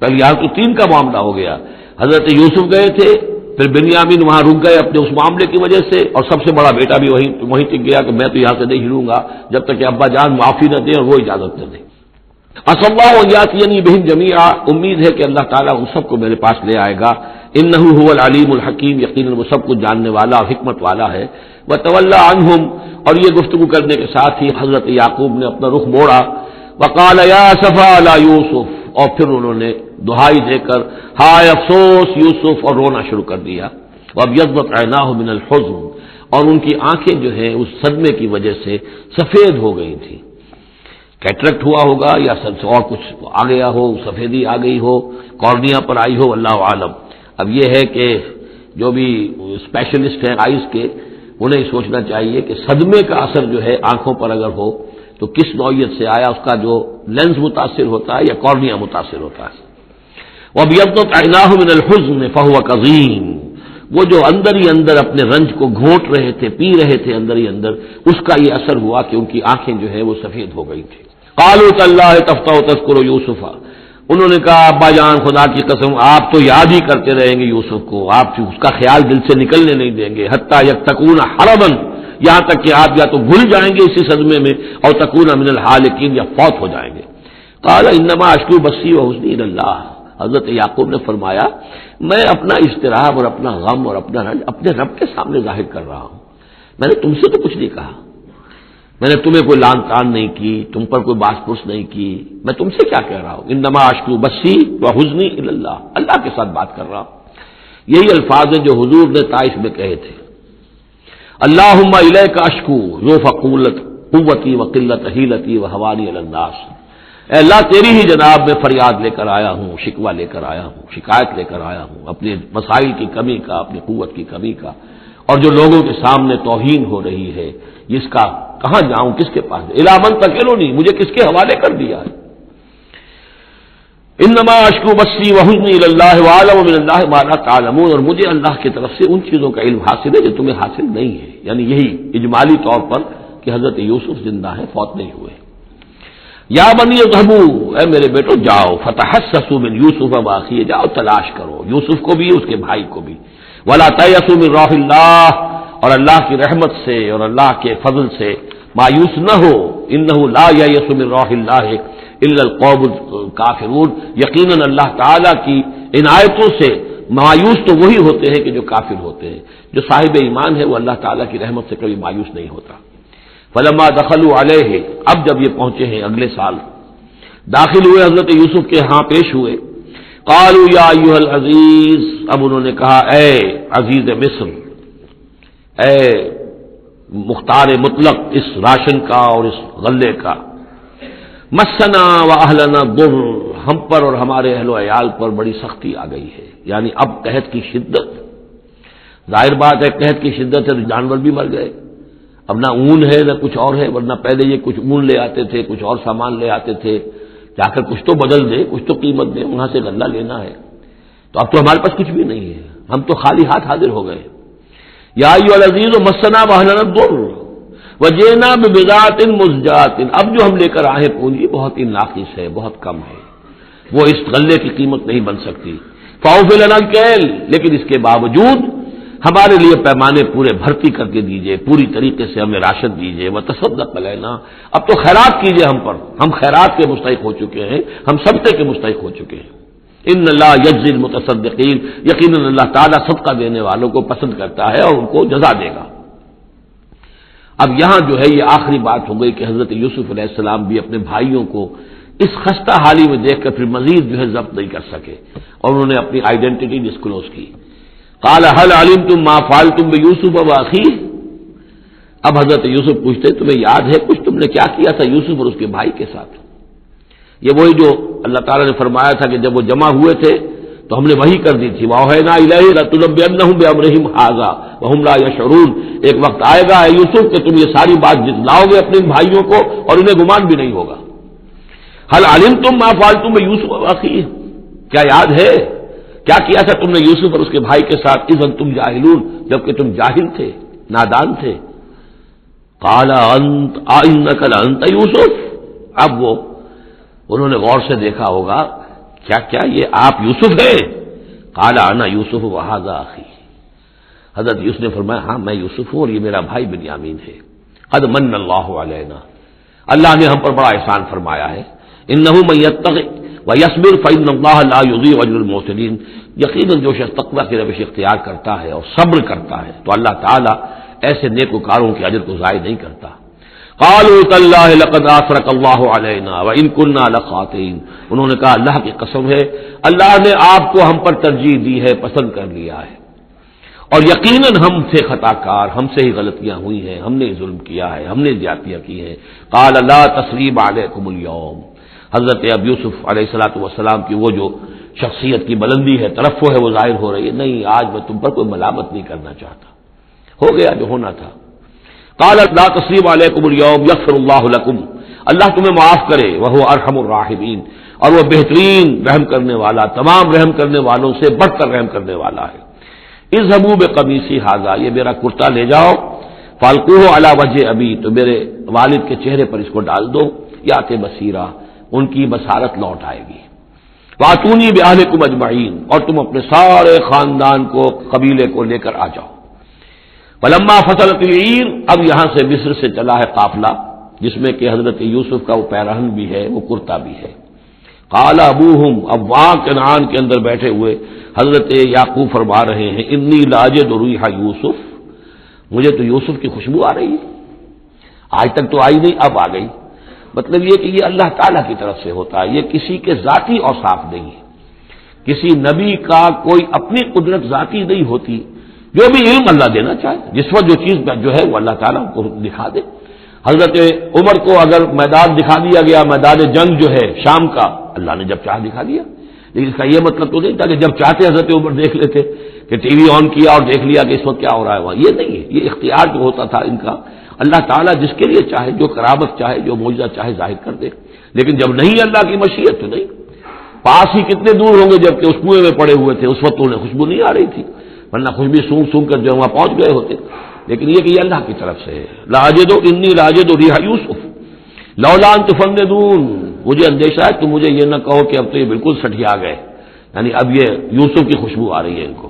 پہلے یہاں تو تین کا معاملہ ہو گیا. حضرت یوسف گئے تھے، پھر بنیامین وہاں رک گئے اپنے اس معاملے کی وجہ سے، اور سب سے بڑا بیٹا بھی وہیں ٹک گیا کہ میں تو یہاں سے نہیں ہلوں گا جب تک کہ ابا جان معافی نہ دیں اور وہ اجازت نہ دیں. اللہ یاتینی بہم جمیعا، امید ہے کہ اللہ تعالیٰ ان سب کو میرے پاس لے آئے گا. انہ هو العلیم الحکیم، یقیناً وہ سب کچھ جاننے والا اور حکمت والا ہے. وتولی عنہم، اور یہ گفتگو کرنے کے ساتھ ہی حضرت یعقوب نے اپنا رخ موڑا. وقال یا اسفا علی یوسف، اور پھر انہوں نے دہائی دے کر ہائے افسوس یوسف، اور رونا شروع کر دیا. وابیضت عیناہ من الحزن، اور ان کی آنکھیں جو ہیں اس صدمے کی وجہ سے سفید ہو گئی تھیں. کیٹریکٹ ہوا ہوگا یا اور کچھ آ گیا ہو، سفیدی آ گئی ہو، کارنیا پر آئی ہو، اللہ عالم. اب یہ ہے کہ جو بھی اسپیشلسٹ ہیں آئز کے، انہیں سوچنا چاہیے کہ صدمے کا اثر جو ہے آنکھوں پر اگر ہو تو کس نوعیت سے آیا، اس کا جو لینز متاثر ہوتا ہے یا کارنیا متاثر ہوتا ہے. وَابْيَضَّتْ عَيْنَاهُ مِنَ الْحُزْنِ فَهُوَ كَظِيمٌ، وہ جو اندر ہی اندر اپنے رنج کو گھونٹ رہے تھے، پی رہے تھے اندر ہی اندر، اس کا یہ اثر ہوا کہ ان کی آنکھیں جو ہے وہ سفید ہو گئی تھی. قالوا تاللہ تفتأ تذکر یوسف، انہوں نے کہا ابا جان خدا کی قسم آپ تو یاد ہی کرتے رہیں گے یوسف کو، آپ اس کا خیال دل سے نکلنے نہیں دیں گے. حتی یتکون حرما، یہاں تک کہ آپ یا تو بھول جائیں گے اسی صدمے میں، اور تکون من الحالکین، یا فوت ہو جائیں گے. قال انما اشکو بثی وحزنی الی اللہ، حضرت یعقوب نے فرمایا میں اپنا اضطراب اور اپنا غم اور اپنا رنج اپنے رب کے سامنے ظاہر کر رہا ہوں. میں نے تم سے تو کچھ نہیں کہا، میں نے تمہیں کوئی لان تان نہیں کی، تم پر کوئی باس پرس نہیں کی، میں تم سے کیا کہہ رہا ہوں. انما اشکو بثی وحزنی الی اللہ، اللہ کے ساتھ بات کر رہا ہوں. یہی الفاظ ہیں جو حضور نے طائف میں کہے تھے. اللہم الیک اشکو ضعف قوتی وقلت حیلتی وہوانی علی الناس، اے اللہ تیری ہی جناب میں فریاد لے کر آیا ہوں، شکوہ لے کر آیا ہوں، شکایت لے کر آیا ہوں اپنے مسائل کی کمی کا، اپنی قوت کی کمی کا، اور جو لوگوں کے سامنے توہین ہو رہی ہے اس کا کہاں جاؤں، کس کے پاس. الی من تکلنی، مجھے کس کے حوالے کر دیا ہے. انما اشکو بثی وحزنی الی اللہ واعلم من اللہ ما لا تعلمون، اور مجھے اللہ کی طرف سے ان چیزوں کا علم حاصل ہے جو تمہیں حاصل نہیں ہے. یعنی یہی اجمالی طور پر کہ حضرت یوسف زندہ ہیں، فوت نہیں ہوئے. یا بنی اذهبوا، اے میرے بیٹو جاؤ، فتحسسوا من یوسف واخیہ، جاؤ تلاش کرو یوسف کو بھی اس کے بھائی کو بھی. ولا تیأسوا من روح اللہ، اور اللہ کی رحمت سے اور اللہ کے فضل سے مایوس نہ ہو. انہ لا ییأس من روح اللہ الا القوم الکافرون، یقیناً اللہ تعالی کی عنایتوں سے مایوس تو وہی ہوتے ہیں کہ جو کافر ہوتے ہیں. جو صاحب ایمان ہے وہ اللہ تعالی کی رحمت سے کبھی مایوس نہیں ہوتا. فلما دخلوا علیہ، اب جب یہ پہنچے ہیں اگلے سال، داخل ہوئے حضرت یوسف کے ہاں پیش ہوئے. قالوا یا ایھا العزیز، اب انہوں نے کہا اے عزیز مصر، اے مختار مطلق اس راشن کا اور اس غلے کا. مسنا واہلنا الضر، ہم پر اور ہمارے اہل و عیال پر بڑی سختی آ گئی ہے. یعنی اب قحط کی شدت، ظاہر بات ہے قحط کی شدت ہے تو جانور بھی مر گئے. اب نہ اون ہے نہ کچھ اور ہے، ورنہ پہلے یہ کچھ اون لے آتے تھے، کچھ اور سامان لے آتے تھے، جا کر کچھ تو بدل دے، کچھ تو قیمت دے، وہاں سے غلہ لینا ہے. تو اب تو ہمارے پاس کچھ بھی نہیں ہے، ہم تو خالی ہاتھ حاضر ہو گئے. یا ایھا العزیز مسنا واہلنا الضر وجئنا ببضاعۃ مزجاۃ، اب جو ہم لے کر آئے پونجی بہت ہی ناقص ہے، بہت کم ہے، وہ اس غلے کی قیمت نہیں بن سکتی. فاوفی لنا الکیل، لیکن اس کے باوجود ہمارے لیے پیمانے پورے بھرتی کر کے دیجئے، پوری طریقے سے ہمیں راشد دیجئے. وتصدق علینا، اب تو خیرات کیجئے ہم پر، ہم خیرات کے مستحق ہو چکے ہیں، ہم صدقے کے مستحق ہو چکے ہیں. ان اللہ یجزی المتصدقین، یقیناً اللہ تعالیٰ صدقہ دینے والوں کو پسند کرتا ہے اور ان کو جزا دے گا. اب یہاں جو ہے یہ آخری بات ہو گئی کہ حضرت یوسف علیہ السلام بھی اپنے بھائیوں کو اس خستہ حالی میں دیکھ کر پھر مزید جو ہے ضبط نہیں کر سکے اور انہوں نے اپنی آئیڈینٹی ڈسکلوز کی. قال هل علمتم ما فعلتم بيوسف واخيه، اب حضرت یوسف پوچھتے تمہیں یاد ہے کچھ تم نے کیا کیا تھا یوسف اور اس کے بھائی کے ساتھ. یہ وہی جو اللہ تعالیٰ نے فرمایا تھا کہ جب وہ جمع ہوئے تھے تو ہم نے وحی کر دی تھی، وَأَوْحَيْنَا إِلَيْهِ لَتُنَبِّئَنَّهُم بِأَمْرِهِمْ هَٰذَا وَهُمْ لَا يَشْعُرُونَ، ایک وقت آئے گا اے یوسف کہ تم یہ ساری بات جتلاؤ گے اپنے بھائیوں کو اور انہیں گمان بھی نہیں ہوگا. هل علمتم ما فعلتم بيوسف واخيه، کیا یاد ہے کیا کیا تھا تم نے یوسف اور اس کے بھائی کے ساتھ؟ اذ انتم جاہلون، جبکہ تم جاہل تھے، نادان تھے. قال انت انک لانت یوسف، اب وہ انہوں نے غور سے دیکھا ہوگا کیا یہ آپ یوسف ہیں؟ قال انا یوسف وھذا اخی، حضرت یوسف نے فرمایا ہاں میں یوسف ہوں اور یہ میرا بھائی بنیامین ہے. قد من اللہ علینا، اللہ نے ہم پر بڑا احسان فرمایا ہے. انہ من یتق ویصبر فإن اللہ لا یضیع اجر المحسنین، یقیناً جو شخص تقوی کی روش اختیار کرتا ہے اور صبر کرتا ہے تو اللہ تعالیٰ ایسے نیکوکاروں کے اجر کو ضائع نہیں کرتا۔ قالوا تاللہ لقد آثرک اللہ علینا وإن كنا لخاطئین، انہوں نے کہا اللہ کی قسم ہے اللہ نے آپ کو ہم پر ترجیح دی ہے، پسند کر لیا ہے، اور یقیناً ہم تھے خطا کار، ہم سے ہی غلطیاں ہوئی ہیں، ہم نے ظلم کیا ہے، ہم نے زیادتیاں کی ہیں۔ قال لا تثریب علیکم اليوم، حضرت اب یوسف علیہ الصلوۃ والسلام کی وہ جو شخصیت کی بلندی ہے، ترفع ہے، وہ ظاہر ہو رہی ہے، نہیں آج میں تم پر کوئی ملامت نہیں کرنا چاہتا، ہو گیا جو ہونا تھا۔ قال لا تثریب علیکم اليوم یغفر اللہ لکم، اللہ تمہیں معاف کرے، وہو ارحم الراحمین، اور وہ بہترین رحم کرنے والا، تمام رحم کرنے والوں سے بڑھ کر رحم کرنے والا ہے۔ اذهبوا بقمیصی ھذا، یہ میرا کرتا لے جاؤ، فالقوہ علی وجہ ابی، تو میرے والد کے چہرے پر اس کو ڈال دو، یات بصیرہ، ان کی بصارت لوٹ آئے گی۔ واتونی باہلکم اجمعین، اور تم اپنے سارے خاندان کو، قبیلے کو لے کر آ جاؤ۔ فلما فصلت العیر، اب یہاں سے مصر سے چلا ہے قافلہ جس میں کہ حضرت یوسف کا وہ پیرہن بھی ہے، وہ کرتا بھی ہے۔ قال ابوہم، اب وہاں کنعان کے اندر بیٹھے ہوئے حضرت یعقوب فرما رہے ہیں انی لاجد ریح یوسف، مجھے تو یوسف کی خوشبو آ رہی ہے، آج تک تو آئی نہیں، اب آ گئی۔ مطلب یہ کہ یہ اللہ تعالیٰ کی طرف سے ہوتا ہے، یہ کسی کے ذاتی اوصاف نہیں ہے، کسی نبی کا کوئی اپنی قدرت ذاتی نہیں ہوتی، جو بھی علم اللہ دینا چاہے، جس وقت جو چیز جو ہے وہ اللہ تعالیٰ کو دکھا دے۔ حضرت عمر کو اگر میدان دکھا دیا گیا، میدان جنگ جو ہے شام کا، اللہ نے جب چاہ دکھا دیا، لیکن اس کا یہ مطلب تو نہیں تھا کہ جب چاہتے حضرت عمر دیکھ لیتے، کہ ٹی وی آن کیا اور دیکھ لیا کہ اس وقت کیا ہو رہا ہے وہاں، یہ نہیں ہے، یہ اختیار جو ہوتا تھا ان کا، اللہ تعالیٰ جس کے لیے چاہے، جو کرامت چاہے، جو معجزہ چاہے ظاہر کر دے، لیکن جب نہیں اللہ کی مشیت تو نہیں۔ پاس ہی کتنے دور ہوں گے جبکہ اس کنویں میں پڑے ہوئے تھے، اس وقت انہیں خوشبو نہیں آ رہی تھی، ورنہ خوشبو سونگ سونگ کر جو وہاں پہنچ گئے ہوتے، لیکن یہ کہ یہ اللہ کی طرف سے ہے۔ لاجد انی لاجد ریح یوسف لولا ان تفندون، مجھے اندیشہ ہے تم مجھے یہ نہ کہو کہ اب تو یہ بالکل سٹھیا گئے، یعنی اب یہ یوسف کی خوشبو آ رہی ہے ان کو۔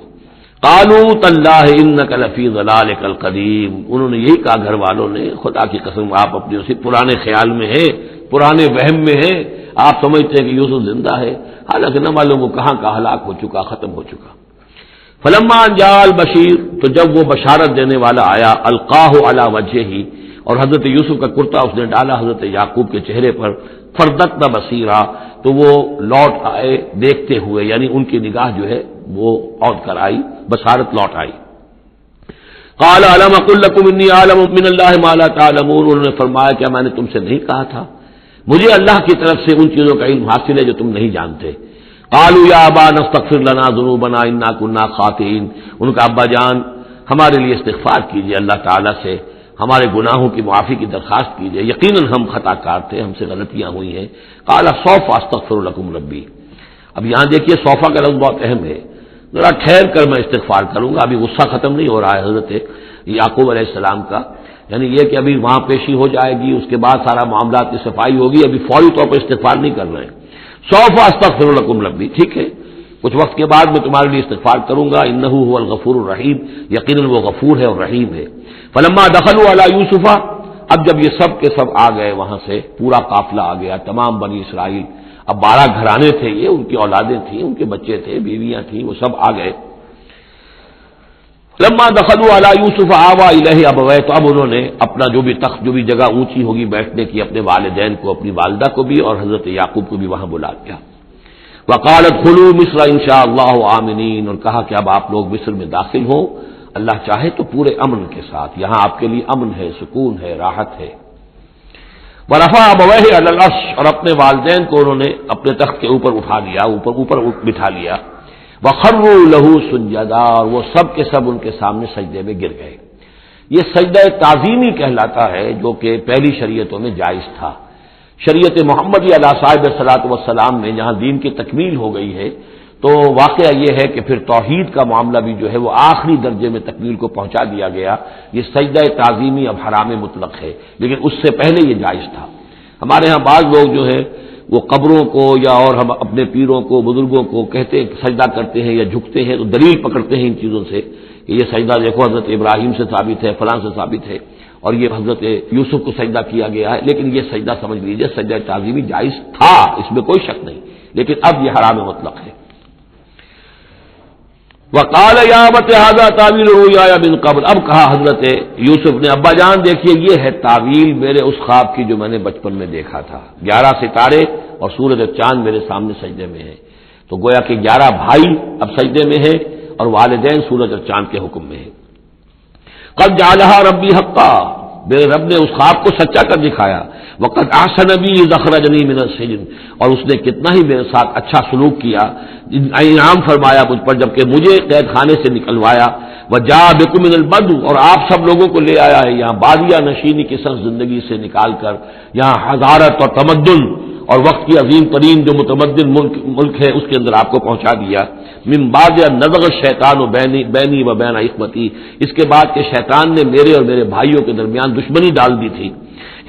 قالوا تاللہ انک لفی ضلالک القدیم، انہوں نے یہی کہا گھر والوں نے، خدا کی قسم آپ اپنے اسی پرانے خیال میں ہیں، پرانے وہم میں ہیں، آپ سمجھتے ہیں کہ یوسف زندہ ہے، حالانکہ نہ معلوم وہ کہاں کا ہلاک ہو چکا، ختم ہو چکا۔ فلما جاء البشیر، تو جب وہ بشارت دینے والا آیا، القاہ علی وجہہ، اور حضرت یوسف کا کرتا اس نے ڈالا حضرت یعقوب کے چہرے پر، فردتنا بصیرا، تو وہ لوٹ آئے دیکھتے ہوئے، یعنی ان کی نگاہ جو ہے وہ لوٹ کر آئی، بصارت لوٹ آئی۔ قال الم اقل لکم انی اعلم من اللہ ما لا تعلمون، انہوں نے فرمایا کیا میں نے تم سے نہیں کہا تھا، مجھے اللہ کی طرف سے ان چیزوں کا علم حاصل ہے جو تم نہیں جانتے۔ قالوا یا ابانا استغفر لنا ذنوبنا انا كنا خاطئین، ان کا ابا جان ہمارے لیے استغفار کیجیے اللہ تعالیٰ سے، ہمارے گناہوں کی معافی کی درخواست کیجیے، یقیناً ہم خطا کار تھے، ہم سے غلطیاں ہوئی ہیں۔ قال سوف استغفر لکم ربی، اب یہاں دیکھیے صوفہ کا لفظ بہت اہم ہے، ذرا ٹھہر کر میں استغفار کروں گا، ابھی غصہ ختم نہیں ہو رہا ہے حضرت یعقوب علیہ السلام کا، یعنی یہ کہ ابھی وہاں پیشی ہو جائے گی، اس کے بعد سارا معاملات کی صفائی ہوگی، ابھی فوری طور پر استغفار نہیں کر رہے ہیں۔ سوف استغفر لکم ربی، ٹھیک ہے، کچھ وقت کے بعد میں تمہارے لیے استغفار کروں گا، انہ هو الغفور الرحیم، یقیناً وہ غفور ہے اور رحیم ہے۔ فلما دخلوا علی یوسف، اب جب یہ سب کے سب آ گئے وہاں سے، پورا قافلہ آ گیا، تمام بنی اسرائیل، اب 12 گھرانے تھے یہ، ان کی اولادیں تھیں، ان کے بچے تھے، بیویاں تھیں، وہ سب آ گئے۔ لما دخلوا علی یوسف آوی الیہ ابویہ، تو اب انہوں نے اپنا جو بھی تخت، جو بھی جگہ اونچی ہوگی بیٹھنے کی، اپنے والدین کو، اپنی والدہ کو بھی اور حضرت یعقوب کو بھی وہاں بلا لیا۔ وقالت ادخلوا مصر ان شاء اللہ آمنین، اور کہا کہ اب آپ لوگ مصر میں داخل ہوں، اللہ چاہے تو پورے امن کے ساتھ، یہاں آپ کے لیے امن ہے، سکون ہے، راحت ہے۔ ورفع ابویہ علی العرش، اور اپنے والدین کو انہوں نے اپنے تخت کے اوپر اٹھا لیا، اوپر بٹھا لیا۔ وخروا لہ سجدا، اور وہ سب کے سب ان کے سامنے سجدے میں گر گئے۔ یہ سجدہ تعظیمی کہلاتا ہے، جو کہ پہلی شریعتوں میں جائز تھا۔ شریعت محمدی علیہ صاحب صلاۃ والسلام میں جہاں دین کی تکمیل ہو گئی ہے، تو واقعہ یہ ہے کہ پھر توحید کا معاملہ بھی جو ہے وہ آخری درجے میں تکمیل کو پہنچا دیا گیا۔ یہ سجدہ تعظیمی اب حرام مطلق ہے، لیکن اس سے پہلے یہ جائز تھا۔ ہمارے ہاں بعض لوگ جو ہے وہ قبروں کو یا اور ہم اپنے پیروں کو، بزرگوں کو کہتے ہیں سجدہ کرتے ہیں یا جھکتے ہیں، تو دلیل پکڑتے ہیں ان چیزوں سے کہ یہ سجدہ دیکھو حضرت ابراہیم سے ثابت ہے، فلاں سے ثابت ہے۔ اور یہ حضرت یوسف کو سجدہ کیا گیا ہے، لیکن یہ سجدہ سمجھ لیجئے سجدہ تعظیمی جائز تھا، اس میں کوئی شک نہیں، لیکن اب یہ حرام مطلق ہے۔ وقال یا ابت ھذا تعویل رؤیایا من قبل، اب کہا حضرت یوسف نے ابا جان دیکھیے یہ ہے تعویل میرے اس خواب کی جو میں نے بچپن میں دیکھا تھا، 11 ستارے اور سورج اور چاند میرے سامنے سجدے میں ہیں، تو گویا کہ 11 بھائی اب سجدے میں ہیں اور والدین سورج اور چاند کے حکم میں ہیں۔ قد جعلها ربی حقا، میرے رب نے اس خواب کو سچا کر دکھایا، وقد احسن بی اذ اخرجنی من السجن، اور اس نے کتنا ہی میرے ساتھ اچھا سلوک کیا، انعام فرمایا مجھ پر جبکہ مجھے قید خانے سے نکلوایا، وجاء بکم من البدو، اور آپ سب لوگوں کو لے آیا ہے یہاں بادیہ نشینی کی سخت زندگی سے نکال کر یہاں حضارت اور تمدن اور وقت کی عظیم ترین جو متمدن ملک ہے اس کے اندر آپ کو پہنچا دیا۔ من بعد نزغ الشیطان بینی و بین اخوتی، اس کے بعد کہ شیطان نے میرے اور میرے بھائیوں کے درمیان دشمنی ڈال دی تھی۔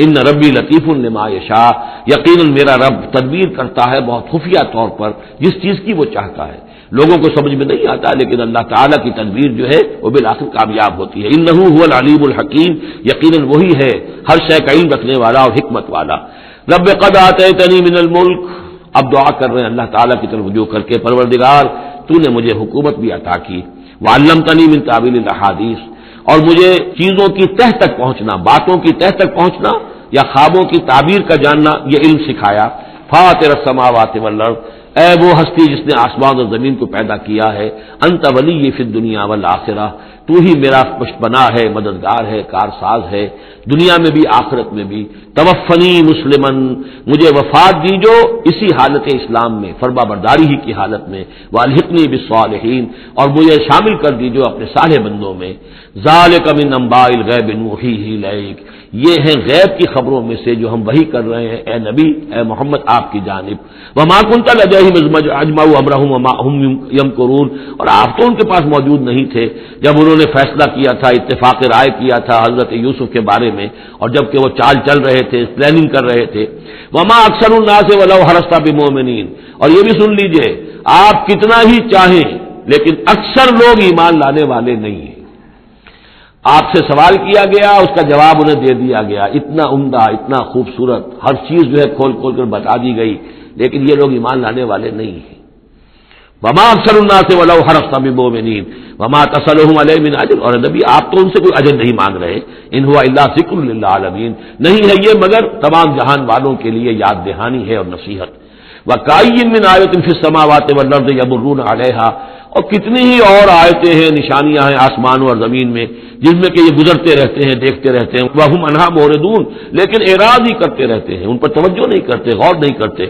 ان ربی لطیف لما یشاء، یقیناً میرا رب تدبیر کرتا ہے بہت خفیہ طور پر جس چیز کی وہ چاہتا ہے، لوگوں کو سمجھ میں نہیں آتا لیکن اللہ تعالیٰ کی تدبیر جو ہے وہ بالآخر کامیاب ہوتی ہے۔ انہ هو العلیم الحکیم، یقیناً وہی ہے ہر شے کا علم رکھنے والا اور حکمت والا۔ رب قد آتیتنی من الملک، اب دعا کر رہے ہیں اللہ تعالیٰ کی طرف رجوع کر کے، پروردگار تو نے مجھے حکومت بھی عطا کی، وعلمتنی من تعویل الاحادیث، اور مجھے چیزوں کی تہ تک پہنچنا، باتوں کی تہ تک پہنچنا یا خوابوں کی تعبیر کا جاننا یہ علم سکھایا۔ فاطر السماوات والارض، اے وہ ہستی جس نے آسمان اور زمین کو پیدا کیا ہے، انت ولی فی الدنیا والآخرہ، تو ہی میرا پشتپناہ ہے، مددگار ہے، کارساز ہے، دنیا میں بھی آخرت میں بھی۔ توفنی مسلمن، مجھے وفات دیجو اسی حالت اسلام میں، فرما برداری ہی کی حالت میں، والحقنی بالصالحین، اور مجھے شامل کر دیجو اپنے صالح بندوں میں۔ ذالک من انباء الغیب نوحیہ الیک، یہ ہیں غیب کی خبروں میں سے جو ہم وحی کر رہے ہیں اے نبی، اے محمد آپ کی جانب۔ وما كنت لديهم اذ اجمعوا امرهم وما هم يمكرون، اور آپ تو ان کے پاس موجود نہیں تھے جب انہوں نے فیصلہ کیا تھا، اتفاق رائے کیا تھا حضرت یوسف کے بارے میں، اور جب کہ وہ چال چل رہے تھے، پلاننگ کر رہے تھے۔ وما اکثر الناس ولو حرصت بمؤمنین، اور یہ بھی سن لیجئے آپ کتنا ہی چاہیں لیکن اکثر لوگ ایمان لانے والے نہیں ہیں۔ آپ سے سوال کیا گیا، اس کا جواب انہیں دے دیا گیا، اتنا عمدہ، اتنا خوبصورت، ہر چیز جو ہے کھول کھول کر بتا دی گئی، لیکن یہ لوگ ایمان لانے والے نہیں ہیں۔ وما اکثر الناس ولو حرصت بمؤمنین وما تصلهم علیہ من اجر، اور نبی آپ تو ان سے کوئی اجر نہیں مانگ رہے، ان هو الا ذکر للعالمین، نہیں ہے یہ مگر تمام جہان والوں کے لیے یاد دہانی ہے اور نصیحت۔ وکأی من آیۃ فی السماوات والارض یمرون علیہا، اور کتنی ہی اور آیتیں ہیں، نشانیاں ہیں آسمانوں اور زمین میں جن میں کہ یہ گزرتے رہتے ہیں، دیکھتے رہتے ہیں، وہم عنہا معرضون، لیکن اعراض ہی کرتے رہتے ہیں، ان پر توجہ نہیں کرتے، غور نہیں کرتے۔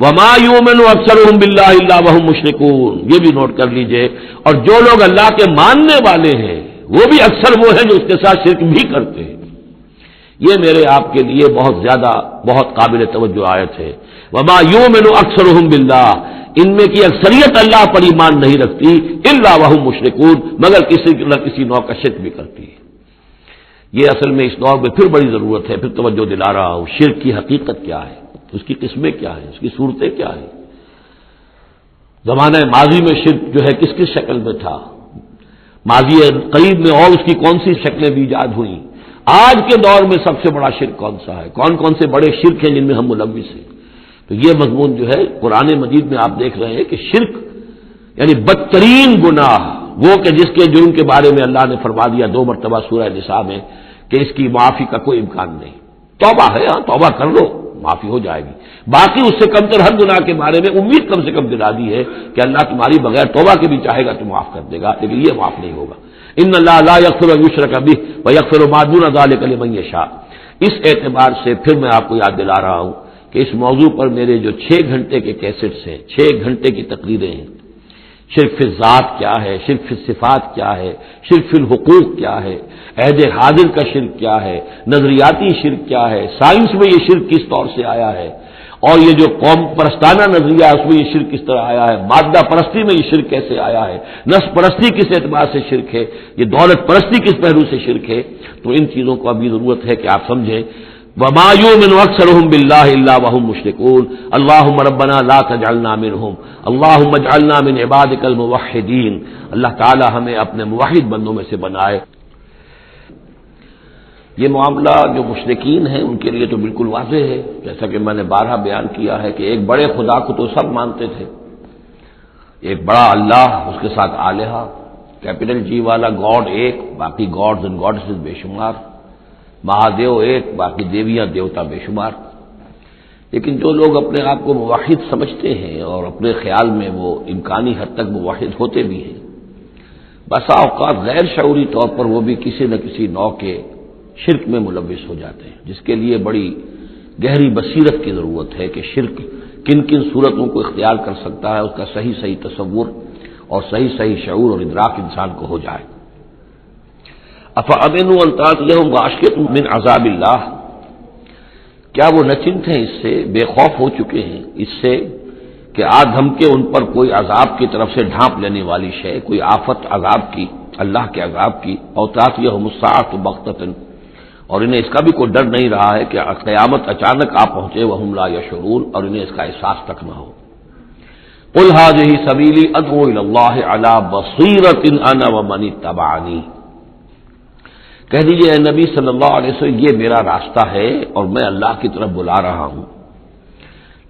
وما یؤمن اکثرهم باللہ الا وهم مشرکون، یہ بھی نوٹ کر لیجئے، اور جو لوگ اللہ کے ماننے والے ہیں وہ بھی اکثر وہ ہیں جو اس کے ساتھ شرک بھی کرتے ہیں۔ یہ میرے آپ کے لیے بہت زیادہ بہت قابل توجہ آیت ہے۔ وما یؤمن اکثرهم باللہ، ان میں کی اکثریت اللہ پر ایمان نہیں رکھتی، الا وهم مشرکون، مگر کسی نہ کسی نوع کا شرک بھی کرتی ہے۔ یہ اصل میں اس دور میں پھر بڑی ضرورت ہے، پھر توجہ دلا رہا ہوں، شرک کی حقیقت کیا ہے، اس کی قسمیں کیا ہیں، اس کی صورتیں کیا ہیں، زمانہ ماضی میں شرک جو ہے کس کس شکل میں تھا، ماضی قریب میں اور اس کی کون سی شکلیں بھی ایجاد ہوئیں، آج کے دور میں سب سے بڑا شرک کون سا ہے، کون کون سے بڑے شرک ہیں جن میں ہم ملوث ہیں۔ تو یہ مضمون جو ہے قرآن مجید میں آپ دیکھ رہے ہیں کہ شرک یعنی بدترین گناہ وہ کہ جس کے جرم کے بارے میں اللہ نے فرما دیا 2 مرتبہ سورہ نساء میں کہ اس کی معافی کا کوئی امکان نہیں، توبہ ہے، ہاں توبہ کر لو معافی ہو جائے گی، باقی اس سے کم تر ہر گناہ کے بارے میں امید کم سے کم دلا دی ہے کہ اللہ تمہاری بغیر توبہ کے بھی چاہے گا تو معاف کر دے گا، لیکن یہ معاف نہیں ہوگا۔ ان اللہ لا یغفر ان یشرک بہ ویغفر ما دون ذلک لمن یشاء۔ اس اعتبار سے پھر میں آپ کو یاد دلا رہا ہوں کہ اس موضوع پر میرے جو 6 گھنٹے کے کیسٹس ہیں، 6 گھنٹے کی تقریریں ہیں، شرک فی الذات کیا ہے، شرک فی الصفات کیا ہے، شرک فی الحقوق کیا ہے، عہد حاضر کا شرک کیا ہے، نظریاتی شرک کیا ہے، سائنس میں یہ شرک کس طور سے آیا ہے، اور یہ جو قوم پرستانہ نظریہ ہے اس میں یہ شرک کس طرح آیا ہے، مادہ پرستی میں یہ شرک کیسے آیا ہے، نفس پرستی کس اعتبار سے شرک ہے، یہ دولت پرستی کس پہلو سے شرک ہے، تو ان چیزوں کو ابھی ضرورت ہے کہ آپ سمجھیں۔ وما یؤمن اکثرهم باللہ الا وهم مشرکون اللهم ربنا لا تجعلنا منهم اللهم اجعلنا من عبادك الموحدین، اللہ تعالی ہمیں اپنے موحد بندوں میں سے بنائے۔ یہ معاملہ جو مشرکین ہیں ان کے لیے تو بالکل واضح ہے، جیسا کہ میں نے بارہا بیان کیا ہے کہ ایک بڑے خدا کو تو سب مانتے تھے، ایک بڑا اللہ، اس کے ساتھ آلہہ، کیپٹل جی والا گاڈ ایک، باقی گاڈز اینڈ گاڈسز بے شمار، مہادیو ایک، باقی دیویاں دیوتا بے شمار۔ لیکن جو لوگ اپنے آپ کو موحد سمجھتے ہیں اور اپنے خیال میں وہ امکانی حد تک موحد ہوتے بھی ہیں، بسا اوقات غیر شعوری طور پر وہ بھی کسی نہ کسی نوع کے شرک میں ملوث ہو جاتے ہیں، جس کے لیے بڑی گہری بصیرت کی ضرورت ہے کہ شرک کن کن صورتوں کو اختیار کر سکتا ہے، اس کا صحیح صحیح تصور اور صحیح صحیح شعور اور ادراک انسان کو ہو جائے۔ افامنوا ان تأتیہم غاشیۃ من عذاب اللہ، کیا وہ نچنت ہیں اس سے، بے خوف ہو چکے ہیں اس سے کہ آ دھمکے ان پر کوئی عذاب کی طرف سے ڈھانپ لینے والی شے، کوئی آفت عذاب کی، اللہ کے عذاب کی، اور تأتیہم الساعۃ بغتۃ، اور انہیں اس کا بھی کوئی ڈر نہیں رہا ہے کہ قیامت اچانک آ پہنچے، وہم لا یشعرون، اور انہیں اس کا احساس تک نہ ہو۔ قل ھذہ سبیلی ادعو الی اللہ علی بصیرۃ انا ومن اتبعنی، کہہ دیجئے اے نبی صلی اللہ علیہ وسلم یہ میرا راستہ ہے اور میں اللہ کی طرف بلا رہا ہوں،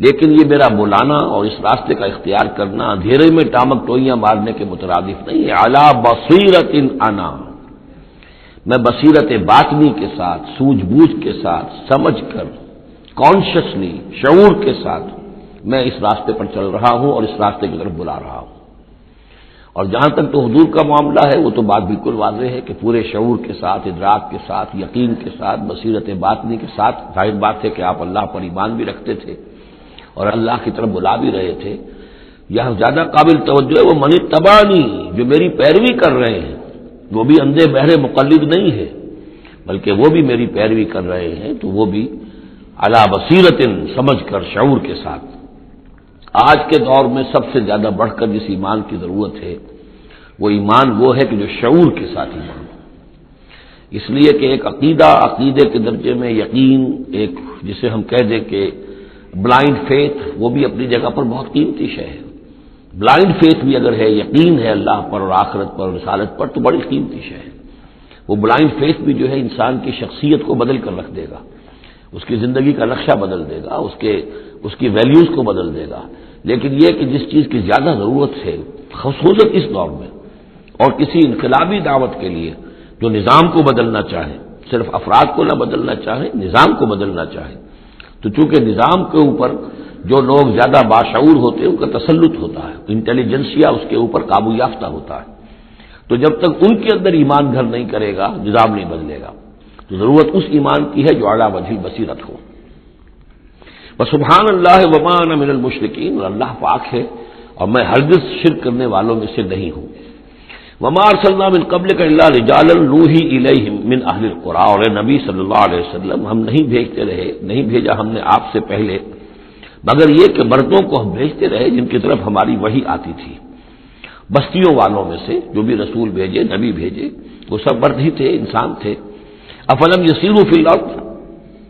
لیکن یہ میرا بلانا اور اس راستے کا اختیار کرنا اندھیرے میں ٹامک ٹوئیاں مارنے کے مترادف نہیں ہے۔ علی بصیرۃ انا، میں بصیرت باطنی کے ساتھ، سوجھ بوجھ کے ساتھ، سمجھ کر، کانشیسلی، شعور کے ساتھ میں اس راستے پر چل رہا ہوں اور اس راستے کی طرف بلا رہا ہوں۔ اور جہاں تک تو حضور کا معاملہ ہے وہ تو بات بالکل واضح ہے کہ پورے شعور کے ساتھ، ادراک کے ساتھ، یقین کے ساتھ، بصیرت باطنی کے ساتھ، ظاہر بات ہے کہ آپ اللہ پر ایمان بھی رکھتے تھے اور اللہ کی طرف بلا بھی رہے تھے۔ یہاں زیادہ قابل توجہ ہے وہ من اتبعنی، جو میری پیروی کر رہے ہیں، وہ بھی اندھے بہرے مقلد نہیں ہے، بلکہ وہ بھی میری پیروی کر رہے ہیں، تو وہ بھی علی بصیرت، سمجھ کر، شعور کے ساتھ۔ آج کے دور میں سب سے زیادہ بڑھ کر جس ایمان کی ضرورت ہے وہ ایمان وہ ہے کہ جو شعور کے ساتھ ایمان ہو، اس لیے کہ ایک عقیدے کے درجے میں یقین، ایک جسے ہم کہہ دیں کہ بلائنڈ فیتھ، وہ بھی اپنی جگہ پر بہت قیمتی شے ہے۔ بلائنڈ فیتھ بھی اگر ہے، یقین ہے اللہ پر اور آخرت پر اور رسالت پر، تو بڑی قیمتی شے ہے۔ وہ بلائنڈ فیتھ بھی جو ہے انسان کی شخصیت کو بدل کر رکھ دے گا، اس کی زندگی کا نقشہ بدل دے گا، اس کی ویلیوز کو بدل دے گا۔ لیکن یہ کہ جس چیز کی زیادہ ضرورت ہے، خصوصاً اس دور میں، اور کسی انقلابی دعوت کے لیے جو نظام کو بدلنا چاہے، صرف افراد کو نہ بدلنا چاہے، نظام کو بدلنا چاہے، تو چونکہ نظام کے اوپر جو لوگ زیادہ باشعور ہوتے ہیں ان کا تسلط ہوتا ہے، انٹیلیجنسیا اس کے اوپر قابو یافتہ ہوتا ہے، تو جب تک ان کے اندر ایمان گھر نہیں کرے گا نظام نہیں بدلے گا۔ تو ضرورت اس ایمان کی ہے جو اعلی وجہ بصیرت ہو۔ وسبحان اللہ وما انا من المشرکین، اور اللہ پاک ہے اور میں ہرگز شرک کرنے والوں میں سے نہیں ہوں۔ وما ارسلنا من قبلک الا رجالا نوحی الیہم من اہل القری، اور اے نبی صلی اللہ علیہ وسلم ہم نہیں بھیجا ہم نے آپ سے پہلے مگر یہ کہ مردوں کو ہم بھیجتے رہے جن کی طرف ہماری وحی آتی تھی، بستیوں والوں میں سے جو بھی رسول بھیجے، نبی بھیجے، وہ سب مرد ہی تھے، انسان تھے۔ افلم یسیروا فی الارض،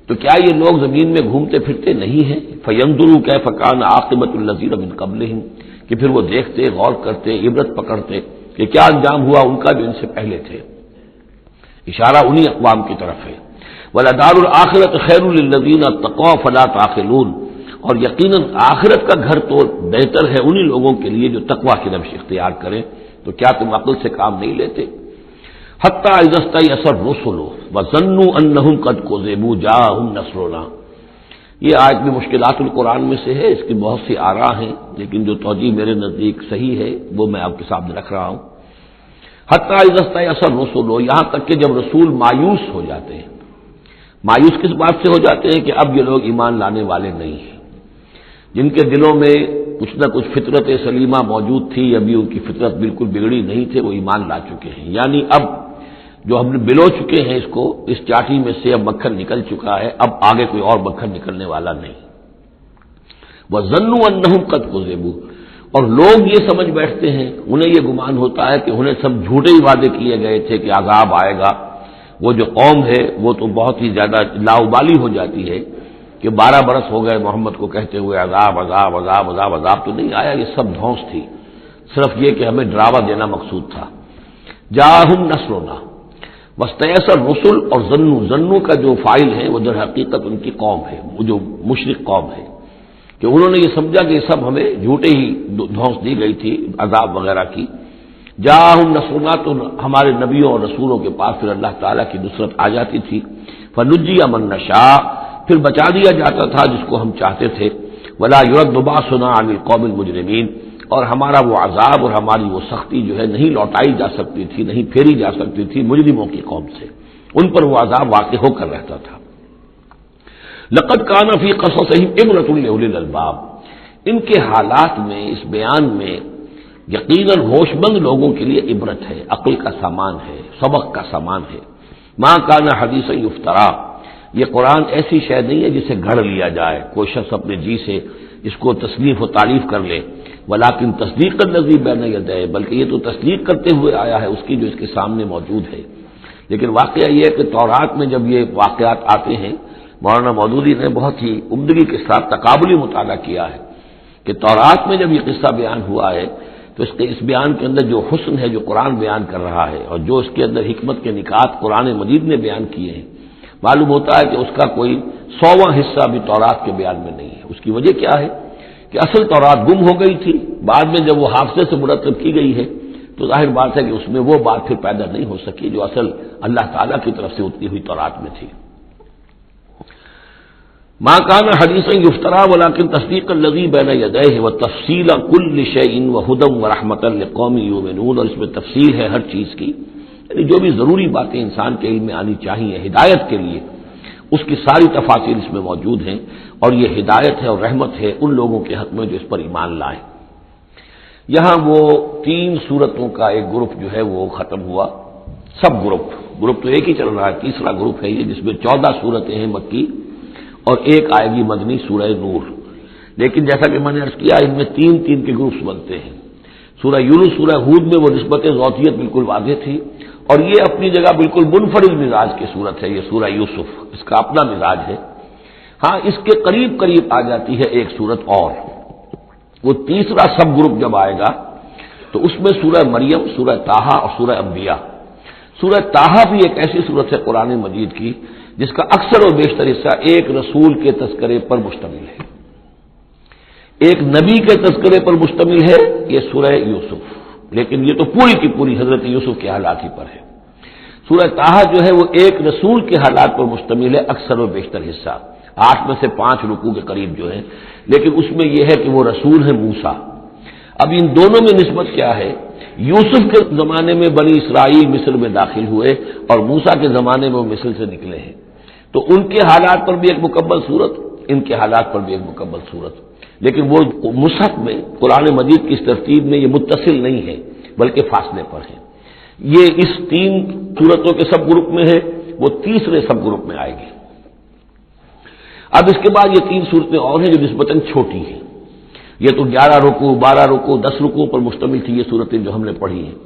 تو کیا یہ لوگ زمین میں گھومتے پھرتے نہیں ہیں؟ فینظروا کیف کان عاقبۃ الذین من قبلہم، کہ پھر وہ دیکھتے، غور کرتے، عبرت پکڑتے کہ کیا انجام ہوا ان کا جو ان سے پہلے تھے۔ اشارہ انہی اقوام کی طرف ہے۔ وَلَدَارُ الْآخِرَةُ خَيْرٌ لِّلَّذِينَ اتَّقَوْا فَلَا تَعْقِلُونَ، اور یقیناً آخرت کا گھر تو بہتر ہے انہی لوگوں کے لیے جو تقویٰ کی روش اختیار کریں، تو کیا تم عقل سے کام نہیں لیتے؟ حتیٰ اذا استیأس الرسل وظنوا انہم قد کذبوا جاءہم نصرنا، یہ آیت بھی مشکلات القرآن میں سے ہے، اس کی بہت سی آراء ہیں، لیکن جو توجیہ میرے نزدیک صحیح ہے وہ میں آپ کے سامنے رکھ رہا ہوں۔ حتیٰ اذا استیأس الرسل، یہاں تک کہ جب رسول مایوس ہو جاتے ہیں۔ مایوس کس بات سے ہو جاتے ہیں کہ اب یہ لوگ ایمان لانے والے نہیں ہیں، جن کے دلوں میں کچھ نہ کچھ فطرت سلیمہ موجود تھی، ابھی ان کی فطرت بالکل بگڑی نہیں تھے، وہ ایمان لا چکے ہیں، یعنی اب جو ہم نے بلو چکے ہیں اس کو، اس چاٹی میں سے اب مکھن نکل چکا ہے، اب آگے کوئی اور مکھن نکلنے والا نہیں۔ وَظَنُّوا أَنَّهُمْ قَدْ كُذِبُوا، اور لوگ یہ سمجھ بیٹھتے ہیں، انہیں یہ گمان ہوتا ہے کہ انہیں سب جھوٹے ہی وعدے کیے گئے تھے کہ عذاب آئے گا۔ وہ جو قوم ہے وہ تو بہت ہی زیادہ لاؤبالی ہو جاتی ہے کہ 12 برس ہو گئے محمد کو کہتے ہوئے عذاب عذاب عذاب عذاب، عذاب تو نہیں آیا، یہ سب دھونس تھی، صرف یہ کہ ہمیں ڈراوا دینا مقصود تھا۔ جاءہم نصرنا، وستیسر رسل، اور زنو کا جو فاعل ہے وہ در حقیقت ان کی قوم ہے، وہ جو مشرک قوم ہے، کہ انہوں نے یہ سمجھا کہ یہ سب ہمیں جھوٹے ہی دھونس دی گئی تھی عذاب وغیرہ کی۔ جاءہم نصرنا، تو ہمارے نبیوں اور رسولوں کے پاس پھر اللہ تعالیٰ کی نصرت آ جاتی تھی۔ فنجی من نشاء، پھر بچا دیا جاتا تھا جس کو ہم چاہتے تھے۔ ولا يرد باسنا عن القوم المجرمین، اور ہمارا وہ عذاب اور ہماری وہ سختی جو ہے نہیں لوٹائی جا سکتی تھی، نہیں پھیری جا سکتی تھی مجرموں کی قوم سے، ان پر وہ عذاب واقع ہو کر رہتا تھا۔ لقد کان فی قصصہم عبرۃ لأولی الالباب، ان کے حالات میں، اس بیان میں یقیناً ہوش مند لوگوں کے لیے عبرت ہے، عقل کا سامان ہے، سبق کا سامان ہے۔ ما کان حدیثا یفترا، یہ قرآن ایسی شے نہیں ہے جسے گھڑ لیا جائے، کوئی شخص اپنے جی سے اس کو تصنیف و تعریف کر لے، ولیکن تصدیق الذی بین یدیہ، بلکہ یہ تو تصدیق کرتے ہوئے آیا ہے اس کی جو اس کے سامنے موجود ہے۔ لیکن واقعہ یہ ہے کہ تورات میں جب یہ واقعات آتے ہیں، مولانا مودودی نے بہت ہی عمدگی کے ساتھ تقابلی مطالعہ کیا ہے کہ تورات میں جب یہ قصہ بیان ہوا ہے تو اس بیان کے اندر جو حسن ہے جو قرآن بیان کر رہا ہے، اور جو اس کے اندر حکمت کے نکات قرآن مجید نے بیان کیے ہیں، معلوم ہوتا ہے کہ اس کا کوئی 100واں حصہ بھی تورات کے بیان میں نہیں ہے۔ اس کی وجہ کیا ہے کہ اصل تورات گم ہو گئی تھی، بعد میں جب وہ حافظے سے مرتب کی گئی ہے تو ظاہر بات ہے کہ اس میں وہ بات پھر پیدا نہیں ہو سکی جو اصل اللہ تعالیٰ کی طرف سے اتری ہوئی تورات میں تھی۔ ما کان حدیثا یفترا ولکن تصدیق الذی بین یدیہ وتفصیل کل شیء وہدی ورحمۃ لقوم یؤمنون، اور اس میں تفصیل ہے ہر چیز کی، یعنی جو بھی ضروری باتیں انسان کے علم میں آنی چاہیے ہدایت کے لیے، اس کی ساری تفاصیل اس میں موجود ہیں، اور یہ ہدایت ہے اور رحمت ہے ان لوگوں کے حق میں جو اس پر ایمان لائیں۔ یہاں وہ 3 سورتوں کا ایک گروپ جو ہے وہ ختم ہوا، سب گروپ تو ایک ہی چل رہا ہے، تیسرا گروپ ہے یہ جس میں 14 سورتیں ہیں مکی اور ایک آئے گی مدنی سورہ نور۔ لیکن جیسا کہ میں نے عرض کیا ان میں 3 کے گروپس بنتے ہیں۔ سورہ یونس، سورہ ہود میں وہ نسبت ذاتیت بالکل واضح تھی، اور یہ اپنی جگہ بالکل منفرد مزاج کی صورت ہے، یہ سورہ یوسف اس کا اپنا مزاج ہے۔ ہاں اس کے قریب آ جاتی ہے ایک صورت اور، وہ تیسرا سب گروپ جب آئے گا تو اس میں سورہ مریم، سورہ طٰہٰ اور سورہ انبیاء۔ سورہ طٰہٰ بھی ایک ایسی صورت ہے قرآن مجید کی جس کا اکثر و بیشتر حصہ ایک رسول کے تذکرے پر مشتمل ہے، ایک نبی کے تذکرے پر مشتمل ہے، یہ سورہ یوسف، لیکن یہ تو پوری کی پوری حضرت یوسف کے حالات ہی پر ہے۔ سورہ طٰہٰ جو ہے وہ ایک رسول کے حالات پر مشتمل ہے، اکثر و بیشتر حصہ 8 میں سے 5 رکوع کے قریب جو ہے، لیکن اس میں یہ ہے کہ وہ رسول ہے موسیٰ۔ اب ان دونوں میں نسبت کیا ہے؟ یوسف کے زمانے میں بنی اسرائیل مصر میں داخل ہوئے اور موسیٰ کے زمانے میں وہ مصر سے نکلے ہیں، تو ان کے حالات پر بھی ایک مکمل صورت، ان کے حالات پر بھی ایک مکمل صورت، لیکن وہ مصحف میں قرآن مجید کی اس ترتیب میں یہ متصل نہیں ہے بلکہ فاصلے پر ہے۔ یہ اس 3 صورتوں کے سب گروپ میں ہے، وہ تیسرے سب گروپ میں آئے گی۔ اب اس کے بعد یہ 3 صورتیں اور ہیں جو نسبتاً چھوٹی ہیں، یہ تو 11 رکوع، 12 رکوع، 10 رکوع پر مشتمل تھی یہ صورتیں جو ہم نے پڑھی ہیں۔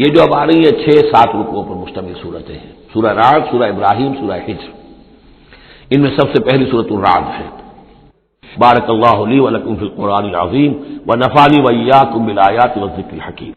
یہ جو اب آ رہی ہیں 6-7 رکوعوں پر مشتمل صورتیں ہیں، سورہ رعد، سورہ ابراہیم، سورہ حجر، ان میں سب سے پہلی سورۃ الرعد ہے۔ بارک اللہ لی و لکم فی القرآن العظیم و نفعنی و ایاکم بالآیات والذکر الحکیم۔